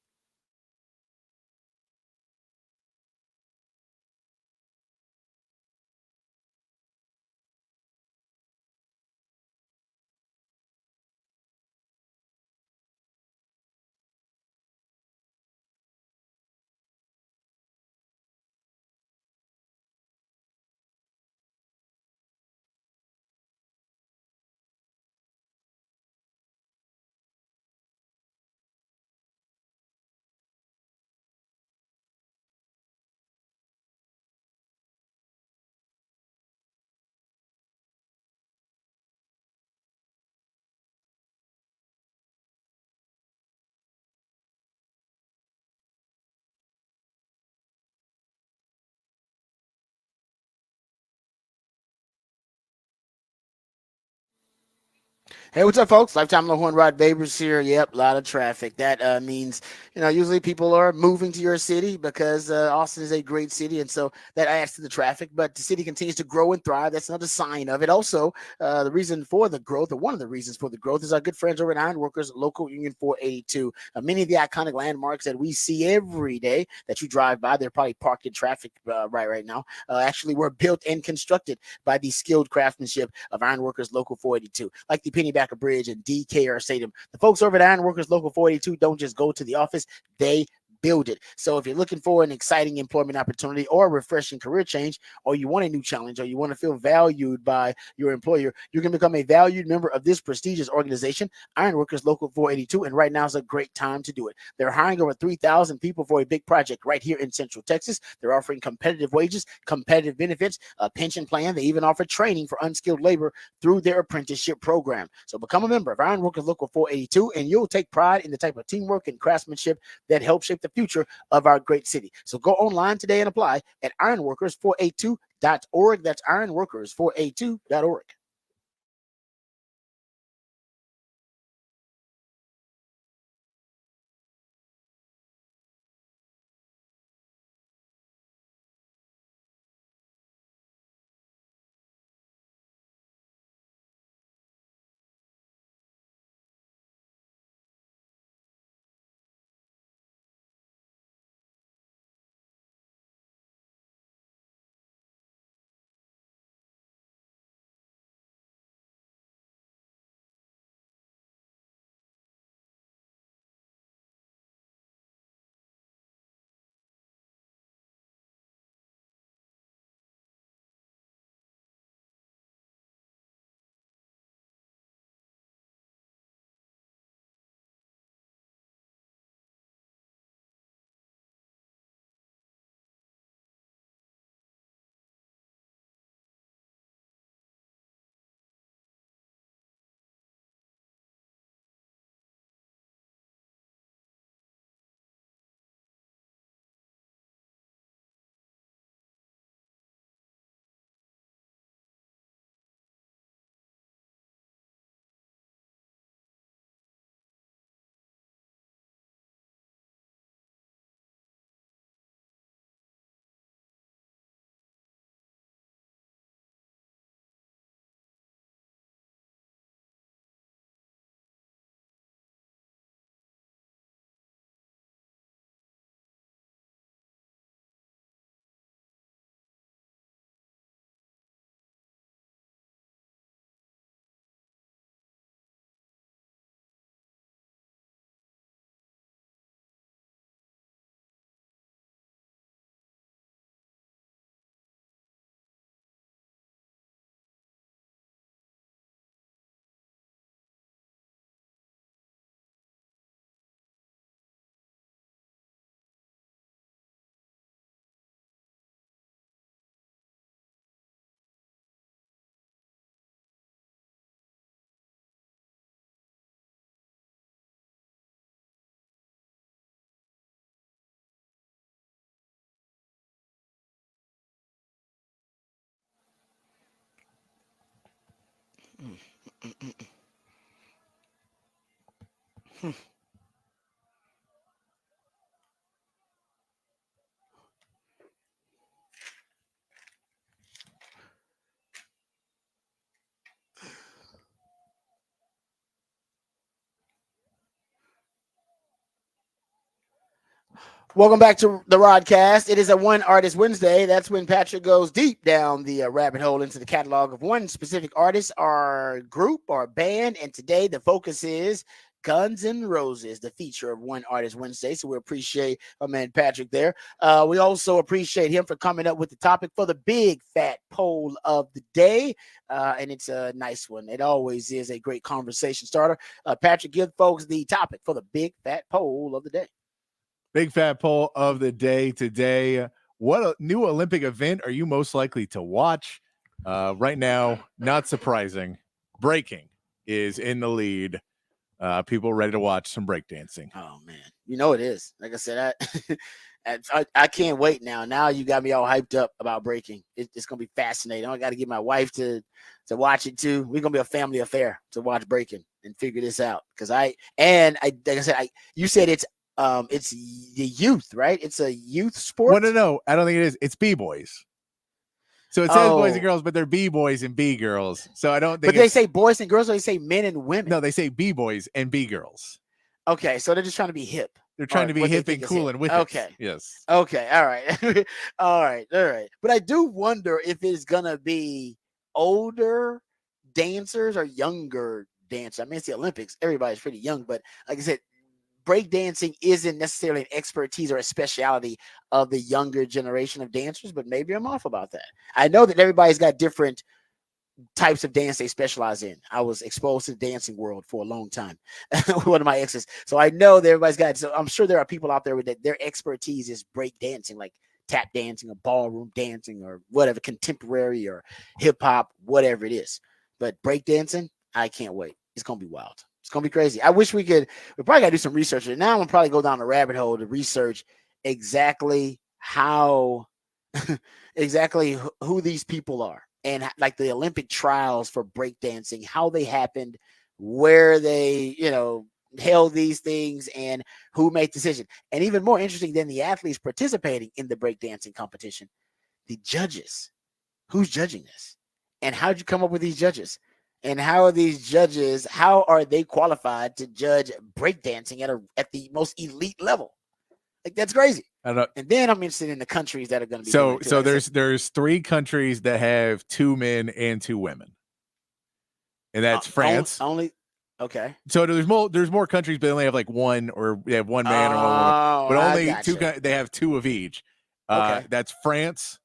Hey, what's up, folks? Lifetime Longhorn Rod Babers here. Yep, a lot of traffic. That means, usually people are moving to your city because Austin is a great city, and so that adds to the traffic. But the city continues to grow and thrive. That's another sign of it. Also, the reason for the growth, or one of the reasons for the growth, is our good friends over at Ironworkers Local Union 482. Many of the iconic landmarks that we see every day that you drive by, they're probably parked in traffic right now, actually were built and constructed by the skilled craftsmanship of Ironworkers Local 482, like the Pennybacker Bridge and DKR Stadium. The folks over at Ironworkers Local 482 don't just go to the office, they build it. So if you're looking for an exciting employment opportunity or a refreshing career change, or you want a new challenge, or you want to feel valued by your employer, you can become a valued member of this prestigious organization, Ironworkers Local 482, and right now is a great time to do it. They're hiring over 3,000 people for a big project right here in Central Texas. They're offering competitive wages, competitive benefits, a pension plan. They even offer training for unskilled labor through their apprenticeship program. So become a member of Ironworkers Local 482, and you'll take pride in the type of teamwork and craftsmanship that helps shape the future of our great city. So go online today and apply at ironworkers482.org. That's ironworkers482.org. Welcome back to the Rodcast. It is a One Artist Wednesday. That's when Patrick goes deep down the rabbit hole into the catalog of one specific artist or group or band. And today the focus is Guns N' Roses, the feature of One Artist Wednesday. So we appreciate our man Patrick there. We also appreciate him for coming up with the topic for the big fat poll of the day. And it's a nice one. It always is a great conversation starter. Patrick, give folks the topic for the big fat poll of the day. Big fat poll of the day today. What new Olympic event are you most likely to watch? Right now, not surprising, breaking is in the lead. People ready to watch some breakdancing. Oh man, you know it is. Like I said, I can't wait now. Now you got me all hyped up about breaking. It's gonna be fascinating. I got to get my wife to watch it too. We're gonna be a family affair to watch breaking and figure this out. Because like I said, you said it's the youth, right? It's a youth sport. Well, no, I don't think it is. It's B-boys. So it says boys and girls, but they're B-boys and B-girls. So I don't think. But they say boys and girls, or they say men and women. No, they say B-boys and B-girls. Okay, so they're just trying to be hip. They're trying to be hip and cool and with it. Okay. Yes. Okay. All right. All right. But I do wonder if it's gonna be older dancers or younger dancers. I mean, it's the Olympics. Everybody's pretty young, but like I said, breakdancing isn't necessarily an expertise or a specialty of the younger generation of dancers, but maybe I'm off about that. I know that everybody's got different types of dance they specialize in. I was exposed to the dancing world for a long time. One of my exes. So I know that everybody's got, so I'm sure there are people out there that their expertise is break dancing, like tap dancing or ballroom dancing or whatever, contemporary or hip hop, whatever it is. But break dancing, I can't wait. It's going to be wild. It's going to be crazy. I wish we probably got to do some research. And now I'm going to probably go down the rabbit hole to research exactly how, exactly who these people are. And like the Olympic trials for breakdancing, how they happened, where they, held these things, and who made the decision. And even more interesting than the athletes participating in the breakdancing competition, the judges. Who's judging this? And how'd you come up with these judges? And how are these judges, how are they qualified to judge breakdancing at the most elite level? Like, that's crazy. And then I'm interested in the countries that are going to be. So there's 3 countries that have 2 men and 2 women, and that's France. Only okay. So there's more countries, but they only have like one, or they have 1 man or 1 woman, but only 2. They have 2 of each. Okay. That's France,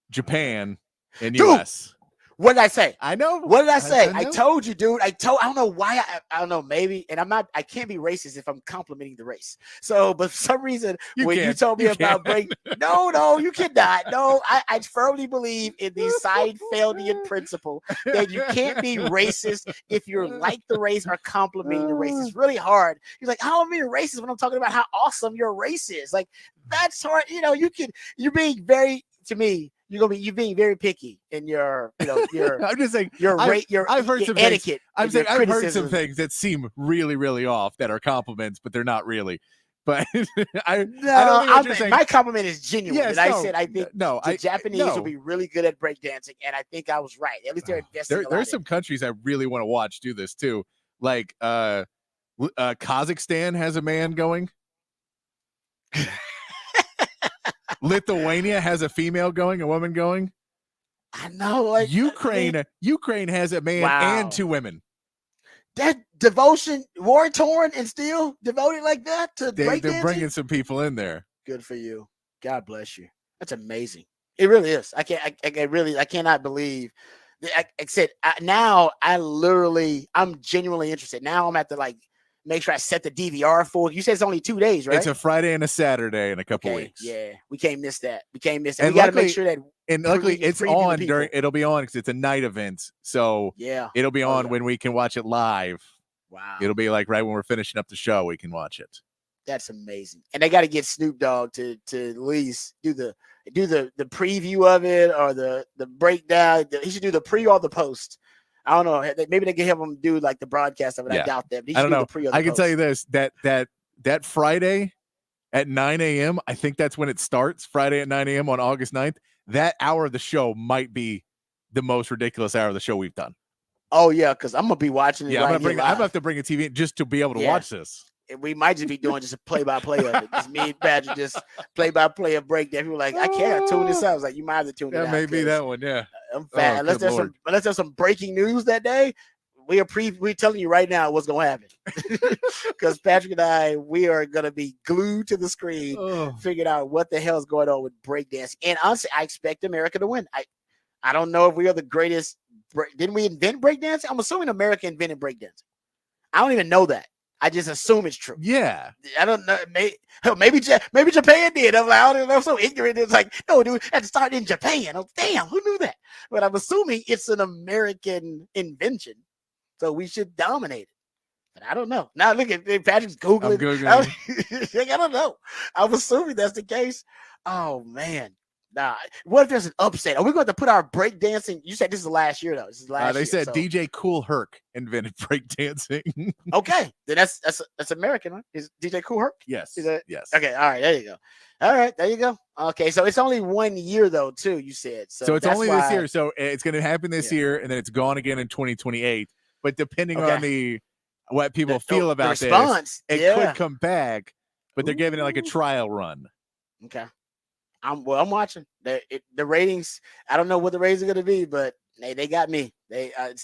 Japan, and U.S. What did I say? I know. What did I say? I told you, dude. I don't know why. I don't know. Maybe, and I can't be racist if I'm complimenting the race. So, but for some reason, you told me about break, no, you cannot. No, I firmly believe in the Seinfeldian principle that you can't be racist if you're like the race or complimenting the race. It's really hard. You're like, how am I being racist when I'm talking about how awesome your race is? Like, that's hard. You're being very, to me, you're being very picky in your, your. I'm just saying, I've heard some etiquette. I'm saying I've heard some things that seem really, really off that are compliments, but they're not really. But I don't think my compliment is genuine. Yes, I said I think the Japanese will be really good at breakdancing, and I think I was right. At least they're investing. There's some countries I really want to watch do this too. Like Kazakhstan has a man going. Lithuania has a female going, a woman going. I know. Like, Ukraine has a man and 2 women. That devotion, war torn, and still devoted like that to breakdancing. They're bringing some people in there. Good for you. God bless you. That's amazing. It really is. I cannot believe. I said now. I'm genuinely interested. Now I'm at the make sure I set the DVR for. You said it's only 2 days, right? It's a Friday and a Saturday in a couple weeks. Yeah, we can't miss that. And we got to make sure that. And luckily, it's on during. It'll be on because it's a night event, so it'll be on when we can watch it live. Wow! It'll be like right when we're finishing up the show, we can watch it. That's amazing. And they got to get Snoop Dogg to at least do the preview of it or the breakdown. He should do the pre or the post. I don't know. Maybe they can have him do like the broadcast of it. I doubt that. I don't know. I can tell you this: that Friday at 9 a.m. I think that's when it starts. Friday at 9 a.m. on August 9th. That hour of the show might be the most ridiculous hour of the show we've done. Oh yeah, because I'm gonna be watching it. Yeah, I'm gonna have to bring a TV in just to be able to watch this. We might just be doing just a play-by-play of it. Just me and Patrick, just play-by-play of breakdown. People are like, I can't tune this out. I was like, you might have to tune it out. That may be that one, yeah. I'm fat. Unless there's some breaking news that day, we're telling you right now what's gonna happen. Because Patrick and I, we are gonna be glued to the screen, figuring out what the hell is going on with breakdancing. And honestly, I expect America to win. I don't know if we are the greatest. Didn't we invent breakdancing? I'm assuming America invented breakdancing. I don't even know that. I just assume it's true. Yeah. I don't know. Maybe Japan did. I'm like, I don't know. I'm so ignorant. It's like, no, dude, it started in Japan. Oh, damn, who knew that? But I'm assuming it's an American invention. So we should dominate it. But I don't know. Now look at Patrick's Googling. I'm Googling. I don't know. I'm assuming that's the case. Oh man. Nah. What if there's an upset? Are we going to put our breakdancing? You said this is the last year though. This is last They year. said So. DJ Kool Herc invented breakdancing. Okay. Then that's American, right? Is DJ Kool Herc? Yes. Is that, yes. Okay. All right. There you go. All right. There you go. Okay. So it's only 1 year though, too, you said. So it's only this year. So it's going to happen this year, and then it's gone again in 2028. But depending on what people feel about the response, this, it could come back, but they're giving it like a trial run. Okay. I'm watching the ratings. I don't know what the ratings are going to be, but they got me.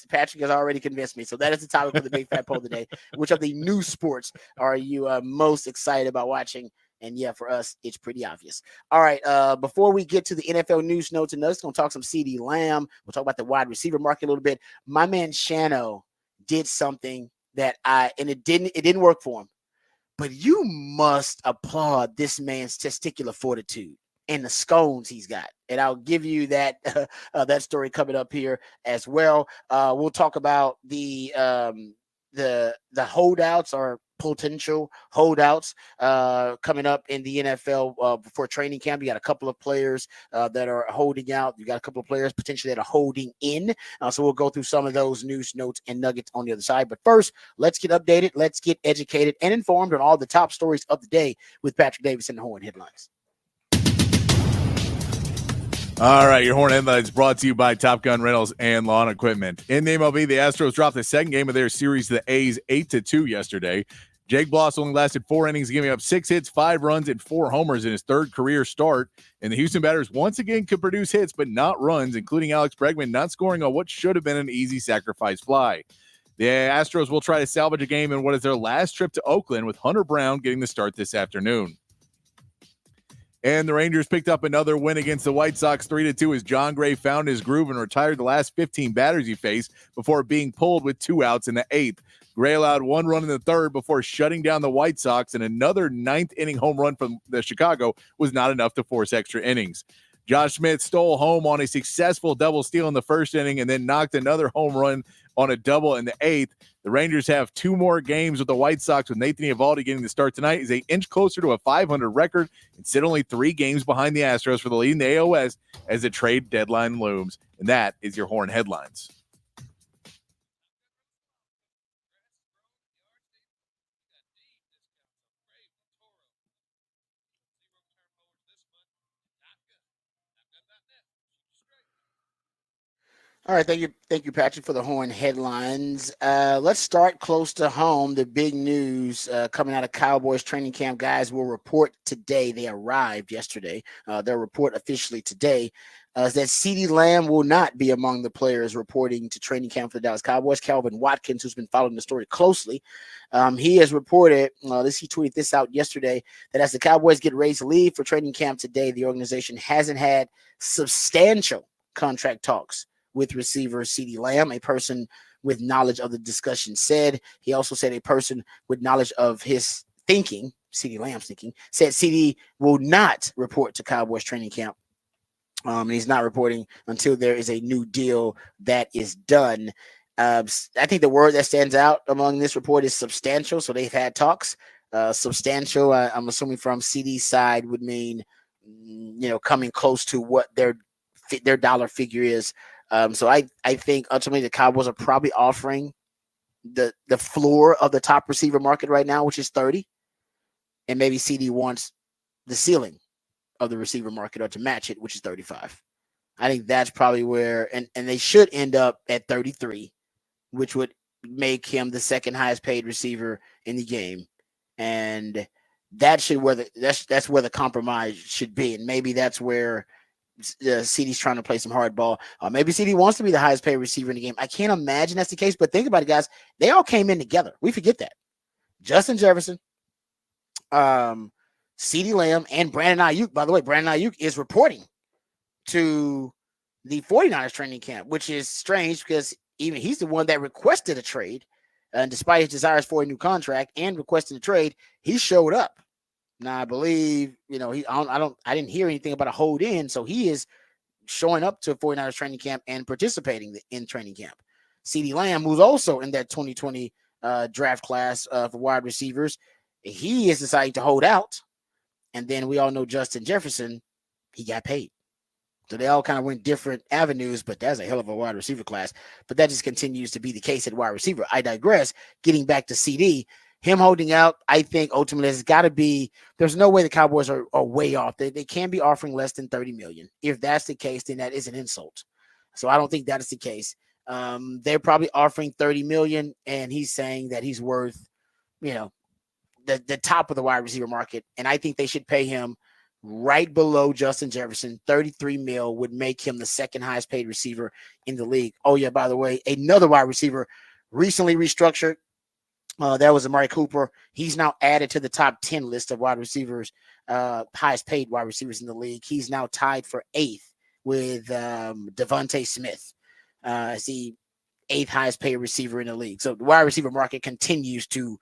Patrick has already convinced me. So that is the topic for the Big Fat Poll today. Which of the new sports are you most excited about watching? And yeah, for us, it's pretty obvious. All right. Before we get to the NFL news notes and notes, going to talk some CeeDee Lamb. We'll talk about the wide receiver market a little bit. My man Shano did something that it didn't work for him. But you must applaud this man's testicular fortitude and the scones he's got. And I'll give you that that story coming up here as well. We'll talk about the holdouts or potential holdouts coming up in the NFL before training camp. You got a couple of players that are holding out. You got a couple of players potentially that are holding in. So we'll go through some of those news, notes, and nuggets on the other side. But first, let's get updated. Let's get educated and informed on all the top stories of the day with Patrick Davis and the Horn Headlines. All right, your Horn Headlines brought to you by Top Gun Rentals and Lawn Equipment. In the MLB, the Astros dropped the second game of their series to the A's 8-2 yesterday. Jake Bloss only lasted 4 innings, giving up 6 hits, 5 runs, and 4 homers in his third career start. And the Houston batters once again could produce hits, but not runs, including Alex Bregman not scoring on what should have been an easy sacrifice fly. The Astros will try to salvage a game in what is their last trip to Oakland, with Hunter Brown getting the start this afternoon. And the Rangers picked up another win against the White Sox 3-2 as John Gray found his groove and retired the last 15 batters he faced before being pulled with 2 outs in the 8th. Gray allowed 1 run in the 3rd before shutting down the White Sox, and another 9th inning home run from the Chicago was not enough to force extra innings. Josh Smith stole home on a successful double steal in the 1st inning and then knocked another home run on a double in the 8th. The Rangers have 2 more games with the White Sox, with Nathan Eovaldi getting the start tonight, as they inch closer to a 500 record and sit only 3 games behind the Astros for the lead in the AOS as the trade deadline looms. And that is your Horn Headlines. All right, thank you, Patrick, for the Horn Headlines. Let's start close to home. The big news coming out of Cowboys training camp, guys, will report today. They arrived yesterday. They'll report officially today is that CeeDee Lamb will not be among the players reporting to training camp for the Dallas Cowboys. Calvin Watkins, who's been following the story closely, he has reported, he tweeted this out yesterday, that as the Cowboys get ready to leave for training camp today, the organization hasn't had substantial contract talks with receiver CeeDee Lamb. A person with knowledge of the discussion said. He also said a person with knowledge of his thinking, CeeDee Lamb's thinking, said CeeDee will not report to Cowboys training camp. And he's not reporting until there is a new deal that is done. I think the word that stands out among this report is substantial. So they've had talks. Substantial, I'm assuming from CeeDee's side, would mean, coming close to what their dollar figure is. So I think ultimately the Cowboys are probably offering the floor of the top receiver market right now, which is 30. And maybe CeeDee wants the ceiling of the receiver market, or to match it, which is 35. I think that's probably where, and they should end up at 33, which would make him the second highest paid receiver in the game. And that should that's where the compromise should be. And maybe that's where CeeDee's trying to play some hardball. Maybe CeeDee wants to be the highest paid receiver in the game. I can't imagine that's the case, but think about it, guys. They all came in together. We forget that. Justin Jefferson, CeeDee Lamb, and Brandon Ayuk. By the way, Brandon Ayuk is reporting to the 49ers training camp, which is strange because even he's the one that requested a trade. And despite his desires for a new contract and requesting a trade, he showed up. Now, I believe, I didn't hear anything about a hold in, so he is showing up to 49ers training camp and participating in training camp. CeeDee Lamb, who's also in that 2020 draft class for wide receivers. He is deciding to hold out. And then we all know Justin Jefferson, he got paid. So they all kind of went different avenues, but that's a hell of a wide receiver class. But that just continues to be the case at wide receiver. I digress. Getting back to CD, him holding out, I think ultimately has got to be, there's no way the Cowboys are way off. They can't be offering less than $30 million. If that's the case, then that is an insult. So I don't think that is the case. They're probably offering $30 million, and he's saying that he's worth, the top of the wide receiver market. And I think they should pay him right below Justin Jefferson. $33 million would make him the second highest paid receiver in the league. Oh yeah, by the way, another wide receiver recently restructured. That was Amari Cooper. He's now added to the top 10 list of wide receivers, highest paid wide receivers in the league. He's now tied for 8th with Devontae Smith as the 8th highest paid receiver in the league. So the wide receiver market continues to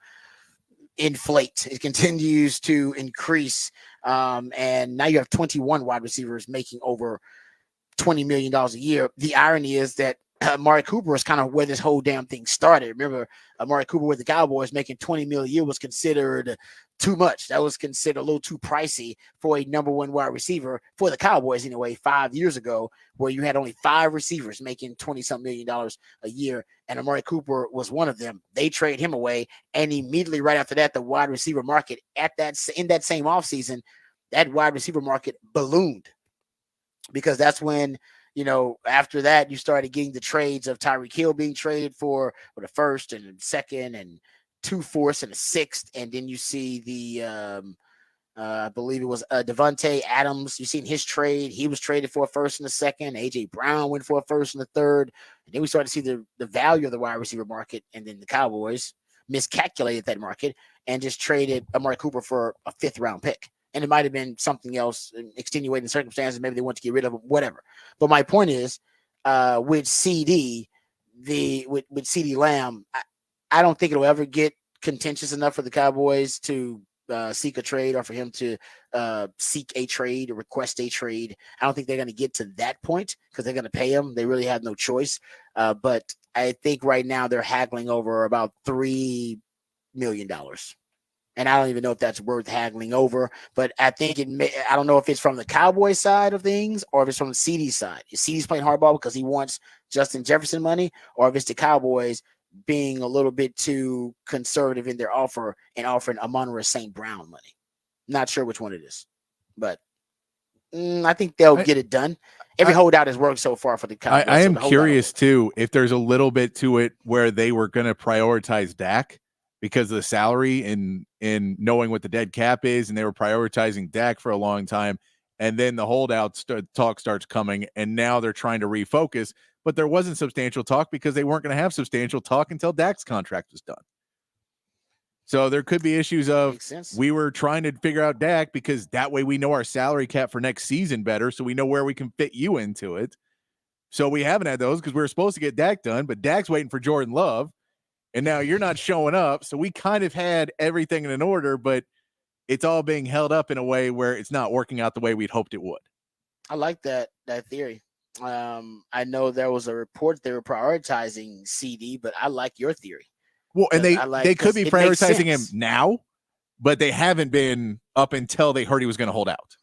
inflate. It continues to increase. And now you have 21 wide receivers making over $20 million a year. The irony is that Amari Cooper is kind of where this whole damn thing started. Remember, Amari Cooper with the Cowboys making $20 million a year was considered too much. That was considered a little too pricey for a number one wide receiver for the Cowboys anyway, 5 years ago, where you had only 5 receivers making $20-something million a year, and Amari Cooper was one of them. They trade him away, and immediately right after that, the wide receiver market in that same offseason, that wide receiver market ballooned, because that's when, after that, you started getting the trades of Tyreek Hill being traded for the first and the second and 2 fourths and a 6th. And then you see the, I believe it was Devontae Adams. You seen his trade. He was traded for a first and a second. A.J. Brown went for a first and a third. And then we started to see the value of the wide receiver market. And then the Cowboys miscalculated that market and just traded Amari Cooper for a 5th round pick. And it might have been something else, extenuating circumstances. Maybe they want to get rid of him, whatever. But my point is, with CD, with CD Lamb, I don't think it'll ever get contentious enough for the Cowboys to seek a trade, or for him to seek a trade or request a trade. I don't think they're going to get to that point, because they're going to pay him. They really have no choice. But I think right now they're haggling over about $3 million. And I don't even know if that's worth haggling over, but I think I don't know if it's from the Cowboys side of things or if it's from the CD side. Is CD's playing hardball because he wants Justin Jefferson money, or if it's the Cowboys being a little bit too conservative in their offer and offering Amon-Ra St. Brown money. Not sure which one it is, but I think they'll get it done. Every holdout has worked so far for the Cowboys. I am curious too if there's a little bit to it where they were going to prioritize Dak because of the salary and knowing what the dead cap is, and they were prioritizing Dak for a long time, and then the holdout talk starts coming, and now they're trying to refocus, but there wasn't substantial talk because they weren't going to have substantial talk until Dak's contract was done. So there could be issues of, we were trying to figure out Dak because that way we know our salary cap for next season better, so we know where we can fit you into it. So we haven't had those because we were supposed to get Dak done, but Dak's waiting for Jordan Love. And now you're not showing up. So we kind of had everything in an order, but it's all being held up in a way where it's not working out the way we'd hoped it would. I like that theory. I know there was a report they were prioritizing CD, but I like your theory. Well, and they could be prioritizing him now, but they haven't been up until they heard he was going to hold out.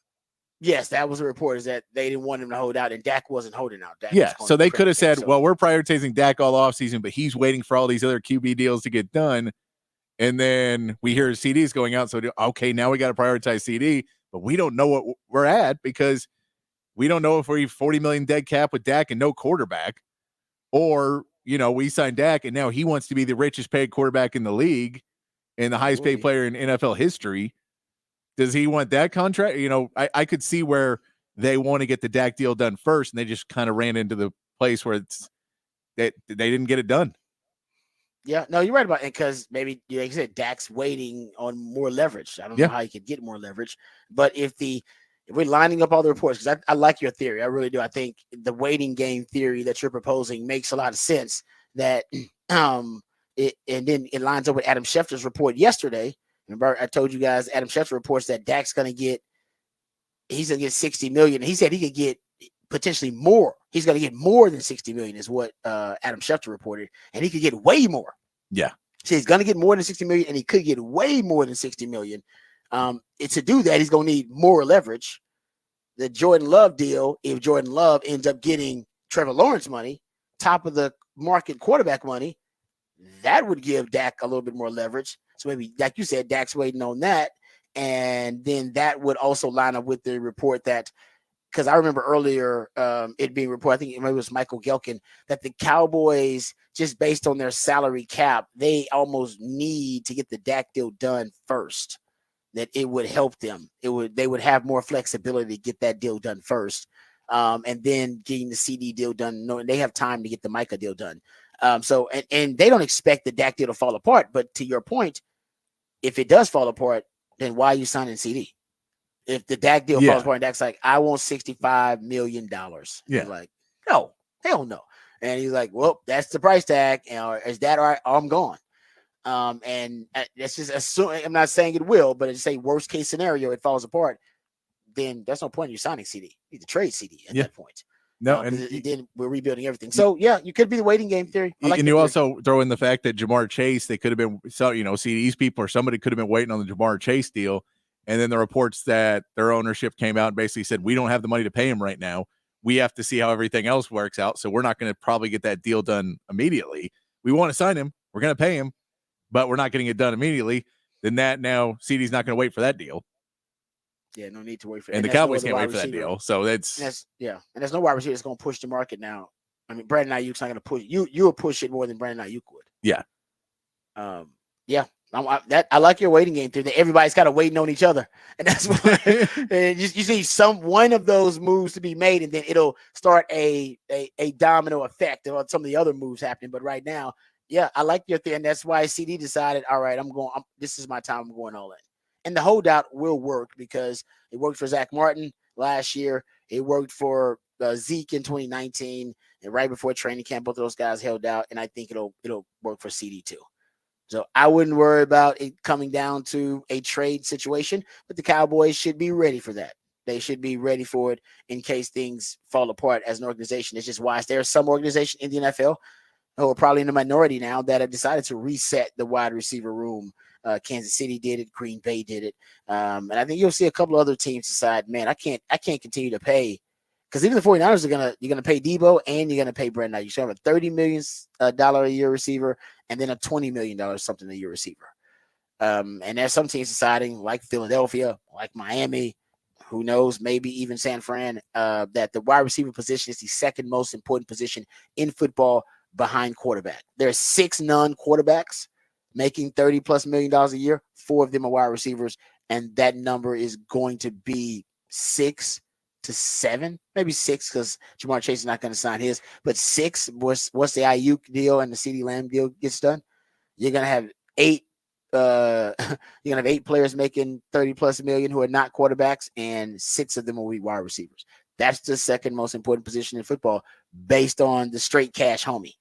Yes, that was a report, is that they didn't want him to hold out, and Dak wasn't holding out. Dak so they could have said, well, we're prioritizing Dak all offseason, but he's waiting for all these other QB deals to get done. And then we hear CD's going out. So, okay, now we got to prioritize CD, but we don't know what we're at because we don't know if we're 40 million dead cap with Dak and no quarterback, or, we signed Dak and now he wants to be the richest paid quarterback in the league and the highest paid player in NFL history. Does he want that contract? I could see where they want to get the Dak deal done first, and they just kind of ran into the place where they didn't get it done. Yeah, no, you're right about it, because maybe, like you said, Dak's waiting on more leverage. I don't know how he could get more leverage, but if we're lining up all the reports, because I like your theory, I really do. I think the waiting game theory that you're proposing makes a lot of sense. That and then it lines up with Adam Schefter's report yesterday. Remember, I told you guys Adam Schefter reports that Dak's going to get $60 million. He said he could get potentially more. He's going to get more than $60 million is what Adam Schefter reported, and he could get way more. Yeah. So he's going to get more than 60 million, and he could get way more than 60 million. To do that, he's going to need more leverage. The Jordan Love deal, if Jordan Love ends up getting Trevor Lawrence money, top of the market quarterback money, that would give Dak a little bit more leverage. So maybe, like you said, Dak's waiting on that. And then that would also line up with the report that, because I remember earlier it being reported, I think maybe it was Michael Gelkin, that the Cowboys, just based on their salary cap, they almost need to get the Dak deal done first. That it would help them. They would have more flexibility to get that deal done first. And then getting the CD deal done, knowing they have time to get the Micah deal done. So they don't expect the Dak deal to fall apart. But to your point, if it does fall apart, then why are you signing CD? If the Dak deal falls apart and Dak's like, I want $65 million. Yeah. You're like, no, hell no. And he's like, well, that's the price tag. And is that all right? Oh, I'm gone. And that's just assuming, I'm not saying it will, but it's say worst case scenario, it falls apart. Then there's no point in you signing CD. You need to trade CD at that point. No, and then we're rebuilding everything. So yeah, you could be the waiting game theory. And you also throw in the fact that Jamar Chase, they could have been, CD's people or somebody could have been waiting on the Jamar Chase deal. And then the reports that their ownership came out and basically said, we don't have the money to pay him right now. We have to see how everything else works out. So we're not going to probably get that deal done immediately. We want to sign him. We're going to pay him, but we're not getting it done immediately. Then that now CD's not going to wait for that deal. Yeah, no need to wait for it. And the Cowboys can't wait for that deal. So that's and there's no wide receiver that's going to push the market now. I mean, Brandon Ayuk's not going to push you. You'll push it more than Brandon Ayuk would. Yeah. I like your waiting game theory. That everybody's kind of waiting on each other, and that's why and you see one of those moves to be made, and then it'll start a domino effect on some of the other moves happening. But right now, yeah, I like your theory, and that's why CD decided, all right, this is my time. I'm going all in. And the holdout will work because it worked for Zach Martin last year. It worked for Zeke in 2019, and right before training camp, both of those guys held out. And I think it'll work for CD too. So I wouldn't worry about it coming down to a trade situation, but the Cowboys should be ready for that. They should be ready for it in case things fall apart as an organization. It's just wise. There are some organization in the NFL who are probably in the minority now that have decided to reset the wide receiver room. Kansas City did it. Green Bay did it. And I think you'll see a couple other teams decide, man, I can't continue to pay, because even the 49ers you're gonna pay Debo and you're gonna pay Brandon Ayuk. You should have a $30 million a year receiver and then a $20 million something a year receiver. And there's some teams deciding, like Philadelphia, like Miami, who knows, maybe even San Fran, that the wide receiver position is the second most important position in football behind quarterback. There's 6 non-quarterbacks making $30+ million a year. 4 of them are wide receivers, and that number is going to be 6 to 7, maybe 6, because Jamar Chase is not going to sign his, but 6 once the Ayuk deal and the CeeDee Lamb deal gets done, you're going to have 8. You're gonna have 8 players making $30+ million who are not quarterbacks, and 6 of them will be wide receivers. That's the second most important position in football based on the straight cash homie.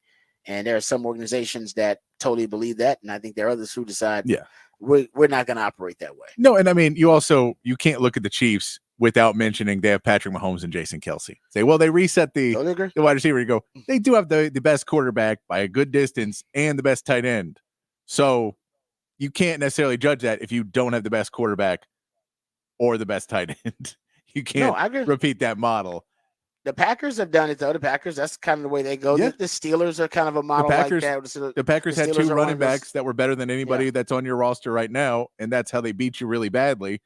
And there are some organizations that totally believe that, and I think there are others who decide, we're not going to operate that way. No, and I mean, you can't look at the Chiefs without mentioning they have Patrick Mahomes and Jason Kelce. Say, well, they reset the wide receiver. You go, they do have the best quarterback by a good distance and the best tight end. So you can't necessarily judge that if you don't have the best quarterback or the best tight end. You can't repeat that model. The Packers have done it, though. The Packers, that's kind of the way they go. Yeah. The Steelers are kind of a model like that. The Packers had 2 running backs that were better than anybody that's on your roster right now, and that's how they beat you really badly.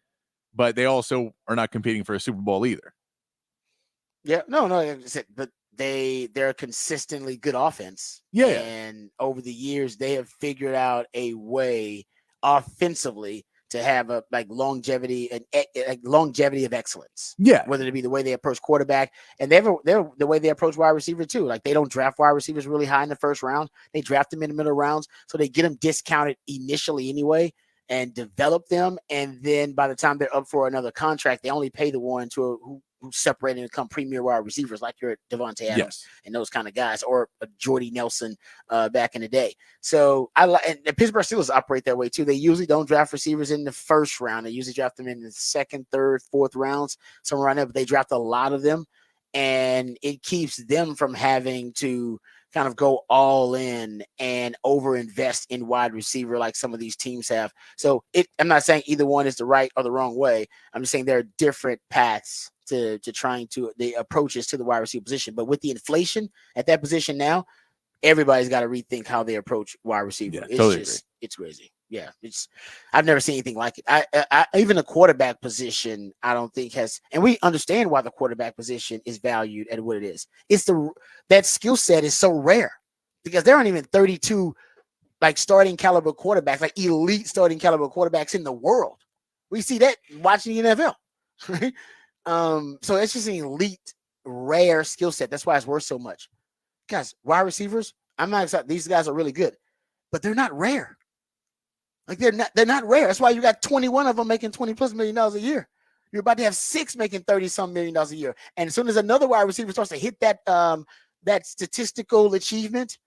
But they also are not competing for a Super Bowl either. Yeah, no, but they're a consistently good offense. Yeah. And over the years, they have figured out a way offensively to have a longevity of excellence. Yeah. Whether it be the way they approach quarterback, and they're the way they approach wide receiver too. Like, they don't draft wide receivers really high in the first round. They draft them in the middle rounds. So they get them discounted initially anyway and develop them. And then by the time they're up for another contract, they only pay the ones who separate and become premier wide receivers, like your Devontae Adams and those kind of guys, or a Jordy Nelson back in the day. So and the Pittsburgh Steelers operate that way too. They usually don't draft receivers in the first round. They usually draft them in the second, third, fourth rounds, somewhere around there, but they draft a lot of them, and it keeps them from having to kind of go all in and overinvest in wide receiver like some of these teams have. So I'm not saying either one is the right or the wrong way. I'm just saying there are different paths to trying to the approaches to the wide receiver position. But with the inflation at that position now, everybody's got to rethink how they approach wide receiver. Yeah, it's totally just agree. It's crazy. Yeah, I've never seen anything like it. I even the quarterback position, I don't think has, and we understand why the quarterback position is valued at what it is. It's that skill set is so rare because there aren't even 32 like starting caliber quarterbacks, like elite starting caliber quarterbacks in the world. We see that watching the NFL, right? So it's just an elite, rare skill set. That's why it's worth so much. Guys, wide receivers, I'm not excited. These guys are really good, but they're not rare. Like they're not rare. That's why you got 21 of them making $20+ million a year. You're about to have 6 making $30-some million a year. And as soon as another wide receiver starts to hit that that statistical achievement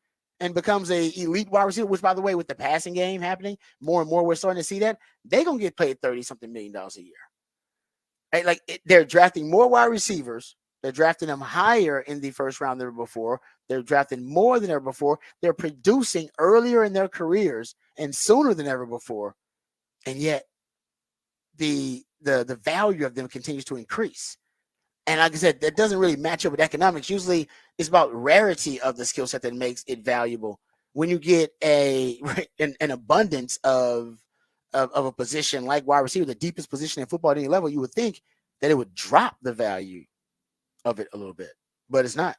and becomes a elite wide receiver, which by the way, with the passing game happening, more and more we're starting to see that, they're gonna get paid $30-something million a year. Right? Like they're drafting more wide receivers. They're drafting them higher in the first round than ever before. They're drafting more than ever before. They're producing earlier in their careers and sooner than ever before. And yet the value of them continues to increase. And like I said, that doesn't really match up with economics. Usually it's about rarity of the skill set that makes it valuable. When you get an abundance of a position like wide receiver, the deepest position in football at any level, you would think that it would drop the value of it a little bit, but it's not.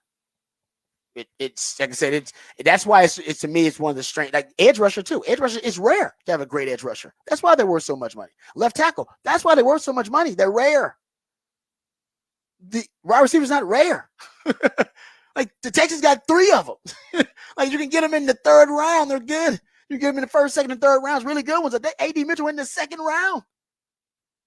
It's like I said, that's why it's to me, it's one of the strengths. Like edge rusher too. Edge rusher is rare to have a great edge rusher. That's why they're worth so much money. Left tackle. That's why they're worth so much money. They're rare. The wide receiver's not rare. Like the Texans got 3 of them. Like you can get them in the 3rd round. They're good. You get them in the 1st, 2nd, and 3rd rounds. Really good ones. AD Mitchell in the 2nd round.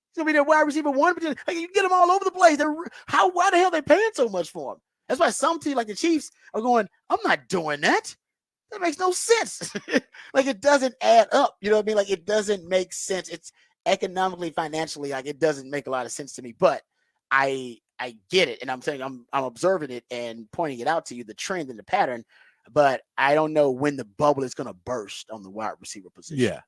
It's gonna be their wide receiver 1. Like you get them all over the place. Why the hell are they paying so much for them? That's why some teams like the Chiefs are going, I'm not doing that. That makes no sense. Like it doesn't add up. You know what I mean? Like it doesn't make sense. It's economically, financially, like it doesn't make a lot of sense to me. But I get it, and I'm saying I'm observing it and pointing it out to you, the trend and the pattern. But I don't know when the bubble is going to burst on the wide receiver position. Yeah,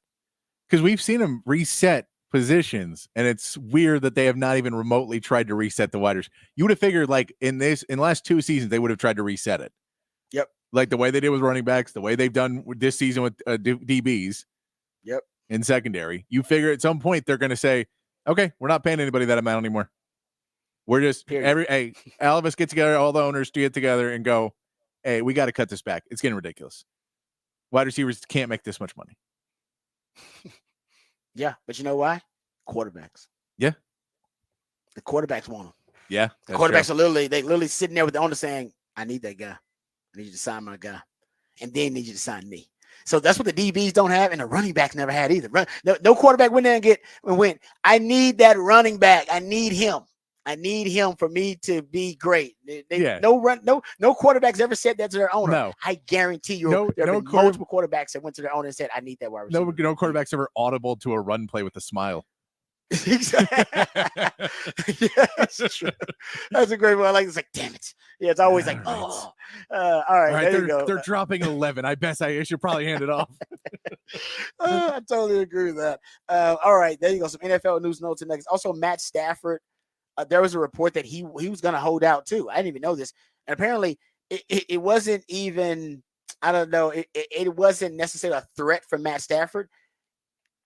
because we've seen them reset positions, and it's weird that they have not even remotely tried to reset the wide receiver. You would have figured like in the last 2 seasons they would have tried to reset it. Yep. Like the way they did with running backs, the way they've done with this season with DBs. Yep. In secondary, you figure at some point they're going to say, okay, we're not paying anybody that amount anymore. We're just all of us get together, all the owners to get together and go, hey, we got to cut this back. It's getting ridiculous. Wide receivers can't make this much money. Yeah, but you know why? Quarterbacks. Yeah. The quarterbacks want them. Yeah. The quarterbacks are literally sitting there with the owner saying, I need that guy. I need you to sign my guy. And they need you to sign me. So that's what the DBs don't have, and the running backs never had either. No quarterback went there and went, I need that running back. I need him. I need him for me to be great. No quarterbacks ever said that to their owner. No. I guarantee you there have been multiple quarterbacks that went to their owner and said, I need that wide receiver. No quarterbacks ever audible to a run play with a smile. Exactly. Yeah, that's true. That's a great one. I like it's like, damn it. Yeah, it's always like, all right. There you go. They're dropping 11. I guess I should probably hand it off. I totally agree with that. All right, there you go. Some NFL news notes next. Also, Matt Stafford. There was a report that he was going to hold out too. I didn't even know this. And apparently it wasn't even, I don't know, it wasn't necessarily a threat for Matt Stafford.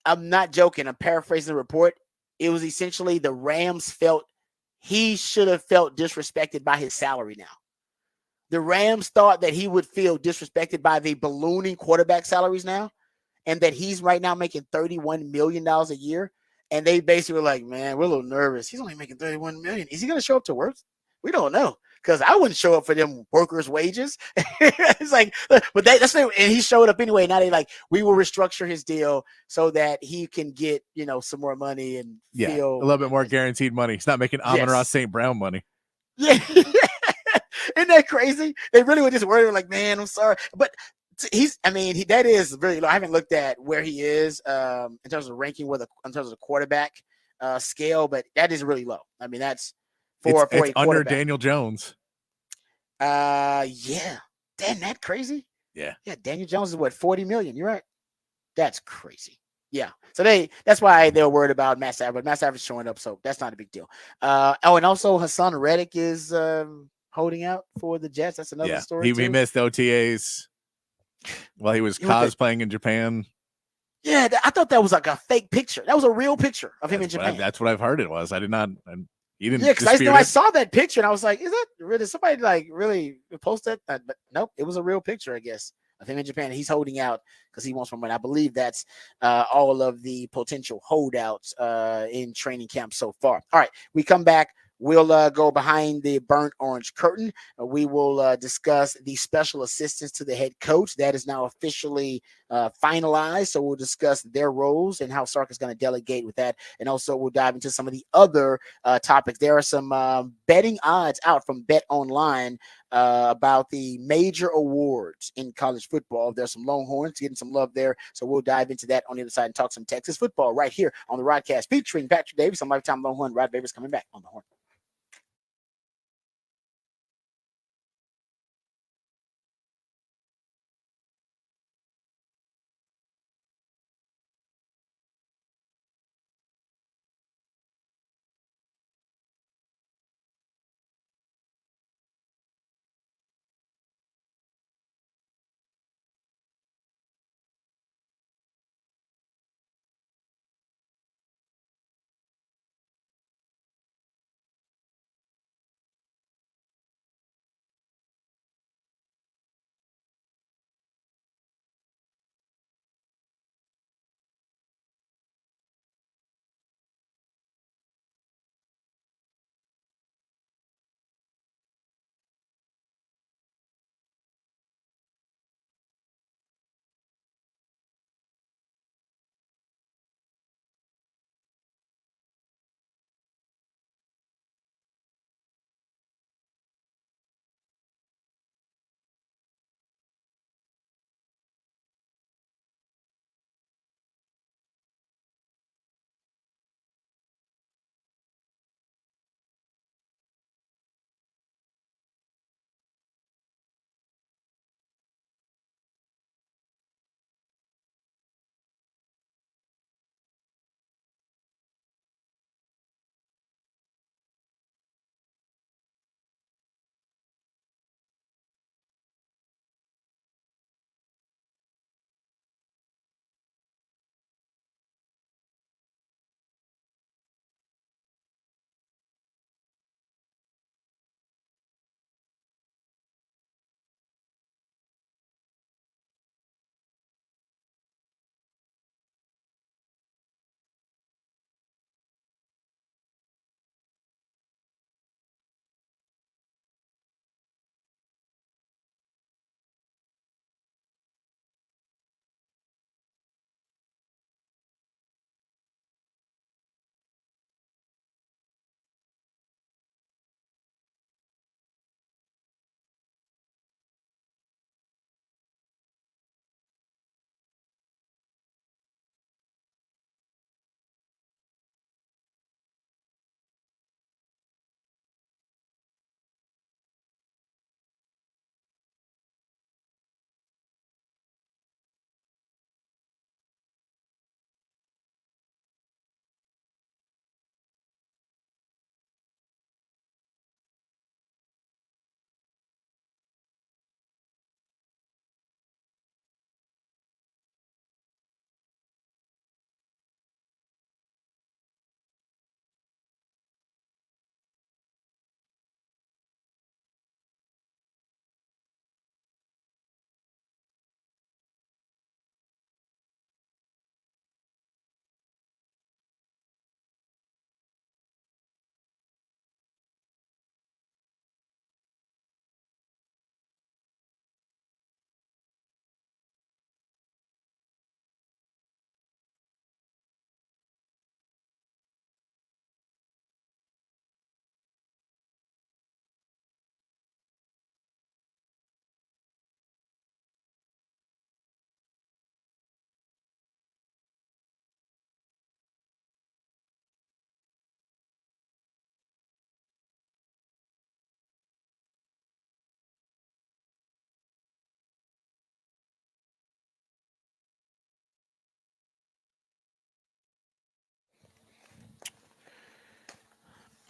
I'm not joking. I'm paraphrasing the report. It was essentially the Rams felt he should have felt disrespected by his salary now. The Rams thought that he would feel disrespected by the ballooning quarterback salaries now, and that he's right now making $31 million a year. And they basically were like, man, we're a little nervous. He's only making $31 million. Is he going to show up to work? We don't know. Because I wouldn't show up for them workers' wages. It's like, but that's not, and he showed up anyway. Now they like, we will restructure his deal so that he can get, some more money and feel a little bit more guaranteed money. He's not making Amon-Ra St. Brown money. Yeah. Isn't that crazy? They really were just worried, like, man, I'm sorry. But that is very low. I haven't looked at where he is in terms of ranking in terms of the quarterback scale, but that is really low. I mean, that's for it's a under Daniel Jones. Yeah, Damn, that crazy. Yeah. Yeah, Daniel Jones is what, 40 million. You're right. That's crazy. Yeah. So that's why they're worried about Matt Stafford, but Matt Stafford's showing up, so that's not a big deal. And also Hassan Reddick is holding out for the Jets. That's another story. He missed OTAs while he was cosplaying in Japan. Yeah, I thought that was like a fake picture. That was a real picture of him in Japan. That's what I've heard it was. I did not. He didn't. Yeah, because I saw that picture and I was like, "Is that really somebody like really post that?" But nope, it was a real picture, I guess, of him in Japan. He's holding out because he wants more money. I believe that's all of the potential holdouts in training camp so far. All right, we come back. We'll go behind the burnt orange curtain. We will discuss the special assistants to the head coach. That is now officially finalized. So we'll discuss their roles and how Sark is going to delegate with that. And also we'll dive into some of the other topics. There are some betting odds out from Bet Online about the major awards in college football. There's some Longhorns getting some love there. So we'll dive into that on the other side and talk some Texas football right here on the Rodcast featuring Patrick Davis. I'm Lifetime Longhorn. Rod Babers coming back on the horn.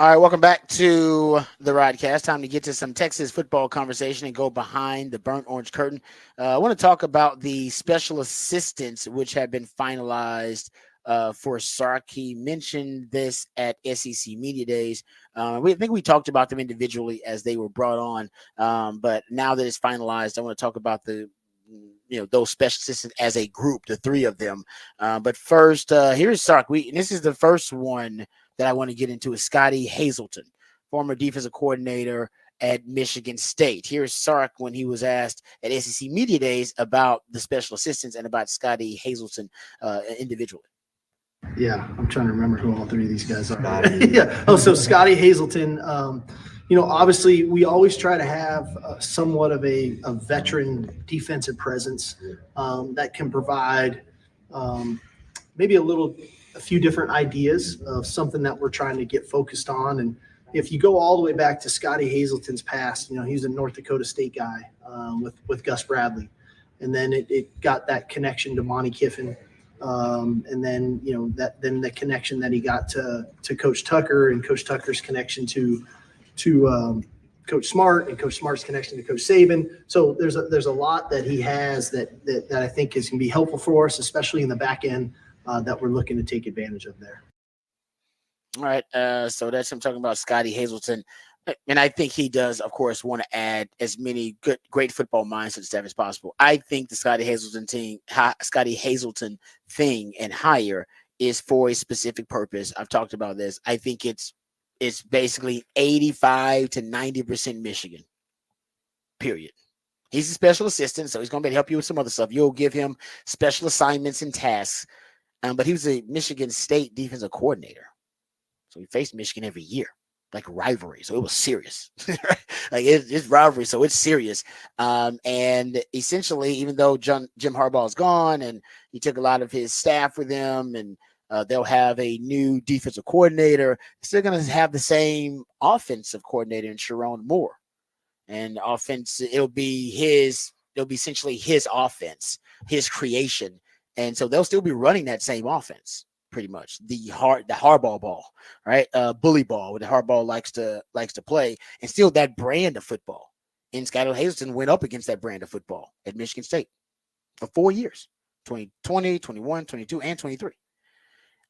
All right, welcome back to the Rodcast. Time to get to some Texas football conversation and go behind the burnt orange curtain. I want to talk about the special assistants, which have been finalized for Sark. He mentioned this at SEC Media Days. I think we talked about them individually as they were brought on, but now that it's finalized, I want to talk about those special assistants as a group, the three of them. But first, here's Sark. This is the first one that I want to get into is Scotty Hazelton, former defensive coordinator at Michigan State. Here's Sark when he was asked at SEC Media Days about the special assistants and about Scotty Hazelton individually. Yeah, I'm trying to remember who all three of these guys are. Yeah. Oh, so Scotty Hazelton, obviously we always try to have somewhat of a veteran defensive presence that can provide maybe a few different ideas of something that we're trying to get focused on. And if you go all the way back to Scotty Hazelton's past, he's a North Dakota State guy with Gus Bradley. And then it got that connection to Monty Kiffin. And then, the connection that he got to Coach Tucker and Coach Tucker's connection to Coach Smart and Coach Smart's connection to Coach Saban. So there's a lot that he has that I think is going to be helpful for us, especially in the back end that we're looking to take advantage of there. All right. So that's I'm talking about Scotty Hazelton. And I think he does, of course, want to add as many great football minds to the staff as possible. I think the Scotty Hazelton thing and hire is for a specific purpose. I've talked about this. I think it's basically 85 to 90% Michigan, period. He's a special assistant, so he's going to be able to help you with some other stuff. You'll give him special assignments and tasks. But he was a Michigan State defensive coordinator. So he faced Michigan every year, like rivalry. So it was serious. Like it's rivalry, so it's serious. And essentially, even though Jim Harbaugh is gone and he took a lot of his staff with him and they'll have a new defensive coordinator, still going to have the same offensive coordinator in Sharon Moore. And offense, it'll be essentially his offense, his creation. And so they'll still be running that same offense, pretty much the hardball ball, right? Bully ball, what the hardball likes to play, and still that brand of football. And Scotty Hazelton went up against that brand of football at Michigan State for 4 years, 2020, 21, 22, and 23.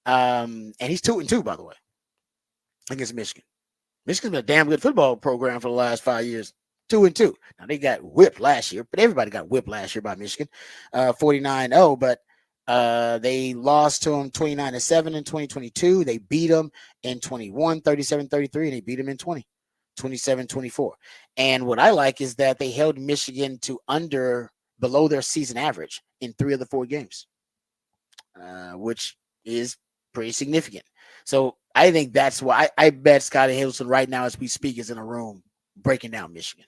And he's 2-2, by the way, against Michigan. Michigan's been a damn good football program for the last 5 years. 2-2. Now they got whipped last year, but everybody got whipped last year by Michigan, 49-0. But they lost to them 29-7 in 2022. They beat them in 21, 37-33, and they beat them in 20, 27-24. And what I like is that they held Michigan to below their season average in 3 of the 4 games, which is pretty significant. So I think that's why I bet Scotty Hazelton right now as we speak is in a room breaking down Michigan.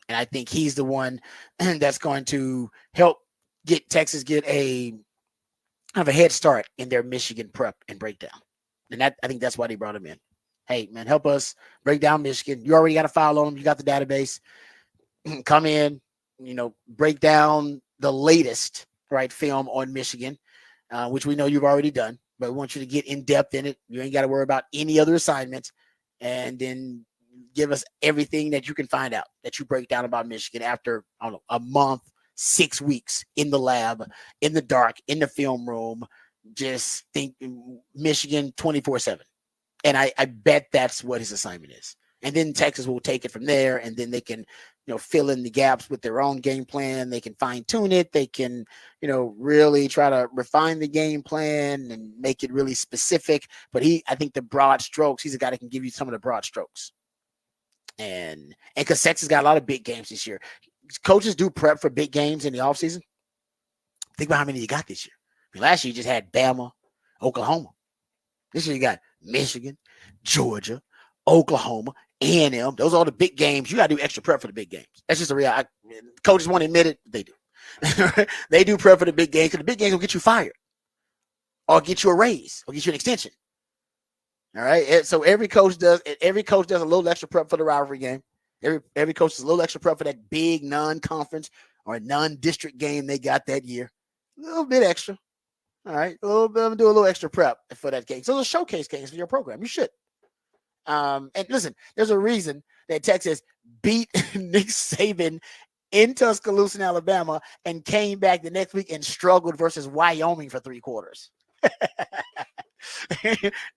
And I think he's the one that's going to help Texas get a head start in their Michigan prep and breakdown. And I think that's why they brought him in. Hey, man, help us break down Michigan. You already got a file on them. You got the database. Come in, break down the latest, right, film on Michigan, which we know you've already done. But we want you to get in depth in it. You ain't got to worry about any other assignments. And then give us everything that you can find out that you break down about Michigan after, a month, 6 weeks in the lab, in the dark, in the film room. Just think Michigan 24/7. And I bet that's what his assignment is. And then Texas will take it from there, and then they can, fill in the gaps with their own game plan. They can fine tune it. They can, really try to refine the game plan and make it really specific. But I think the broad strokes, he's a guy that can give you some of the broad strokes. And because Texas got a lot of big games this year. Coaches do prep for big games in the offseason. Think about how many you got this year. Last year you just had Bama, Oklahoma. This year you got Michigan, Georgia, Oklahoma, A&M. Those are all the big games. You got to do extra prep for the big games. That's just a reality. Coaches want to admit it. They do. They do prep for the big games because the big games will get you fired or get you a raise or get you an extension. All right. So every coach does a little extra prep for the rivalry game. Every coach does a little extra prep for that big non-conference or non-district game they got that year. A little bit extra. All right. Do a little extra prep for that game. So those showcase games for your program. You should. And listen, there's a reason that Texas beat Nick Saban in Tuscaloosa, Alabama, and came back the next week and struggled versus Wyoming for 3 quarters.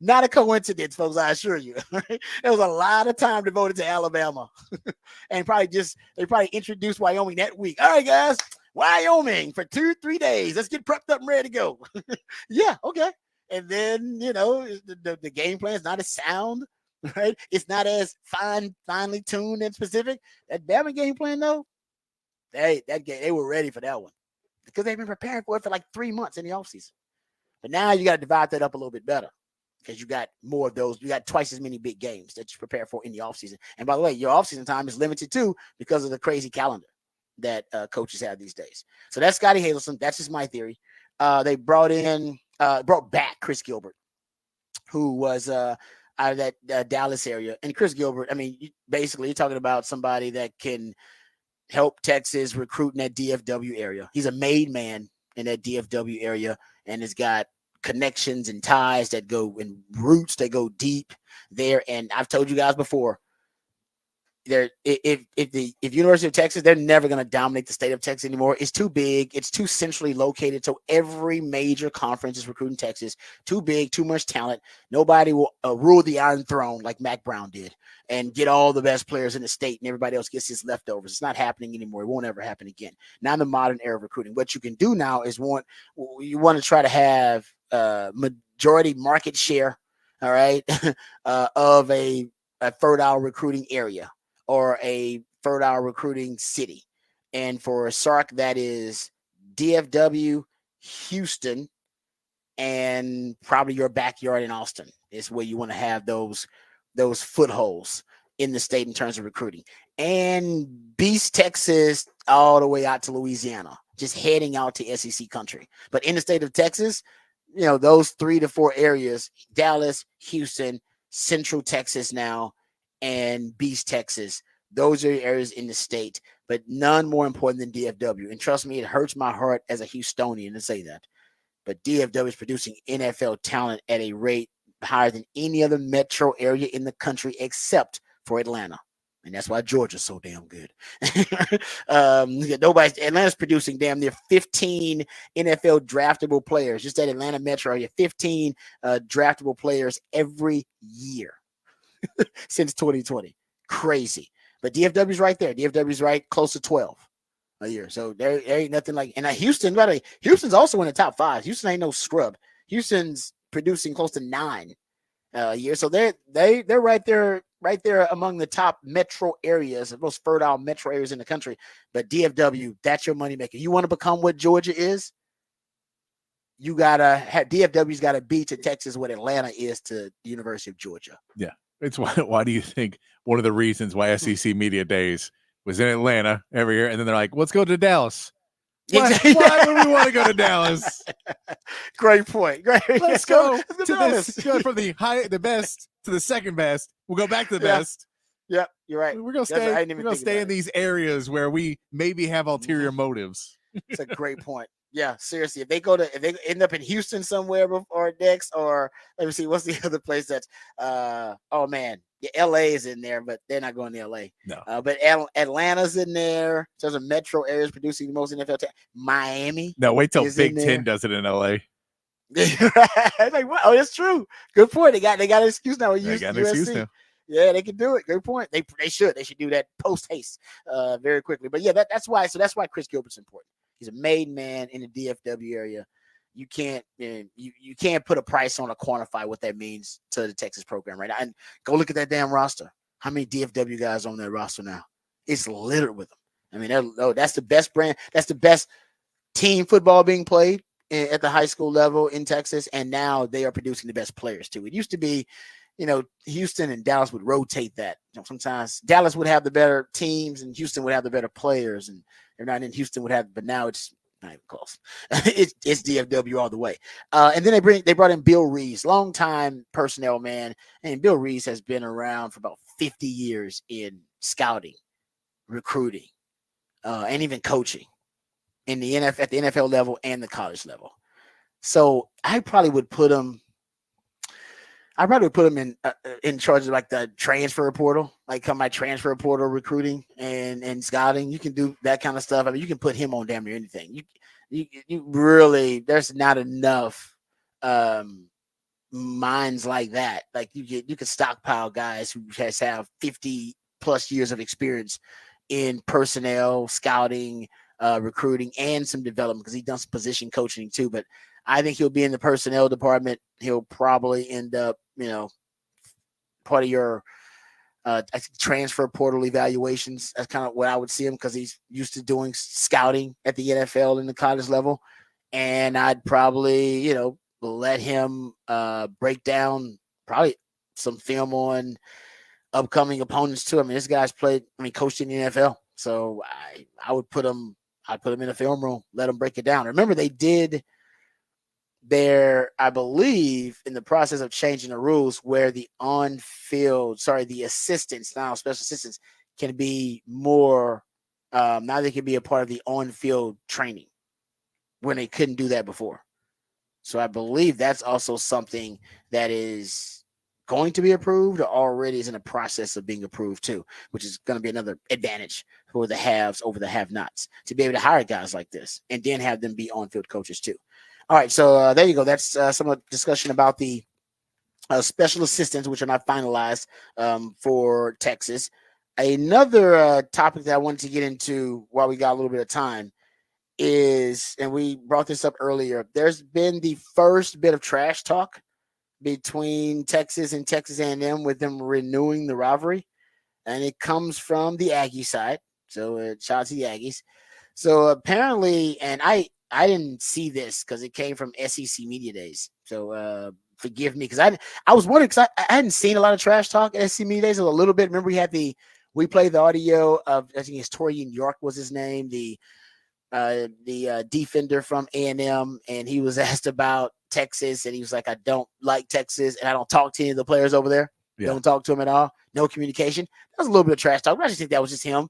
Not a coincidence, folks, I assure you. There was a lot of time devoted to Alabama. And they probably introduced Wyoming that week. All right, guys, Wyoming for 2-3 days. Let's get prepped up and ready to go. Yeah, okay. And then, the game plan is not as sound, right? It's not as finely tuned and specific. That Bama game plan, though, they were ready for that one because they've been preparing for it for like 3 months in the offseason. But now you got to divide that up a little bit better because you got more of those. You got twice as many big games that you prepare for in the offseason. And by the way, your offseason time is limited too because of the crazy calendar that coaches have these days. So that's Scotty Hazelton. That's just my theory. They brought back Chris Gilbert, who was out of that Dallas area. And Chris Gilbert, I mean, basically you're talking about somebody that can help Texas recruit in that DFW area. He's a made man in that DFW area and has got connections and ties that go and roots that go deep there. And I've told you guys before, if University of Texas, they're never going to dominate the state of Texas anymore. It's too big. It's too centrally located. So every major conference is recruiting Texas. Too big, too much talent. Nobody will rule the Iron Throne like Mac Brown did and get all the best players in the state and everybody else gets his leftovers. It's not happening anymore. It won't ever happen again. Now in the modern era of recruiting, what you can do now is you want to try to have majority market share, all right, of a fertile recruiting area or a fertile recruiting city. And for Sark, that is DFW, Houston, and probably your backyard in Austin is where you want to have those footholds in the state in terms of recruiting. And Beast, Texas, all the way out to Louisiana, just heading out to SEC country. But in the state of Texas, those 3 to 4 areas, Dallas, Houston, Central Texas now, and Beast, Texas. Those are areas in the state, but none more important than DFW. And trust me, it hurts my heart as a Houstonian to say that. But DFW is producing NFL talent at a rate higher than any other metro area in the country except for Atlanta. And that's why Georgia's so damn good. Atlanta's producing damn near 15 NFL draftable players. Just that Atlanta metro area, 15 draftable players every year since 2020. Crazy. But DFW's right there. DFW's right close to 12 a year. So there ain't nothing like. And Houston, by the way, Houston's also in the top 5. Houston ain't no scrub. Houston's producing close to 9 a year. So they're right there among the top metro areas, the most fertile metro areas in the country. But DFW, that's your moneymaker. You want to become what Georgia is? You gotta have DFW's got to be to Texas what Atlanta is to the University of Georgia. Yeah. It's why do you think one of the reasons why SEC Media Days was in Atlanta every year, and then they're like, let's go to Dallas. Why would we want to go to Dallas? Great point. Great. Let's go to Dallas. Go from the best to the second best. We'll go back to the best. Yeah, you're right. We're gonna stay in these areas where we maybe have ulterior motives. It's a great point. Yeah, seriously. If they end up in Houston somewhere or next, or let me see, what's the other place that's LA is in there, but they're not going to LA. No. But Atlanta's in there. So there's a metro areas producing the most NFL talent. Miami. No, wait till Big Ten does it in LA. Like, what? Oh, that's true. Good point. They got an excuse now. They got an excuse now. Yeah, they can do it. Good point. They should do that post haste very quickly. But yeah, that's why Chris Gilbert's important. He's a made man in the DFW area. You can't put a price on or quantify what that means to the Texas program right now. And go look at that damn roster. How many DFW guys on that roster now? It's littered with them. I mean, that's the best brand. That's the best team football being played at the high school level in Texas. And now they are producing the best players too. It used to be, Houston and Dallas would rotate that. Sometimes Dallas would have the better teams and Houston would have the better players, and they're not in Houston would have, but now it's not even close. it's DFW all the way. And then they brought in Bill Rees, longtime personnel man, and Bill Rees has been around for about 50 years in scouting, recruiting, and even coaching in the NFL at the NFL level and the college level. So I probably would put him. I'd probably put him in charge of like the transfer portal, like come my transfer portal recruiting and scouting. You can do that kind of stuff. I mean, you can put him on damn near anything. You really, there's not enough minds like that. Like you can stockpile guys who have 50 plus years of experience in personnel, scouting, recruiting, and some development because he done some position coaching too. But I think he'll be in the personnel department. He'll probably end up, part of your I think transfer portal evaluations. That's kind of what I would see him because he's used to doing scouting at the NFL and the college level. And I'd probably, let him break down probably some film on upcoming opponents too. I mean, this guy's coached in the NFL. So I would put him, I'd put him in a film room, let him break it down. Remember, they did I believe, in the process of changing the rules where the assistants, now special assistants, can be more, now they can be a part of the on-field training when they couldn't do that before. So I believe that's also something that is going to be approved or already is in the process of being approved too, which is going to be another advantage for the haves over the have-nots to be able to hire guys like this and then have them be on-field coaches too. All right, so there you go. That's some of the discussion about the special assistants, which are not finalized for Texas. Another topic that I wanted to get into while we got a little bit of time is, and we brought this up earlier, there's been the first bit of trash talk between Texas and Texas A&M with them renewing the rivalry, and it comes from the Aggie side. So shout out to the Aggies. So apparently, and I didn't see this because it came from SEC Media Days. So forgive me because I was wondering because I hadn't seen a lot of trash talk at SEC Media Days a little bit. Remember we played the audio of, I think it's Torian York was his name, the defender from A&M, and he was asked about Texas, and he was like, I don't like Texas, and I don't talk to any of the players over there. Yeah. Don't talk to them at all. No communication. That was a little bit of trash talk, but I just think that was just him,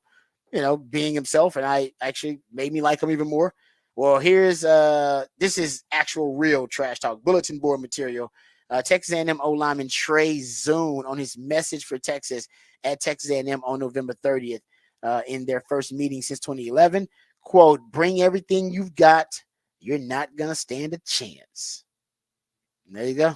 being himself, and I actually made me like him even more. Well, here's this is actual real trash talk, bulletin board material. Texas A&M O-lineman Trey Zune on his message for Texas at Texas A&M on November 30th in their first meeting since 2011. Quote, bring everything you've got. You're not going to stand a chance. And there you go.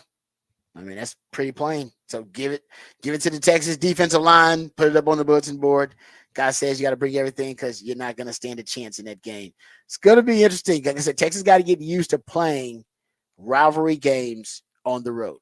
I mean, that's pretty plain. So give it to the Texas defensive line, put it up on the bulletin board. Guy says you got to bring everything because you're not going to stand a chance in that game. It's going to be interesting. Like I said, Texas got to get used to playing rivalry games on the road.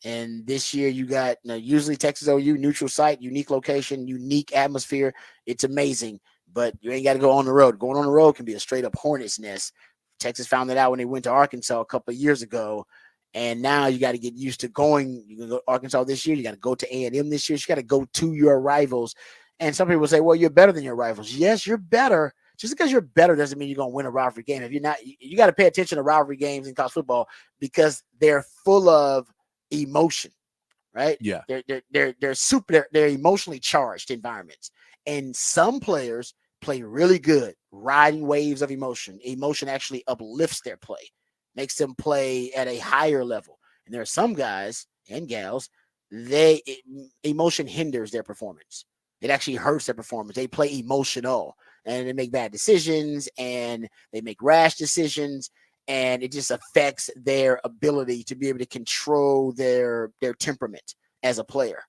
And this year you got usually Texas OU, neutral site, unique location, unique atmosphere. It's amazing, but you ain't got to go on the road. Going on the road can be a straight up hornet's nest. Texas found that out when they went to Arkansas a couple of years ago. And now you got to get used to going. You can go to Arkansas this year. You got to go to A&M this year. You got to go to your rivals. And some people say, well, you're better than your rivals. Yes, you're better. Just because you're better doesn't mean you're going to win a rivalry game. If you're not, you got to pay attention to rivalry games in college football because they're full of emotion, right? Yeah. They're emotionally charged environments. And some players play really good, riding waves of emotion. Emotion actually uplifts their play, makes them play at a higher level. And there are some guys and gals, emotion hinders their performance. It actually hurts their performance. They play emotional and they make bad decisions and they make rash decisions, and it just affects their ability to be able to control their temperament as a player.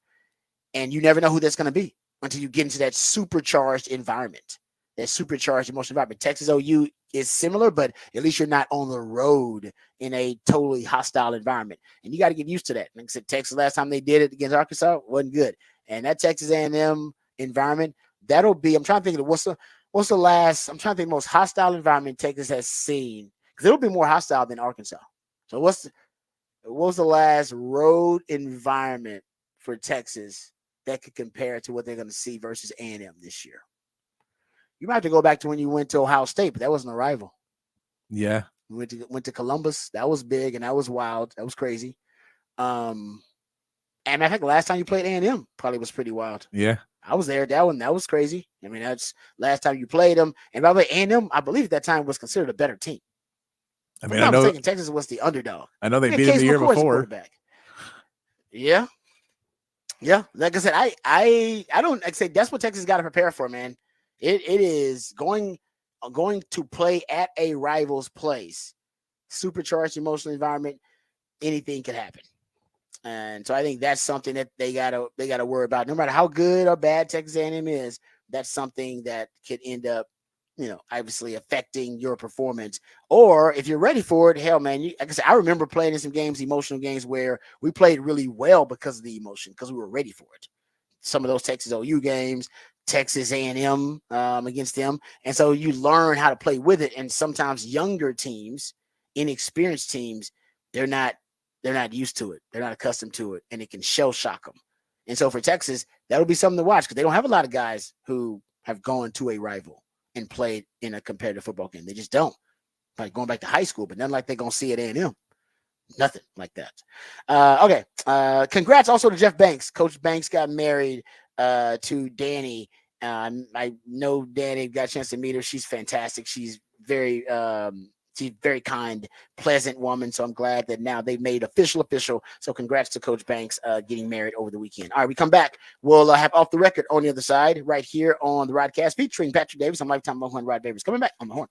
And you never know who that's going to be until you get into that supercharged environment, that supercharged emotional environment. Texas OU is similar, but at least you're not on the road in a totally hostile environment. And you got to get used to that. Like I said, Texas, last time they did it against Arkansas, wasn't good. And that Texas A&M environment, that'll be, I'm trying to think of what's the last, I'm trying to think most hostile environment Texas has seen, because it'll be more hostile than Arkansas. So what was the last road environment for Texas that could compare to what they're going to see versus A&M this year? You might have to go back to when you went to Ohio State, but that wasn't a rival. Yeah. We went to Columbus. That was big and that was wild. That was crazy. And I think the last time you played A&M probably was pretty wild. Yeah. I was there. That was crazy. I mean, that's last time you played them. And by the way, A&M, I believe at that time was considered a better team. I mean, I know Texas was the underdog. I know they beat him the year before. Yeah. Yeah. Like I said, I don't like I say that's what Texas got to prepare for, man. It is going to play at a rival's place. Supercharged emotional environment, anything could happen. And so I think that's something that they gotta worry about. No matter how good or bad Texas A&M is, that's something that could end up, obviously affecting your performance. Or if you're ready for it, hell, man, like I said, I remember playing in some games, emotional games, where we played really well because of the emotion, because we were ready for it. Some of those Texas OU games, Texas A&M against them, and so you learn how to play with it. And sometimes younger teams, inexperienced teams, they're not used to it. They're not accustomed to it, and it can shell shock them. And so for Texas, that'll be something to watch because they don't have a lot of guys who have gone to a rival and played in a competitive football game. They just don't. Like going back to high school, but nothing like they're gonna see at A&M. Nothing like that. Okay. Congrats also to Jeff Banks. Coach Banks got married to Danny. I know Danny, got a chance to meet her. She's fantastic. She's very kind, pleasant woman. So I'm glad that now they've made official. So congrats to Coach Banks getting married over the weekend. All right, we come back. We'll have Off the Record on the other side right here on the Rodcast featuring Patrick Davis. I'm Lifetime Longhorn Rod Davis. Coming back on the horn.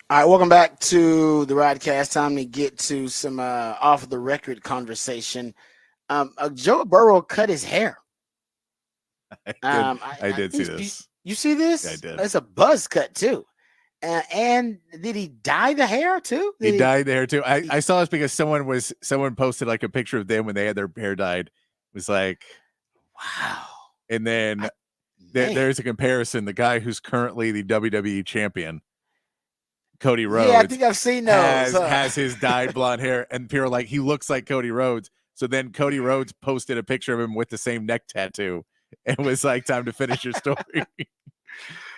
All right, welcome back to the Rodcast. Time to get to some off the record conversation. Joe Burrow cut his hair. I did see this. You see this? Yeah, I did. It's a buzz cut too. And did he dye the hair too? He dyed the hair too. I saw this because someone posted like a picture of them when they had their hair dyed. It was like, wow. And then there's a comparison. The guy who's currently the WWE champion, Cody Rhodes. Yeah, I think I've seen those. Has his dyed blonde hair, and people are like, he looks like Cody Rhodes. So then Cody Rhodes posted a picture of him with the same neck tattoo. It was like, time to finish your story.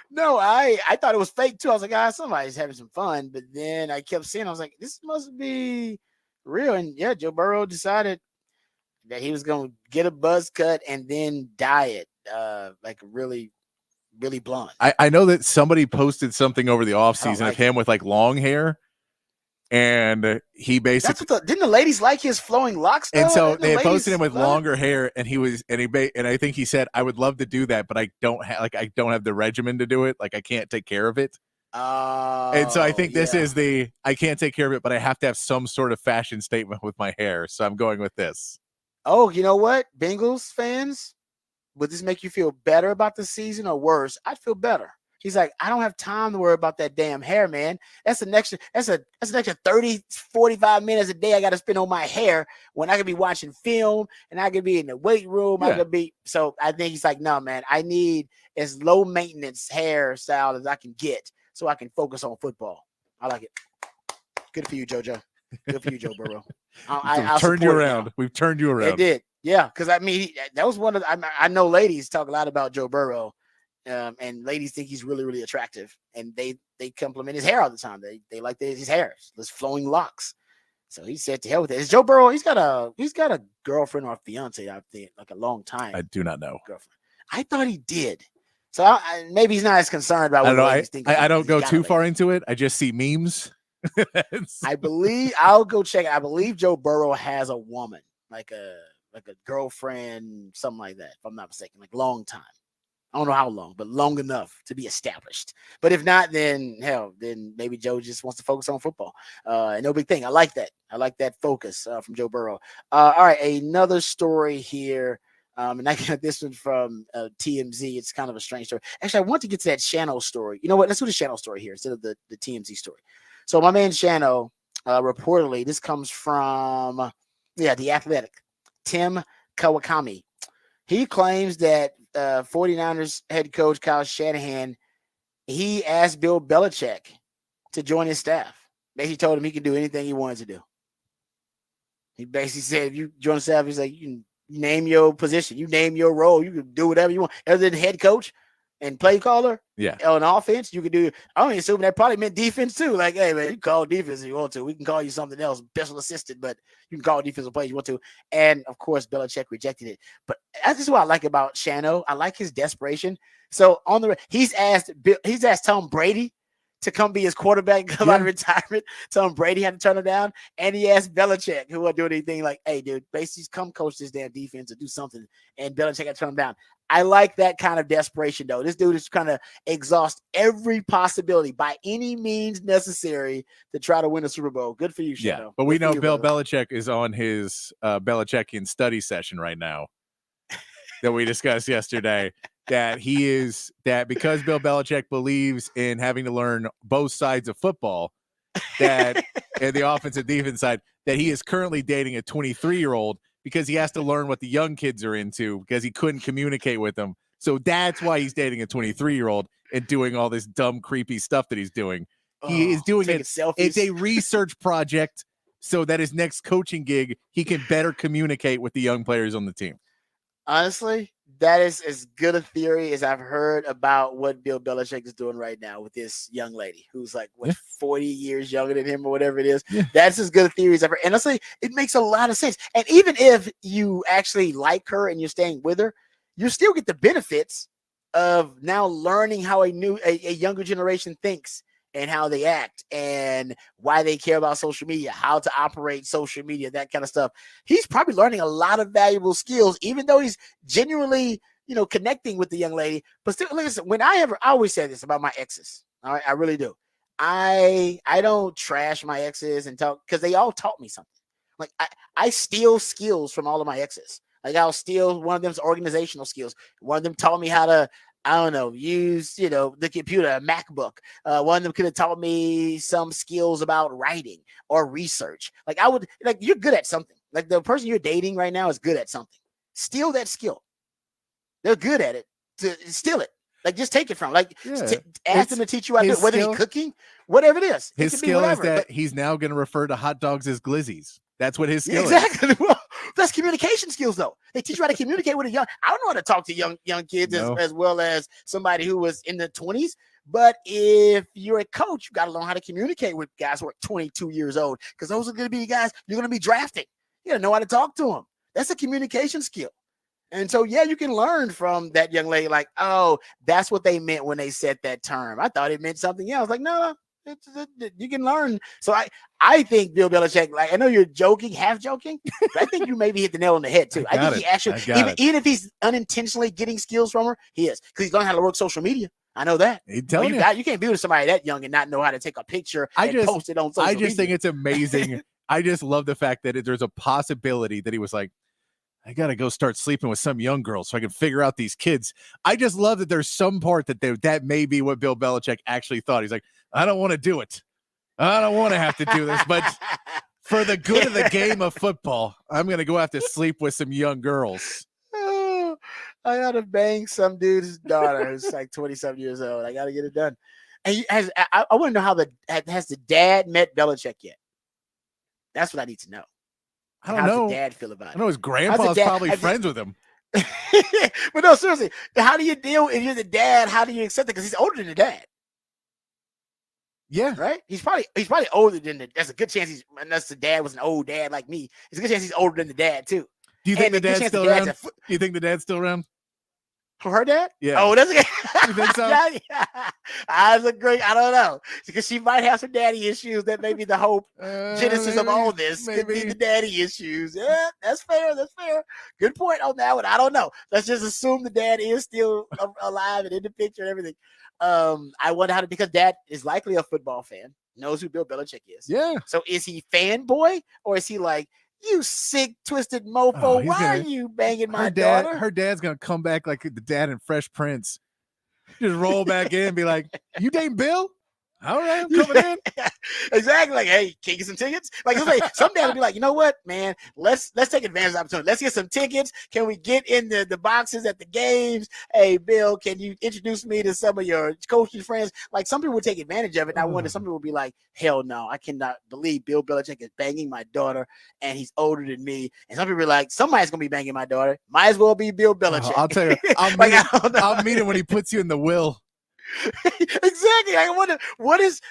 No, I thought it was fake too. I was like, somebody's having some fun. But then I kept seeing, I was like, this must be real. And yeah, Joe Burrow decided that he was going to get a buzz cut and then dye it like really, really blonde. I know that somebody posted something over the offseason of him with like long hair. And he basically didn't the ladies like his flowing locks? And so they posted him with longer hair, and I think he said, I would love to do that, but I don't have the regimen to do it. Like I can't take care of it. And so I think this is I can't take care of it, but I have to have some sort of fashion statement with my hair. So I'm going with this. Oh, you know what? Bengals fans, would this make you feel better about the season or worse? I'd feel better. He's like, I don't have time to worry about that damn hair, man. That's an extra 30, 45 minutes a day I got to spend on my hair when I could be watching film and I could be in the weight room. Yeah. So I think he's like, no, man, I need as low maintenance hairstyle as I can get so I can focus on football. I like it. Good for you, JoJo. Good for you, Joe Burrow. We've turned you around. We've turned you around. It did. Yeah. Because I mean, that was one of I know ladies talk a lot about Joe Burrow. And ladies think he's really, really attractive, and they compliment his hair all the time. They like his hair, his flowing locks. So he said, "To hell with it." Is Joe Burrow? He's got a girlfriend or a fiance, I think, like a long time. I do not know. Girlfriend. I thought he did. So maybe he's not as concerned about what ladies think. I don't go too far into it. I just see memes. I believe I'll go check it. I believe Joe Burrow has a woman, like a girlfriend, something like that. If I'm not mistaken, like long time. I don't know how long, but long enough to be established. But if not, then maybe Joe just wants to focus on football. No big thing. I like that. I like that focus from Joe Burrow. All right, another story here. And I got this one from TMZ. It's kind of a strange story. Actually, I want to get to that Shano story. You know what? Let's do the Shano story here instead of the TMZ story. So my man Shano, reportedly, this comes from, The Athletic, Tim Kawakami. He claims that 49ers head coach Kyle Shanahan, he asked Bill Belichick to join his staff. Basically told him he could do anything he wanted to do. He basically said, if you join the staff, he's like, you can name your position, you name your role, you can do whatever you want. Other than head coach and play caller, on offense, you could do. I'm assuming that probably meant defense too. Like, hey man, you can call defense if you want to. We can call you something else, special assistant, but you can call defensive play if you want to. And of course, Belichick rejected it. But that's just what I like about Shano. I like his desperation. So he's asked Tom Brady to come be his quarterback, come out of retirement. Tom Brady had to turn him down. And he asked Belichick, who wasn't doing anything, like, hey, dude, basically come coach this damn defense or do something. And Belichick had to turn him down. I like that kind of desperation, though. This dude is trying to exhaust every possibility by any means necessary to try to win a Super Bowl. Good for you, Shadow. Yeah, but we know Bill Belichick is on his Belichickian study session right now that we discussed yesterday. That because Bill Belichick believes in having to learn both sides of football, that and the offensive defense side, that he is currently dating a 23-year-old because he has to learn what the young kids are into because he couldn't communicate with them. So that's why he's dating a 23-year-old and doing all this dumb, creepy stuff that he's doing. He is doing it. It's a research project so that his next coaching gig, he can better communicate with the young players on the team. Honestly, that is as good a theory as I've heard about what Bill Belichick is doing right now with this young lady who's like 40 years younger than him or whatever it is. Yeah. That's as good a theory as ever. And honestly, it makes a lot of sense. And even if you actually like her and you're staying with her, you still get the benefits of now learning how a younger generation thinks and how they act and why they care about social media, how to operate social media, that kind of stuff. He's probably learning a lot of valuable skills, even though he's genuinely, connecting with the young lady. But still, listen, I always say this about my exes. All right, I really do. I don't trash my exes and talk because they all taught me something. Like I steal skills from all of my exes. Like I'll steal one of them's organizational skills. One of them taught me how to, I don't know, use, the computer, a MacBook. One of them could have taught me some skills about writing or research. Like you're good at something. Like the person you're dating right now is good at something. Steal that skill. They're good at it. To steal it. Like just take it from. Like ask them to teach you how to do it. Whether it's cooking, whatever it is. His skill is that he's now going to refer to hot dogs as glizzies. That's what his skill is. Exactly. Well, that's communication skills, though. They teach you how to communicate with a young. I don't know how to talk to young kids as well as somebody who was in the 20s. But if you're a coach, you got to learn how to communicate with guys who are 22 years old, because those are going to be the guys you're going to be drafting. You got to know how to talk to them. That's a communication skill. And so, yeah, you can learn from that young lady, like, oh, that's what they meant when they said that term. I thought it meant something else. Like, no, you can learn. So I think Bill Belichick, like, I know you're joking, half joking, but I think you maybe hit the nail on the head too. I think he actually, even if he's unintentionally getting skills from her, he is, because he's learning how to work social media. I know that. You can't be with somebody that young and not know how to take a picture and post it on social media. I just think it's amazing. I just love the fact that there's a possibility that he was like, I got to go start sleeping with some young girl so I can figure out these kids. I just love that there's some part that may be what Bill Belichick actually thought. He's like, I don't want to do it. I don't want to have to do this, but for the good of the game of football, I'm going to go have to sleep with some young girls. Oh, I got to bang some dude's daughter who's like 27 years old. I got to get it done. And I want to know has the dad met Belichick yet? That's what I need to know. I don't know. How's the dad feel about it? I know his grandpa's probably friends with him. But no, seriously, how do you deal if you're the dad? How do you accept it? Because he's older than the dad. Yeah, right. He's probably older than the. There's a good chance unless the dad was an old dad like me. There's a good chance he's older than the dad too. Do you think the dad's still around? Do you think the dad's still around? Her dad? Yeah. Oh, that's okay. You think so? I don't know, because she might have some daddy issues. That may be the whole genesis of all this. Could be the daddy issues. Yeah, that's fair. That's fair. Good point on that one. I don't know. Let's just assume the dad is still alive and in the picture and everything. I wonder because dad is likely a football fan, knows who Bill Belichick is. Yeah. So is he fanboy, or is he like, you sick, twisted mofo? Why are you banging my daughter? Her dad's gonna come back like the dad in Fresh Prince. Just roll back in and be like, you dating Bill? All right, I'm coming in. Exactly. Like, hey, can you get some tickets? Like, some dad would be like, you know what, man? Let's take advantage of the opportunity. Let's get some tickets. Can we get in the boxes at the games? Hey, Bill, can you introduce me to some of your coaching friends? Like, some people would take advantage of it. And I wonder, some people would be like, hell no, I cannot believe Bill Belichick is banging my daughter and he's older than me. And some people are like, somebody's gonna be banging my daughter. Might as well be Bill Belichick. I'll tell you, I'll meet him when he puts you in the will. Exactly. I wonder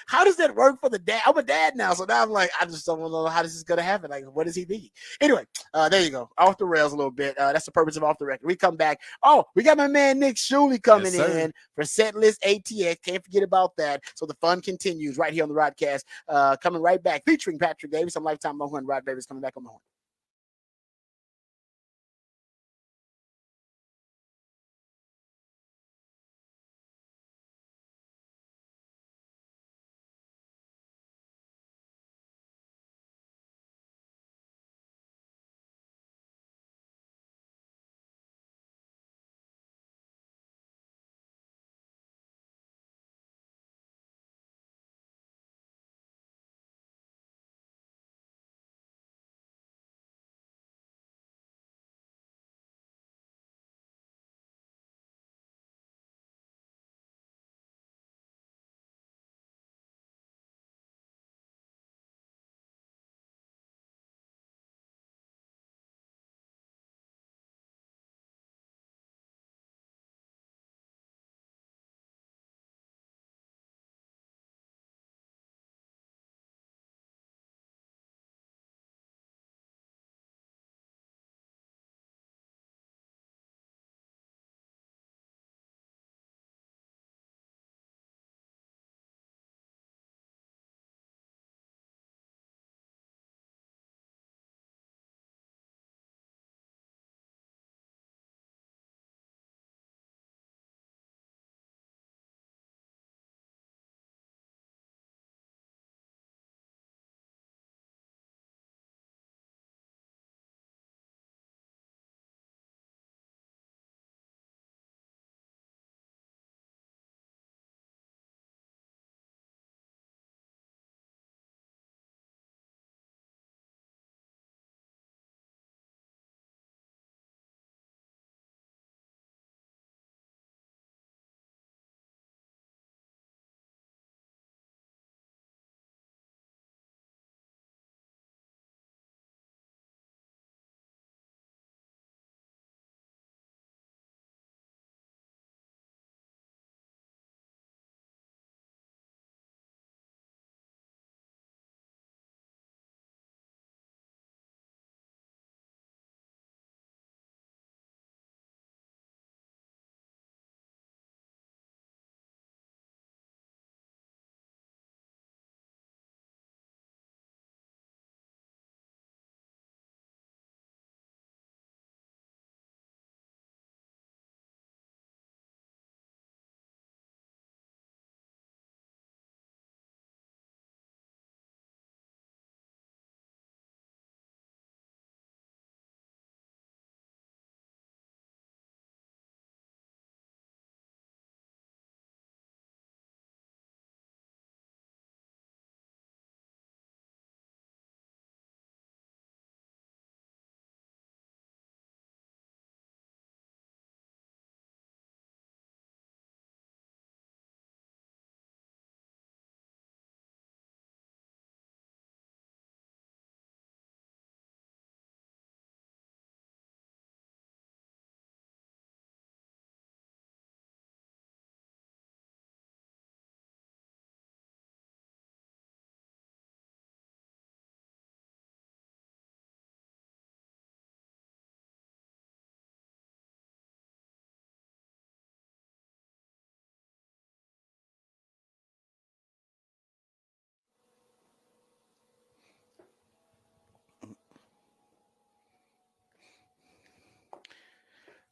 how does that work for the dad? I'm a dad now, so now I'm like, I just don't know how this is gonna happen. Like, what is he thinking? Anyway, there you go. Off the rails a little bit. That's the purpose of Off the Record. We come back. Oh, we got my man Nick Shuley coming in for Setlist ATX. Can't forget about that. So the fun continues right here on the Rodcast. Coming right back, featuring Patrick Davis. Some Lifetime Longhorn Rod Davis coming back on the horn.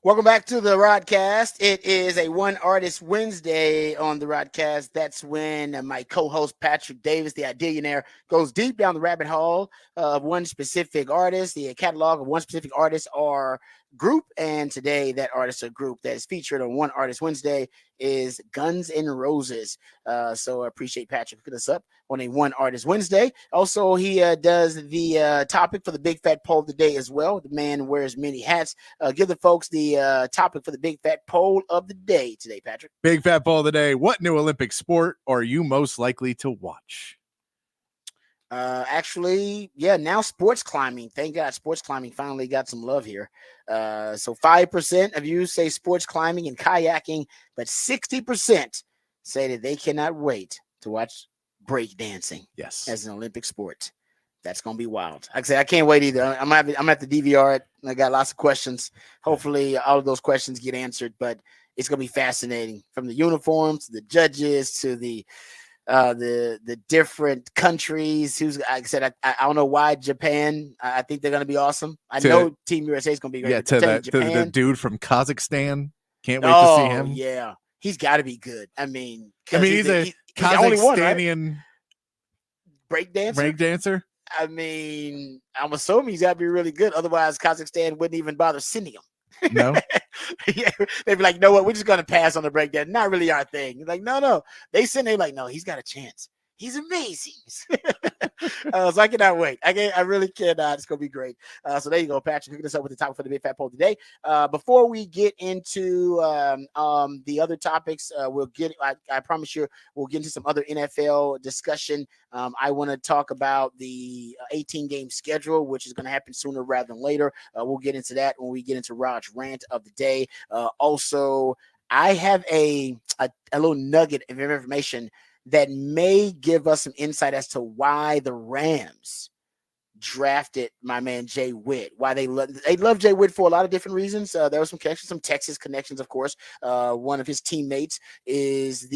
Welcome back to the Rodcast. It is a One Artist Wednesday on the Rodcast. That's when my co-host Patrick Davis, the Ideationaire, goes deep down the rabbit hole of one specific artist, the catalog of one specific artist or group. And today, that artist or group that is featured on One Artist Wednesday is Guns N' Roses. So I appreciate Patrick picking us up on a One Artist Wednesday. Also, he does the topic for the Big Fat Poll of the day as well. The man wears many hats. Give the folks the topic for the Big Fat Poll of the day today, Patrick. Big Fat Poll of the day. What new Olympic sport are you most likely to watch? Actually, now sports climbing. Thank God sports climbing finally got some love here. So 5% of you say sports climbing and kayaking, but 60% say that they cannot wait to watch break dancing as an Olympic sport. That's going to be wild. Like I say, I can't wait either. I'm gonna have to DVR it. I got lots of questions. Hopefully all of those questions get answered, but it's going to be fascinating, from the uniforms to the judges to the different countries. Who's, like I said, I don't know why Japan. I think they're going to be awesome. I know Team USA is going to be great. Yeah, to the dude from Kazakhstan. Can't wait to see him. Yeah, he's got to be good. I mean, he's a Kazakhstanian breakdancer. I mean, I'm assuming he's got to be really good. Otherwise, Kazakhstan wouldn't even bother sending him. No. Yeah, they'd be like, "No, what? We're just gonna pass on the breakdown. Not really our thing." Like, no. They send. They're like, "No, he's got a chance. He's amazing." So I cannot wait. I really cannot. It's gonna be great. So there you go, Patrick. Picking us up with the topic for the Big Fat Poll today. Before we get into the other topics, we'll get. I promise you, we'll get into some other NFL discussion. I want to talk about the 18-game schedule, which is going to happen sooner rather than later. We'll get into that when we get into Rod's rant of the day. Also, I have a little nugget of information that may give us some insight as to why the Rams drafted my man Jay Witt. Why they love Jay Witt for a lot of different reasons. There were some connections, some Texas connections, of course. One of his teammates is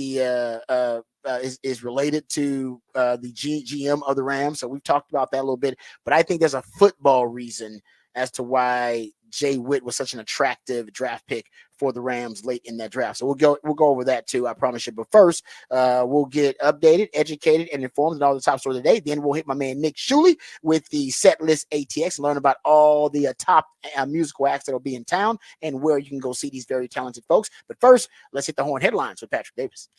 is related to the GM of the Rams. So we've talked about that a little bit. But I think there's a football reason as to why Jay Witt was such an attractive draft pick for the Rams late in that draft. So we'll go over that too, I promise you. But first, we'll get updated, educated, and informed on all the top stories of the day. Then we'll hit my man Nick Shuley with the set list ATX and learn about all the top musical acts that will be in town and where you can go see these very talented folks. But first, let's hit the horn headlines with Patrick Davis.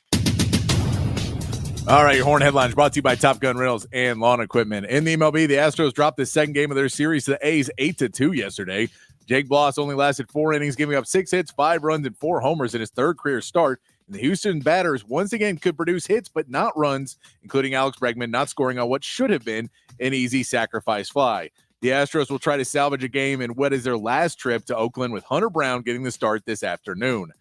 All right, your horn headlines brought to you by Top Gun Rentals and Lawn Equipment. In the MLB, the Astros dropped the second game of their series to the A's 8-2 yesterday. Jake Bloss only lasted 4 innings, giving up 6 hits, 5 runs, and 4 homers in his third career start. And the Houston batters once again could produce hits but not runs, including Alex Bregman not scoring on what should have been an easy sacrifice fly. The Astros will try to salvage a game in what is their last trip to Oakland, with Hunter Brown getting the start this afternoon.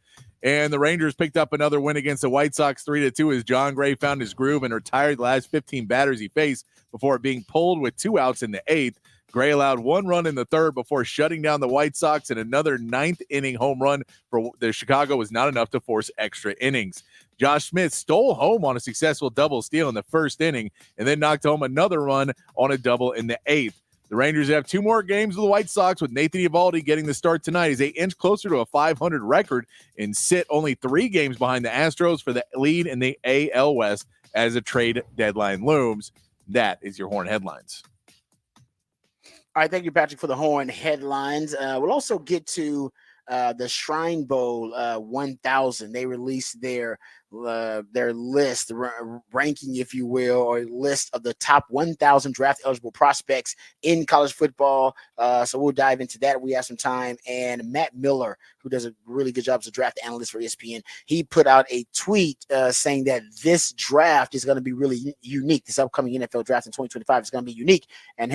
And the Rangers picked up another win against the White Sox 3-2 as John Gray found his groove and retired the last 15 batters he faced before being pulled with 2 outs in the 8th. Gray allowed 1 run in the 3rd before shutting down the White Sox, and another 9th inning home run for the Chicago was not enough to force extra innings. Josh Smith stole home on a successful double steal in the 1st inning and then knocked home another run on a double in the 8th. The Rangers have 2 more games with the White Sox, with Nathan Eovaldi getting the start tonight as they inch closer to a 500 record and sit only 3 games behind the Astros for the lead in the AL West as a trade deadline looms. That is your horn headlines. All right, thank you, Patrick, for the horn headlines. We'll also get to the Shrine Bowl 1000. They released their list, ranking, if you will, or list of the top 1,000 draft eligible prospects in college football. So we'll dive into that. We have some time. And Matt Miller, who does a really good job as a draft analyst for ESPN, he put out a tweet saying that this draft is going to be really unique. This upcoming NFL draft in 2025 is going to be unique. And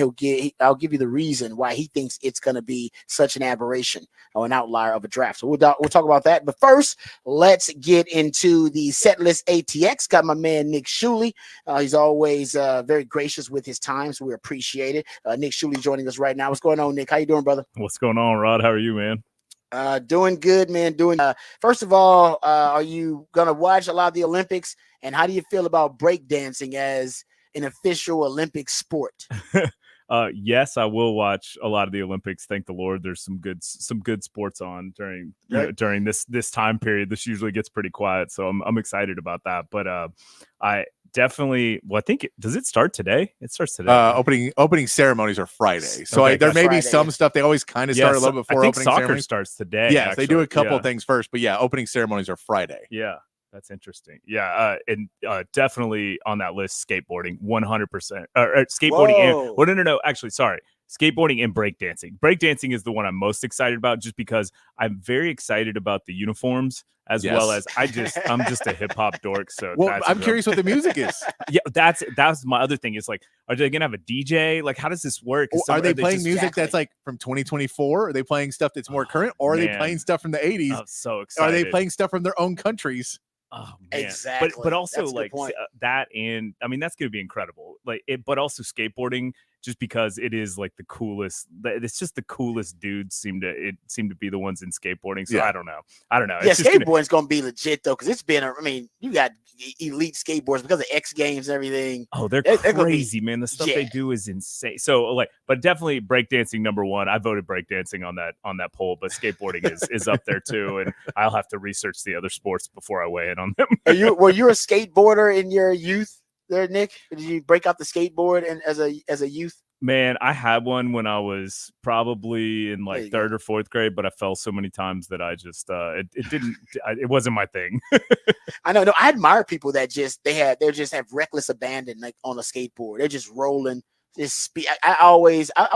I'll give you the reason why he thinks it's going to be such an aberration or an outlier of a draft. So we'll talk about that. But first, let's get into the set list ATX. Got my man Nick Shuley. He's always very gracious with his time, so we appreciate it. Nick Shuley joining us right now. What's going on, Nick? How you doing, brother? What's going on, Rod? How are you, man? Doing good, man. First of all, are you gonna watch a lot of the Olympics? And how do you feel about breakdancing as an official Olympic sport? Yes, I will watch a lot of the Olympics. Thank the Lord. There's some good sports on during this time period. This usually gets pretty quiet, so I'm excited about that. But I definitely. Well, I think does it start today? It starts today. Opening ceremonies are Friday, so there may be some stuff. They always kind of start a little before I think opening soccer ceremonies. starts today. Yes, actually. they do a couple of things first, but opening ceremonies are Friday. Yeah. That's interesting. Yeah, and definitely on that list, skateboarding, 100%. Skateboarding and no. Actually, sorry, skateboarding and breakdancing. Breakdancing is the one I'm most excited about, just because I'm very excited about the uniforms as well as I'm just a hip hop dork. So I'm curious what the music is. Yeah, that's my other thing. Is like, are they gonna have a DJ? Like, how does this work? Are they playing music that's like from 2024? Are they playing stuff that's more current, or are they playing stuff from the 80s? I'm so excited. Are they playing stuff from their own countries? Oh man. Exactly. But also that's like that, and I mean that's going to be incredible. Like it, but also skateboarding, just because it is like the coolest. It's just the coolest dudes seem to be the ones in skateboarding. So I don't know. Yeah, skateboarding's going to be legit though, because it's been. I mean, you got elite skateboarders because of X Games and everything. Oh, they're crazy, man. The stuff they do is insane. So like, but definitely breakdancing #1. I voted breakdancing on that poll, but skateboarding is up there too. And I'll have to research the other sports before I weigh in on them. Were you a skateboarder in your youth there, Nick? Did you break out the skateboard and as a youth? Man, I had one when I was probably in like 3rd or 4th grade, but I fell so many times that I just it wasn't my thing. I know. No, I admire people that they just have reckless abandon like on a skateboard. They're just rolling. I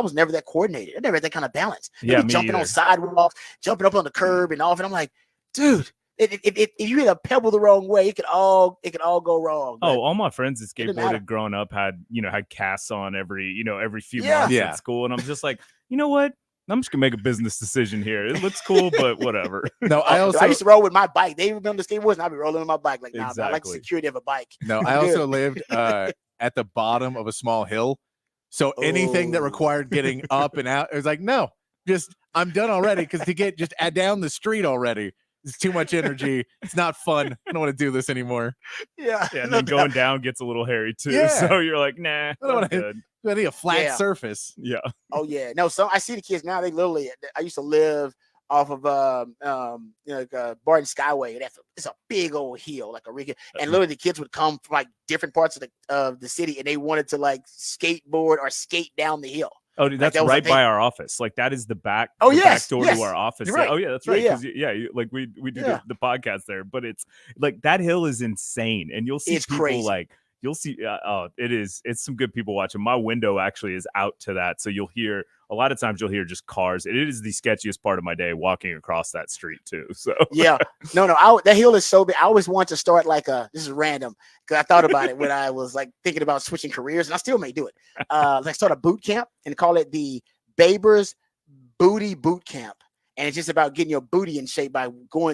was never that coordinated. I never had that kind of balance. Yeah, jumping on sidewalks, jumping up on the curb and off, and I'm like, dude. If you hit a pebble the wrong way, it could all go wrong. Oh, all my friends that skateboarded growing up had casts on every few months at school, and I'm just like, you know what? I'm just gonna make a business decision here. It looks cool, but whatever. No, I used to roll with my bike. They would be on the skateboards, and I'd be rolling on my bike. Like, nah, I like the security of a bike. No, I also lived at the bottom of a small hill, so anything that required getting up and out, it was like, no, just I'm done already. Because to get just down the street already. It's too much energy. It's not fun. I don't want to do this anymore. Yeah. And then going down gets a little hairy too. Yeah. So you're like, nah, I need a flat surface. Yeah. Oh yeah. No, so I see the kids now. They literally. I used to live off of Barton Skyway. It's a big old hill, like a rig. And literally the kids would come from like different parts of the city, and they wanted to like skateboard or skate down the hill. Oh, dude, that's right by our office. Like that is the back. Back door to our office. Right. Oh yeah, that's right. Like we do the podcast there, but it's like that hill is insane, and you'll see people crazy. Like you'll see. It's some good people watching. My window actually is out to that, so you'll hear a lot of times just cars. It is the sketchiest part of my day walking across that street too. So yeah, no, that hill is so big. I always want to start this is random because I thought about it when I was like thinking about switching careers, and I still may do it. Like start a boot camp and call it the Babers Booty Boot Camp. And it's just about getting your booty in shape by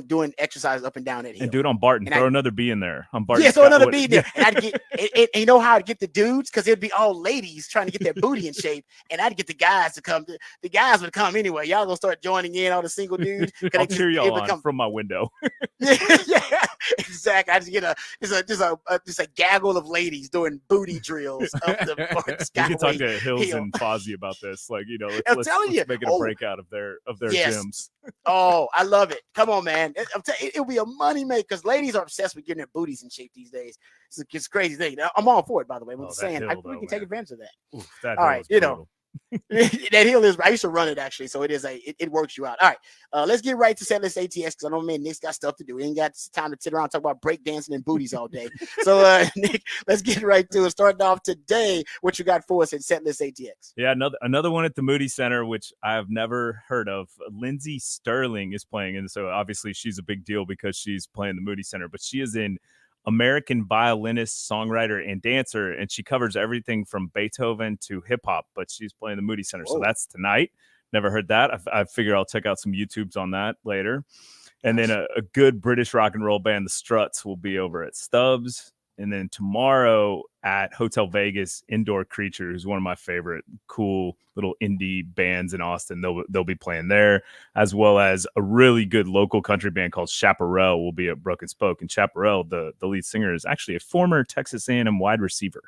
doing exercise up and down that hill. And do it on Barton. Throw another B in there. On Barton. Yeah, throw another B in there. And I'd get and you know how I'd get the dudes? Because it'd be all ladies trying to get their booty in shape. And I'd get the guys to come. The guys would come anyway. Y'all gonna start joining in, all the single dudes. I'll cheer y'all on from my window. Yeah, exactly. I just get just a gaggle of ladies doing booty drills up the Skyway. You can talk to Hills and Fozzie about this. Like, let's make it a breakout of their gyms. Oh, I love it. Come on, man. It'll be a money maker because ladies are obsessed with getting their booties in shape these days. It's a crazy thing. I'm all for it, by the way. I'm just saying we can take advantage of that. Oof, all right, that hill is. I used to run it actually, so it works you out. All right, let's get right to Setlist ATX because I know Nick's got stuff to do. We ain't got time to sit around and talk about breakdancing and booties all day. So Nick, let's get right to it. Starting off today, what you got for us at Setlist ATX? Yeah, another one at the Moody Center, which I've never heard of. Lindsey Sterling is playing, and so obviously she's a big deal because she's playing the Moody Center, but she is in American violinist, songwriter, and dancer, and she covers everything from Beethoven to hip hop. But she's playing the Moody Center, so that's tonight. Never heard that. I figure I'll check out some YouTubes on that later. And then a good British rock and roll band, the Struts, will be over at Stubbs. And then tomorrow at Hotel Vegas, Indoor Creature, who's one of my favorite cool little indie bands in Austin. They'll be playing there, as well as a really good local country band called Chaparral will be at Broken Spoke. And Chaparral, the lead singer, is actually a former Texas A&M wide receiver.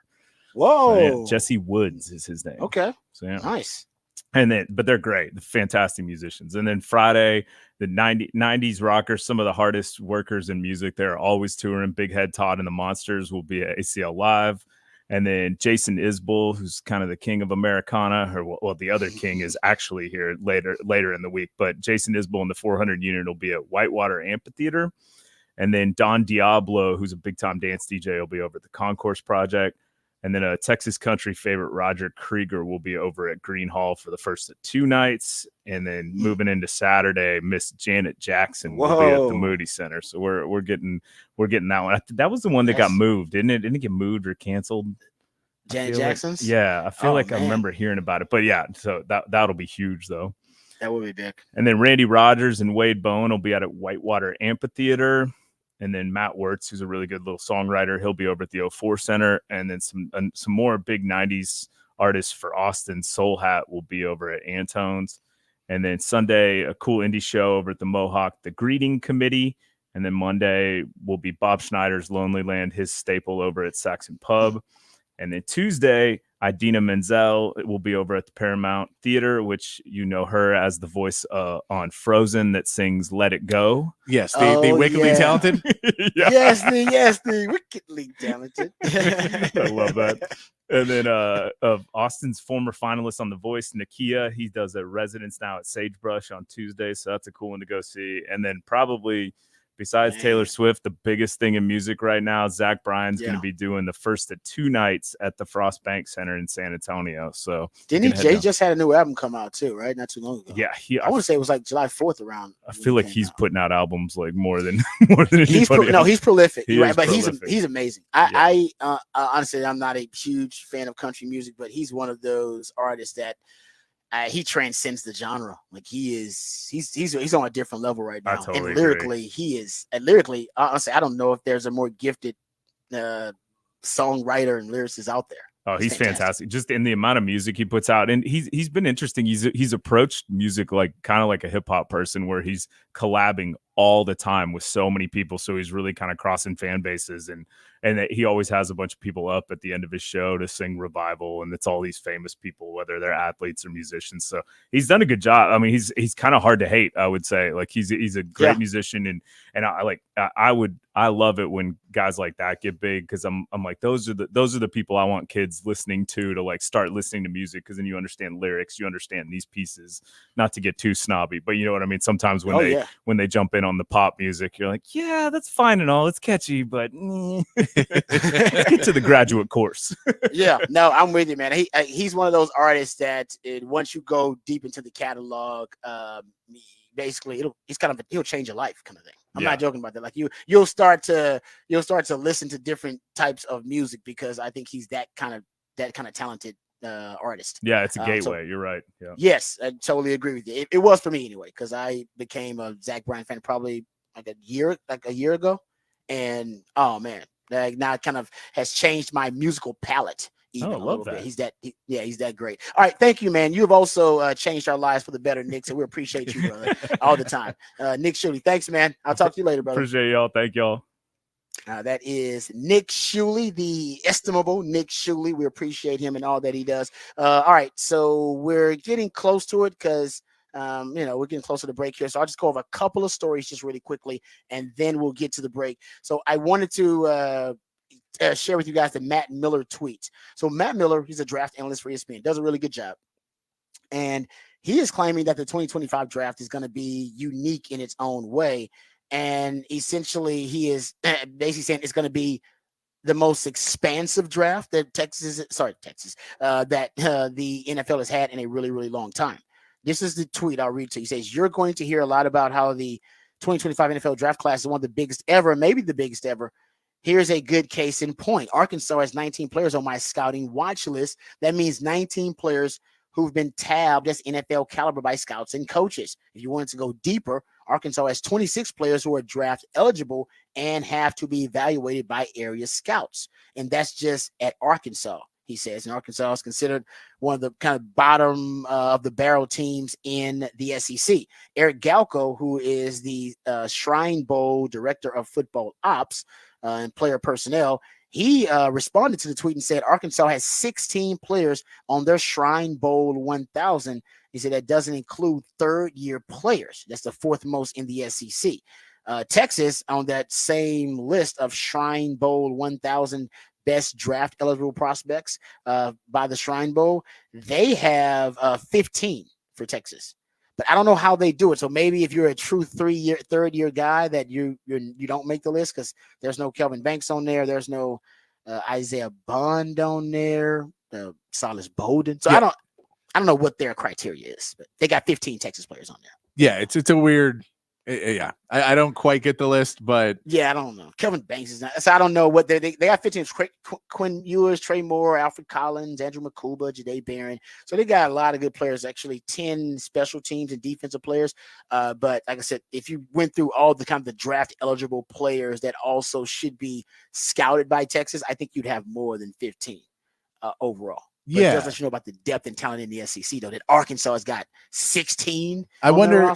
Whoa. So, yeah, Jesse Woods is his name. Okay. So yeah. Nice. And then, but they're great, fantastic musicians. And then Friday, the 90s rockers, some of the hardest workers in music. They're always touring. Big Head Todd and the Monsters will be at ACL Live. And then Jason Isbell, who's kind of the king of Americana, or well, the other king is actually here later in the week. But Jason Isbell and the 400 unit will be at Whitewater Amphitheater. And then Don Diablo, who's a big time dance DJ, will be over at the Concourse Project. And then a Texas country favorite, Roger Krieger, will be over at Green Hall for the first of 2 nights. And then moving into Saturday, Miss Janet Jackson will be at the Moody Center. So we're getting that one. That was the one that got moved, didn't it? Didn't it get moved or canceled? Janet Jackson's? Yeah, I feel like I remember hearing about it. But yeah, so that'll be huge though. That would be big. And then Randy Rogers and Wade Bowen will be at Whitewater Amphitheater. And then Matt Wirtz, who's a really good little songwriter, he'll be over at the 04 Center. And then some more big 90s artists for Austin. Soul Hat will be over at Antone's. And then Sunday, a cool indie show over at the Mohawk, the Greeting Committee. And then Monday will be Bob Schneider's Lonely Land, his staple over at Saxon Pub. And then Tuesday, Idina Menzel will be over at the Paramount Theater, which you know her as the voice on Frozen that sings "Let It Go." Yes, the wickedly talented. Yes, the wickedly talented. I love that. And then of Austin's former finalist on The Voice, Nakia, he does a residence now at Sagebrush on Tuesday, so that's a cool one to go see. And then probably, besides Taylor Swift, the biggest thing in music right now, Zach Bryan's going to be doing the first of 2 nights at the Frost Bank Center in San Antonio. So didn't he? Jay just had a new album come out too, right? Not too long ago. Yeah, I want to say it was like July 4th around. I feel like he's putting out albums like more than anybody. He's prolific, right? But he's amazing. I honestly, I'm not a huge fan of country music, but he's one of those artists that. He transcends the genre. Like he's on a different level right now. Totally and lyrically, agree. He is. And lyrically, honestly, I don't know if there's a more gifted songwriter and lyricist out there. Oh, he's fantastic. Just in the amount of music he puts out, and he's been interesting. He's approached music like kind of like a hip hop person, where he's collabing all the time with so many people. So he's really kind of crossing fan bases, and he always has a bunch of people up at the end of his show to sing Revival, and it's all these famous people, whether they're athletes or musicians. So he's done a good job. I mean, he's kind of hard to hate, I would say. Like he's a great musician, and I love it when guys like that get big, because I'm like, those are the people I want kids listening to like start listening to music, because then you understand lyrics, you understand these pieces. Not to get too snobby, but you know what I mean. Sometimes when they jump in on the pop music, you're like, yeah, that's fine and all, it's catchy, but get to the graduate course. Yeah, no, I'm with you, man. He's one of those artists that once you go deep into the catalog, basically he'll change your life, kind of thing. I'm not joking about that. Like you'll start to listen to different types of music, because I think he's that kind of talented artist. Yeah, it's a gateway. You're right. Yeah. Yes, I totally agree with you. It was for me anyway, because I became a Zach Bryan fan probably like a year ago, and oh man, now it kind of has changed my musical palette. Even I love that. Bit. He's that great. All right, thank you, man. You have also changed our lives for the better, Nick. So we appreciate you, brother, all the time. Nick Shuley, thanks, man. I'll talk to you later, brother. Appreciate y'all. Thank y'all. That is Nick Shuley, the estimable Nick Shuley. We appreciate him and all that he does. All right, so we're getting close to it, because we're getting close to the break here. So I'll just go over a couple of stories just really quickly, and then we'll get to the break. So I wanted to share with you guys the Matt Miller tweet. So Matt Miller, he's a draft analyst for ESPN, does a really good job. And he is claiming that the 2025 draft is going to be unique in its own way. And essentially he is basically saying it's going to be the most expansive draft that the NFL has had in a really, really long time. This is the tweet I'll read to you. He says, "You're going to hear a lot about how the 2025 NFL draft class is one of the biggest ever, maybe the biggest ever. Here's a good case in point. Arkansas has 19 players on my scouting watch list. That means 19 players who've been tabbed as NFL caliber by scouts and coaches. If you wanted to go deeper, Arkansas has 26 players who are draft eligible and have to be evaluated by area scouts. And that's just at Arkansas," he says. And Arkansas is considered one of the kind of bottom of the barrel teams in the SEC. Eric Galko, who is the Shrine Bowl director of football ops and player personnel, He responded to the tweet and said Arkansas has 16 players on their Shrine Bowl 1000. He said that doesn't include third-year players. That's the fourth most in the SEC. Texas on that same list of Shrine Bowl 1000 best draft eligible prospects by the Shrine Bowl. They have 15 for Texas. But I don't know how they do it. So maybe if you're a true third year guy that you don't make the list because there's no Kelvin Banks on there. There's no Isaiah Bond on there. Silas Bowden. So yeah. I don't know what their criteria is, but they got 15 Texas players on there. Yeah, it's a weird. Yeah, I don't quite get the list, but yeah, I don't know. Kelvin Banks is not. So I don't know what they got 15. Quinn Ewers, Trey Moore, Alfred Collins, Andrew McCuba, Jade Barron. So they got a lot of good players. Actually, 10 special teams and defensive players. But like I said, if you went through all the kind of the draft eligible players that also should be scouted by Texas, I think you'd have more than 15 overall. But it does let you know about the depth and talent in the SEC, though, that Arkansas has got 16. I wonder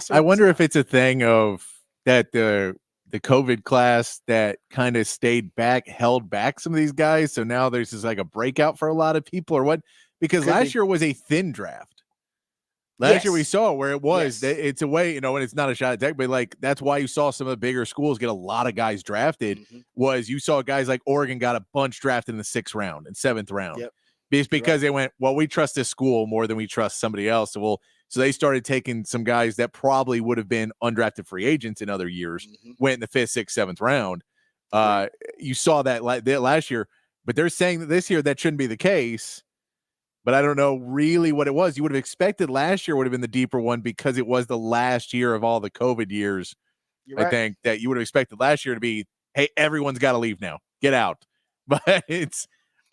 if it's a thing of that the COVID class that kind of held back some of these guys. So now there's just like a breakout for a lot of people or what? Because last year was a thin draft. Last year we saw where it was. It's a way, and it's not a shot at Tech, but like that's why you saw some of the bigger schools get a lot of guys drafted. Was you saw guys like Oregon got a bunch drafted in the 6th round and 7th round. Yep. It's because they went, well, we trust this school more than we trust somebody else. So they started taking some guys that probably would have been undrafted free agents in other years, went in the 5th, 6th, 7th round. You saw that last year, but they're saying that this year that shouldn't be the case. But I don't know really what it was. You would have expected last year would have been the deeper one because it was the last year of all the COVID years. I think that you would have expected last year to be, hey, everyone's got to leave now. Get out. But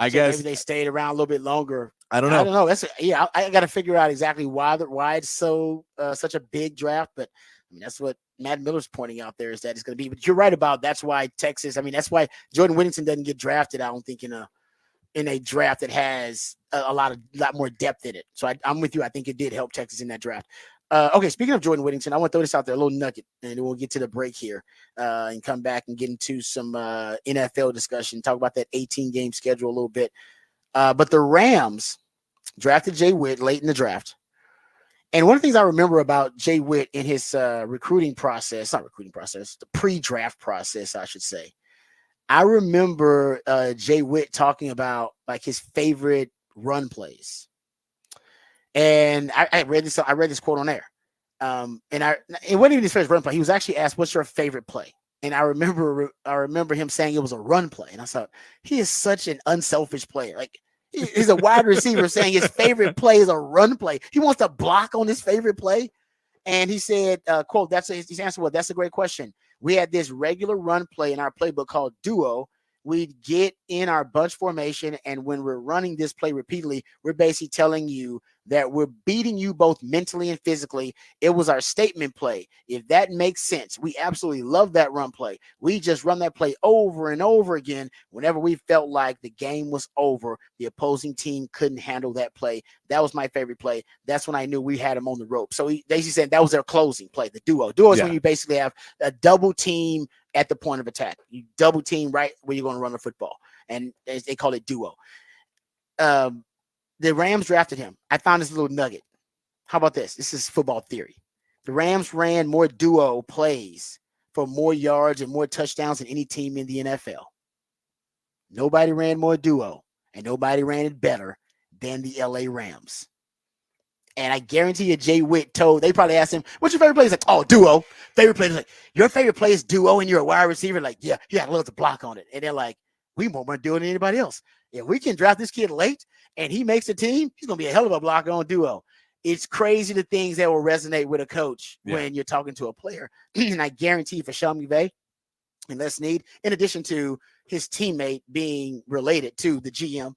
I guess maybe they stayed around a little bit longer. I don't know. That's I got to figure out exactly why it's so such a big draft. But I mean, that's what Matt Miller's pointing out there is that it's going to be. But you're right about that's why Texas. I mean, that's why Jordan Whittington doesn't get drafted. I don't think in a draft that has a lot more depth in it. So I'm with you. I think it did help Texas in that draft. Okay, speaking of Jordan Whittington, I want to throw this out there, a little nugget, and then we'll get to the break here and come back and get into some NFL discussion, talk about that 18-game schedule a little bit. But the Rams drafted Jay Witt late in the draft. And one of the things I remember about Jay Witt in his the pre-draft process, I should say, I remember Jay Witt talking about like his favorite run plays. And I read this quote on air. And it wasn't even his favorite run play. He was actually asked, "What's your favorite play?" And I remember him saying it was a run play. And I thought, he is such an unselfish player. Like he's a wide receiver saying his favorite play is a run play. He wants to block on his favorite play. And he said, quote, his answer was, "That's a great question. We had this regular run play in our playbook called Duo. We'd get in our bunch formation, and when we're running this play repeatedly, we're basically telling you that we're beating you both mentally and physically. It was our statement play. If that makes sense, we absolutely love that run play. We just run that play over and over again whenever we felt like the game was over. The opposing team couldn't handle that play. That was my favorite play. That's when I knew we had him on the rope." So he basically said that was their closing play, the Duo. Duo is when you basically have a double team at the point of attack. You double team right where you're going to run the football. And they call it Duo. The Rams drafted him. I found this little nugget. How about this? This is football theory. The Rams ran more Duo plays for more yards and more touchdowns than any team in the NFL. Nobody ran more Duo, and nobody ran it better than the LA Rams. And I guarantee you, Jay Witt they probably asked him, "What's your favorite play?" He's like, "Oh, Duo." Favorite play is like, "Your favorite play is Duo and you're a wide receiver?" Like, "Yeah, you got to love to block on it." And they're like, "We more Duo than anybody else. If we can draft this kid late and he makes the team, he's going to be a hell of a blocker on Duo." It's crazy the things that will resonate with a coach when you're talking to a player. And I guarantee for Sean McVay and Les Snead, in addition to his teammate being related to the GM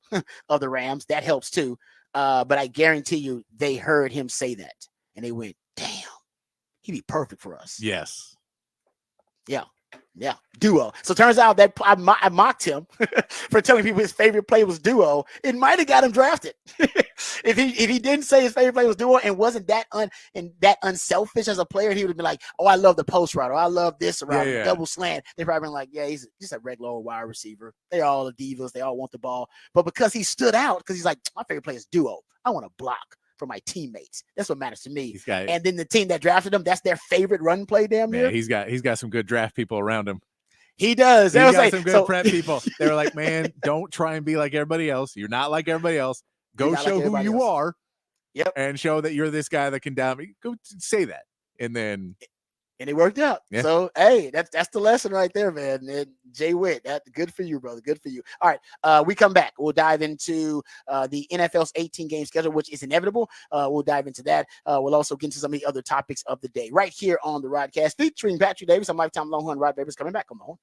of the Rams, that helps too. But I guarantee you they heard him say that and they went, "Damn, he'd be perfect for us." Yes. Yeah. Yeah, duo. So it turns out that I mocked him for telling people his favorite play was duo. It might have got him drafted if he didn't say his favorite play was duo and wasn't that unselfish as a player. He would have been like, "Oh, I love the post route. Or I love this route, Yeah. double slant." They probably been like, "Yeah, he's just a regular old wide receiver. They're all the divas. They all want the ball." But because he stood out, because he's like, "My favorite play is duo. I want to block for my teammates. That's what matters to me." And then the team that drafted him, that's their favorite run play damn near. Yeah, he's got some good draft people around him. He does. He's got some good prep people. They were like, man, don't try and be like everybody else. You're not like everybody else. Go show who you are. Yep. And show that you're this guy that can down me. Go say that. And it worked out. Yeah. So hey, that's the lesson right there, man. And Jay Witt, that's good for you, brother. Good for you. All right. We come back. We'll dive into the NFL's 18-game schedule, which is inevitable. We'll dive into that. We'll also get into some of the other topics of the day right here on the Rodcast featuring Patrick Davis. I'm Lifetime Longhorn Rod Babers coming back on the horn.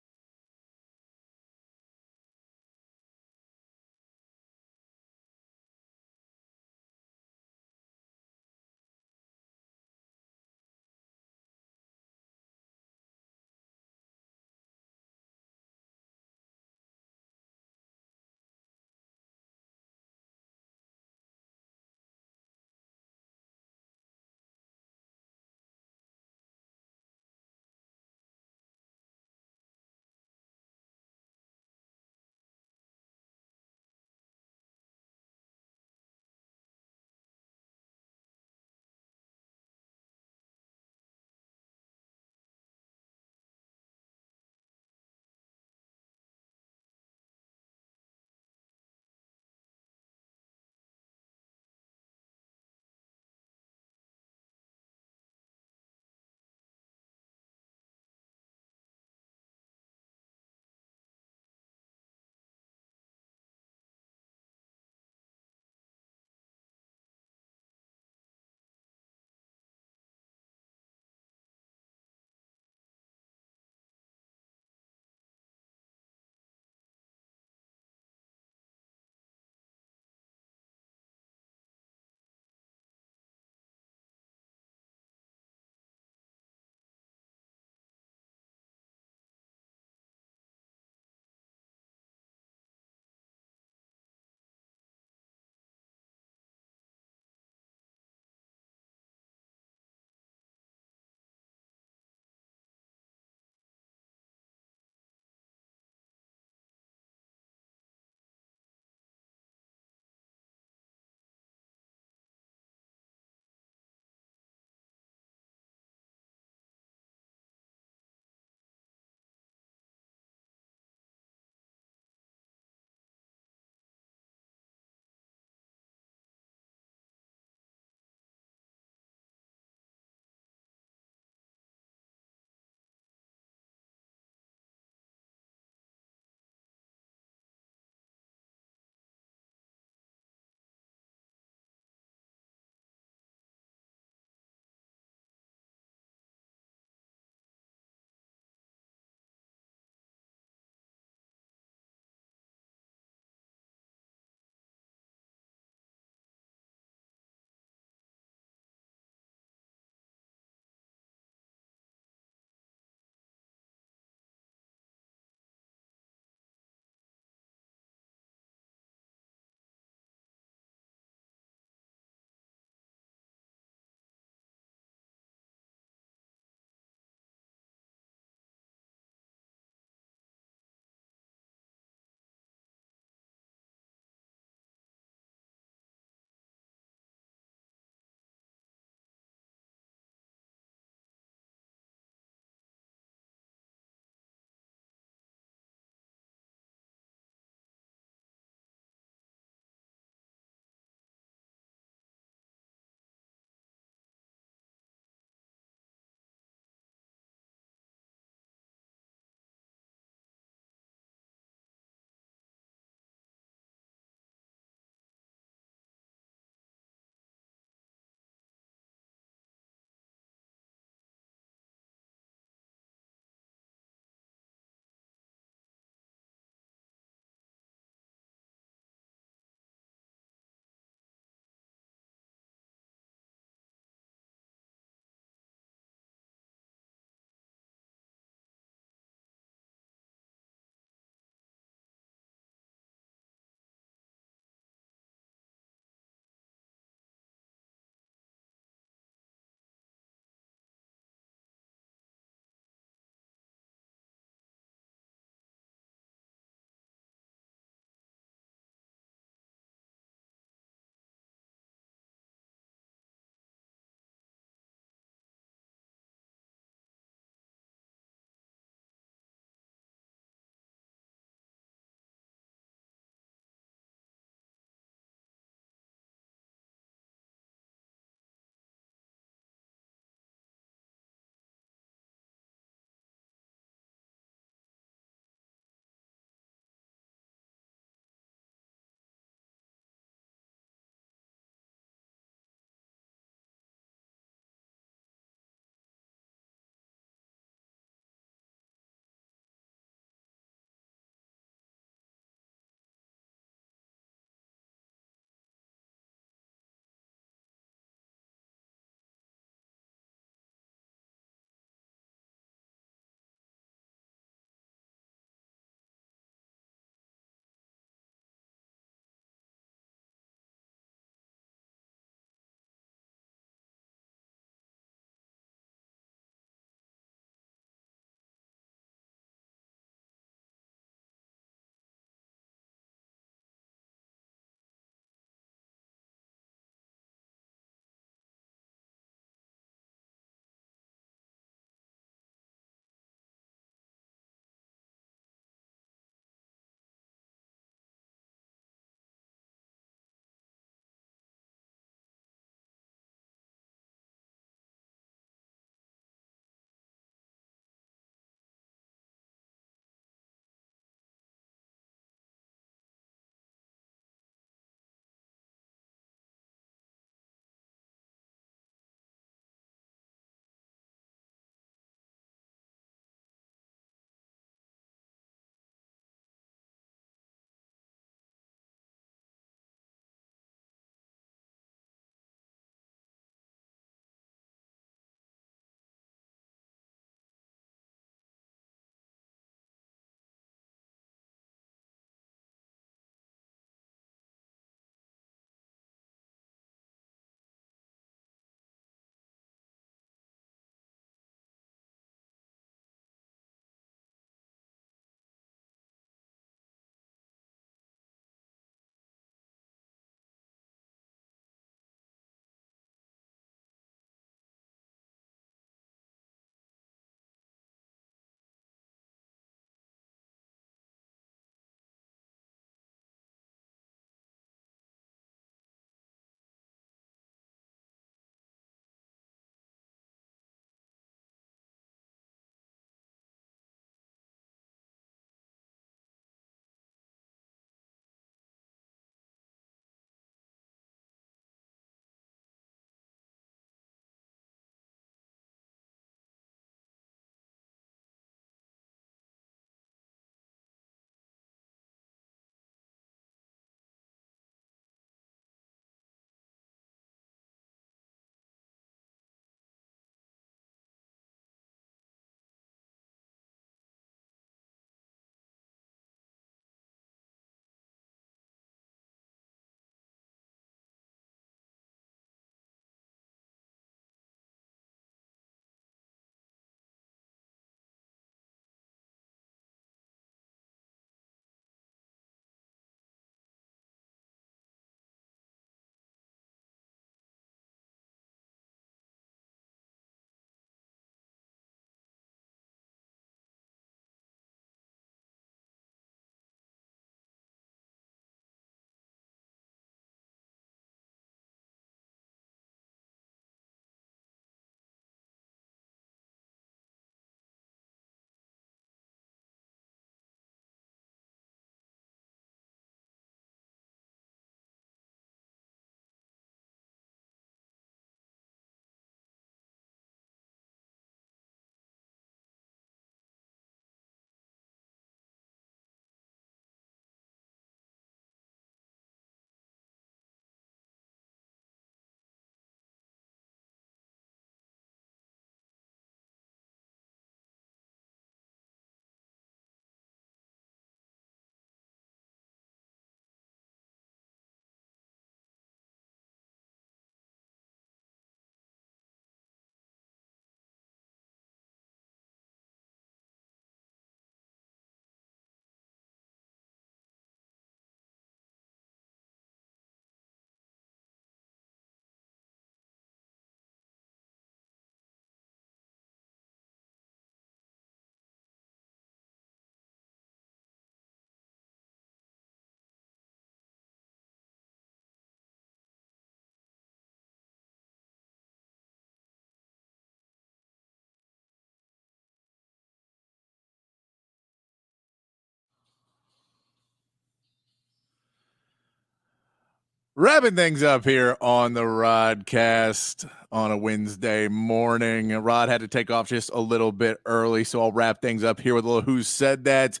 Wrapping things up here on the Rodcast on a Wednesday morning. Rod had to take off just a little bit early, so I'll wrap things up here with a little Who Said That.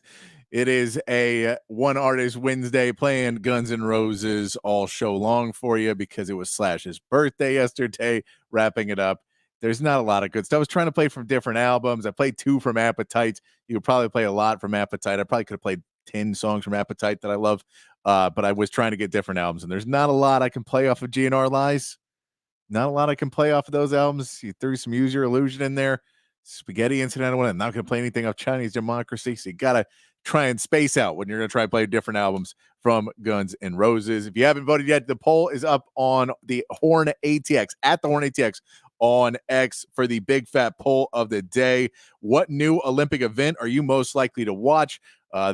It is a One Artist Wednesday, playing Guns N' Roses all show long for you because it was Slash's birthday yesterday. Wrapping it up. There's not a lot of good stuff. I was trying to play from different albums. I played 2 from Appetite. You could probably play a lot from Appetite. I probably could have played 10 songs from Appetite that I love. But I was trying to get different albums, and there's not a lot I can play off of GNR Lies. Not a lot I can play off of those albums. You threw some Use Your Illusion in there. Spaghetti Incident. I'm not going to play anything off Chinese Democracy. So you got to try and space out when you're going to try to play different albums from Guns N' Roses. If you haven't voted yet, the poll is up on the Horn ATX, at the Horn ATX on X, for the big fat poll of the day. What new Olympic event are you most likely to watch?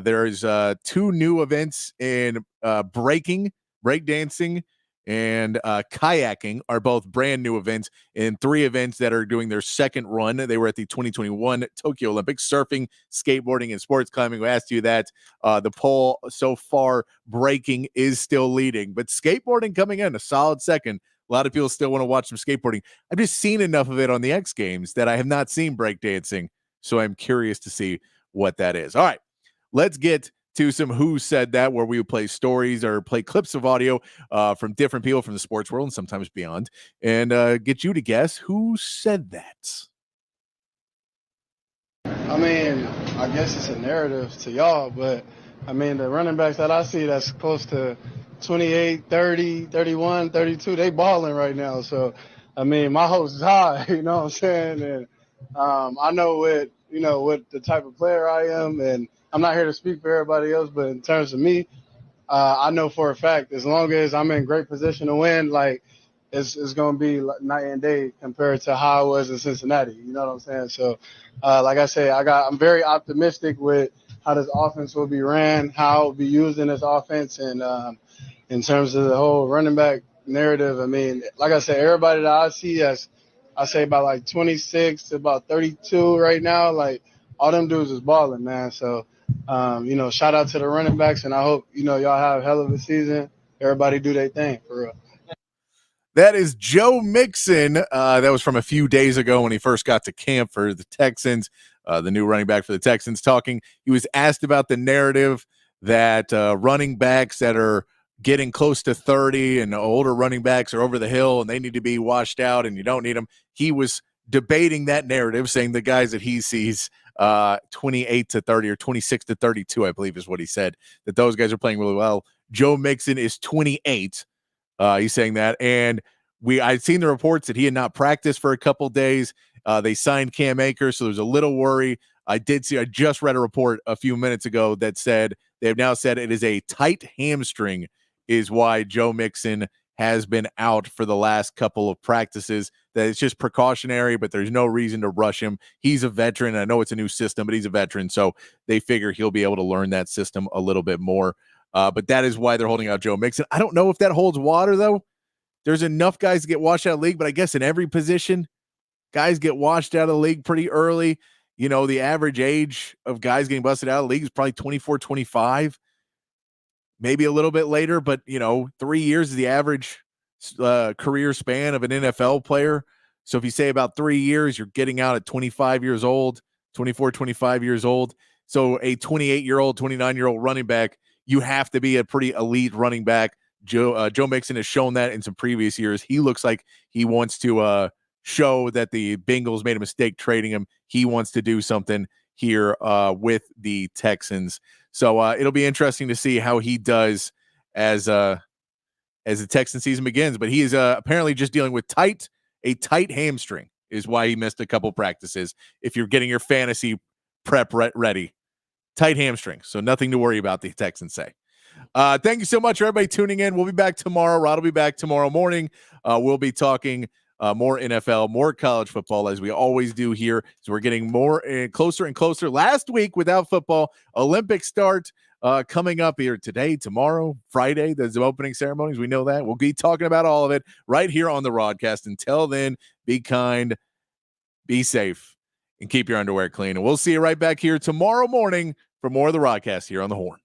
There's 2 new events in breakdancing, and kayaking are both brand new events, and 3 events that are doing their second run. They were at the 2021 Tokyo Olympics: surfing, skateboarding, and sports climbing. We asked you that. The poll so far, breaking is still leading, but skateboarding coming in a solid second. A lot of people still want to watch some skateboarding. I've just seen enough of it on the X Games that I have not seen breakdancing, so I'm curious to see what that is. All right, let's get to some Who Said That, where we would play stories or play clips of audio from different people from the sports world and sometimes beyond, and get you to guess who said that. I mean, I guess it's a narrative to y'all, but I mean, the running backs that I see that's close to 28, 30, 31, 32, they balling right now. So, I mean, my hopes is high, you know what I'm saying? And I know what the type of player I am, and I'm not here to speak for everybody else, but in terms of me, I know for a fact, as long as I'm in great position to win, like, it's going to be night and day compared to how I was in Cincinnati. You know what I'm saying? So, like I say, I'm very optimistic with how this offense will be ran, how it will be used in this offense, and in terms of the whole running back narrative, I mean, like I said, everybody that I see, I say about like 26 to about 32 right now, like all them dudes is balling, man. So, shout out to the running backs, and I hope, y'all have a hell of a season. Everybody do their thing, for real. That is Joe Mixon. That was from a few days ago when he first got to camp for the Texans, the new running back for the Texans, talking. He was asked about the narrative that running backs that are getting close to 30 and older running backs are over the hill and they need to be washed out and you don't need them. He was debating that narrative, saying the guys that he sees 28 to 30 or 26 to 32, I believe is what he said, that those guys are playing really well. Joe Mixon is 28. He's saying that. And I'd seen the reports that he had not practiced for a couple days. They signed Cam Akers, so there's a little worry. I just read a report a few minutes ago that said they have now said it is a tight hamstring is why Joe Mixon has been out for the last couple of practices, that it's just precautionary, but there's no reason to rush him. He's a veteran. I know it's a new system, but he's a veteran, so they figure he'll be able to learn that system a little bit more. But that is why they're holding out Joe Mixon. I don't know if that holds water, though. There's enough guys to get washed out of the league, but I guess in every position, guys get washed out of the league pretty early. The average age of guys getting busted out of the league is probably 24, 25. Maybe a little bit later, but 3 years is the average career span of an NFL player. So if you say about 3 years, you're getting out at 25 years old, 24, 25 years old. So a 28-year-old, 29-year-old running back, you have to be a pretty elite running back. Joe Mixon has shown that in some previous years. He looks like he wants to show that the Bengals made a mistake trading him. He wants to do something here with the Texans. So it'll be interesting to see how he does as the Texan season begins. But he is apparently just dealing with a tight hamstring is why he missed a couple practices. If you're getting your fantasy prep ready, tight hamstring. So nothing to worry about, the Texans say. Thank you so much for everybody tuning in. We'll be back tomorrow. Rod will be back tomorrow morning. We'll be talking more NFL, more college football, as we always do here. So we're getting more closer and closer. Last week without football, Olympic start coming up here today, tomorrow, Friday. There's the opening ceremonies. We know that. We'll be talking about all of it right here on the Rodcast. Until then, be kind, be safe, and keep your underwear clean. And we'll see you right back here tomorrow morning for more of the Rodcast here on the Horn.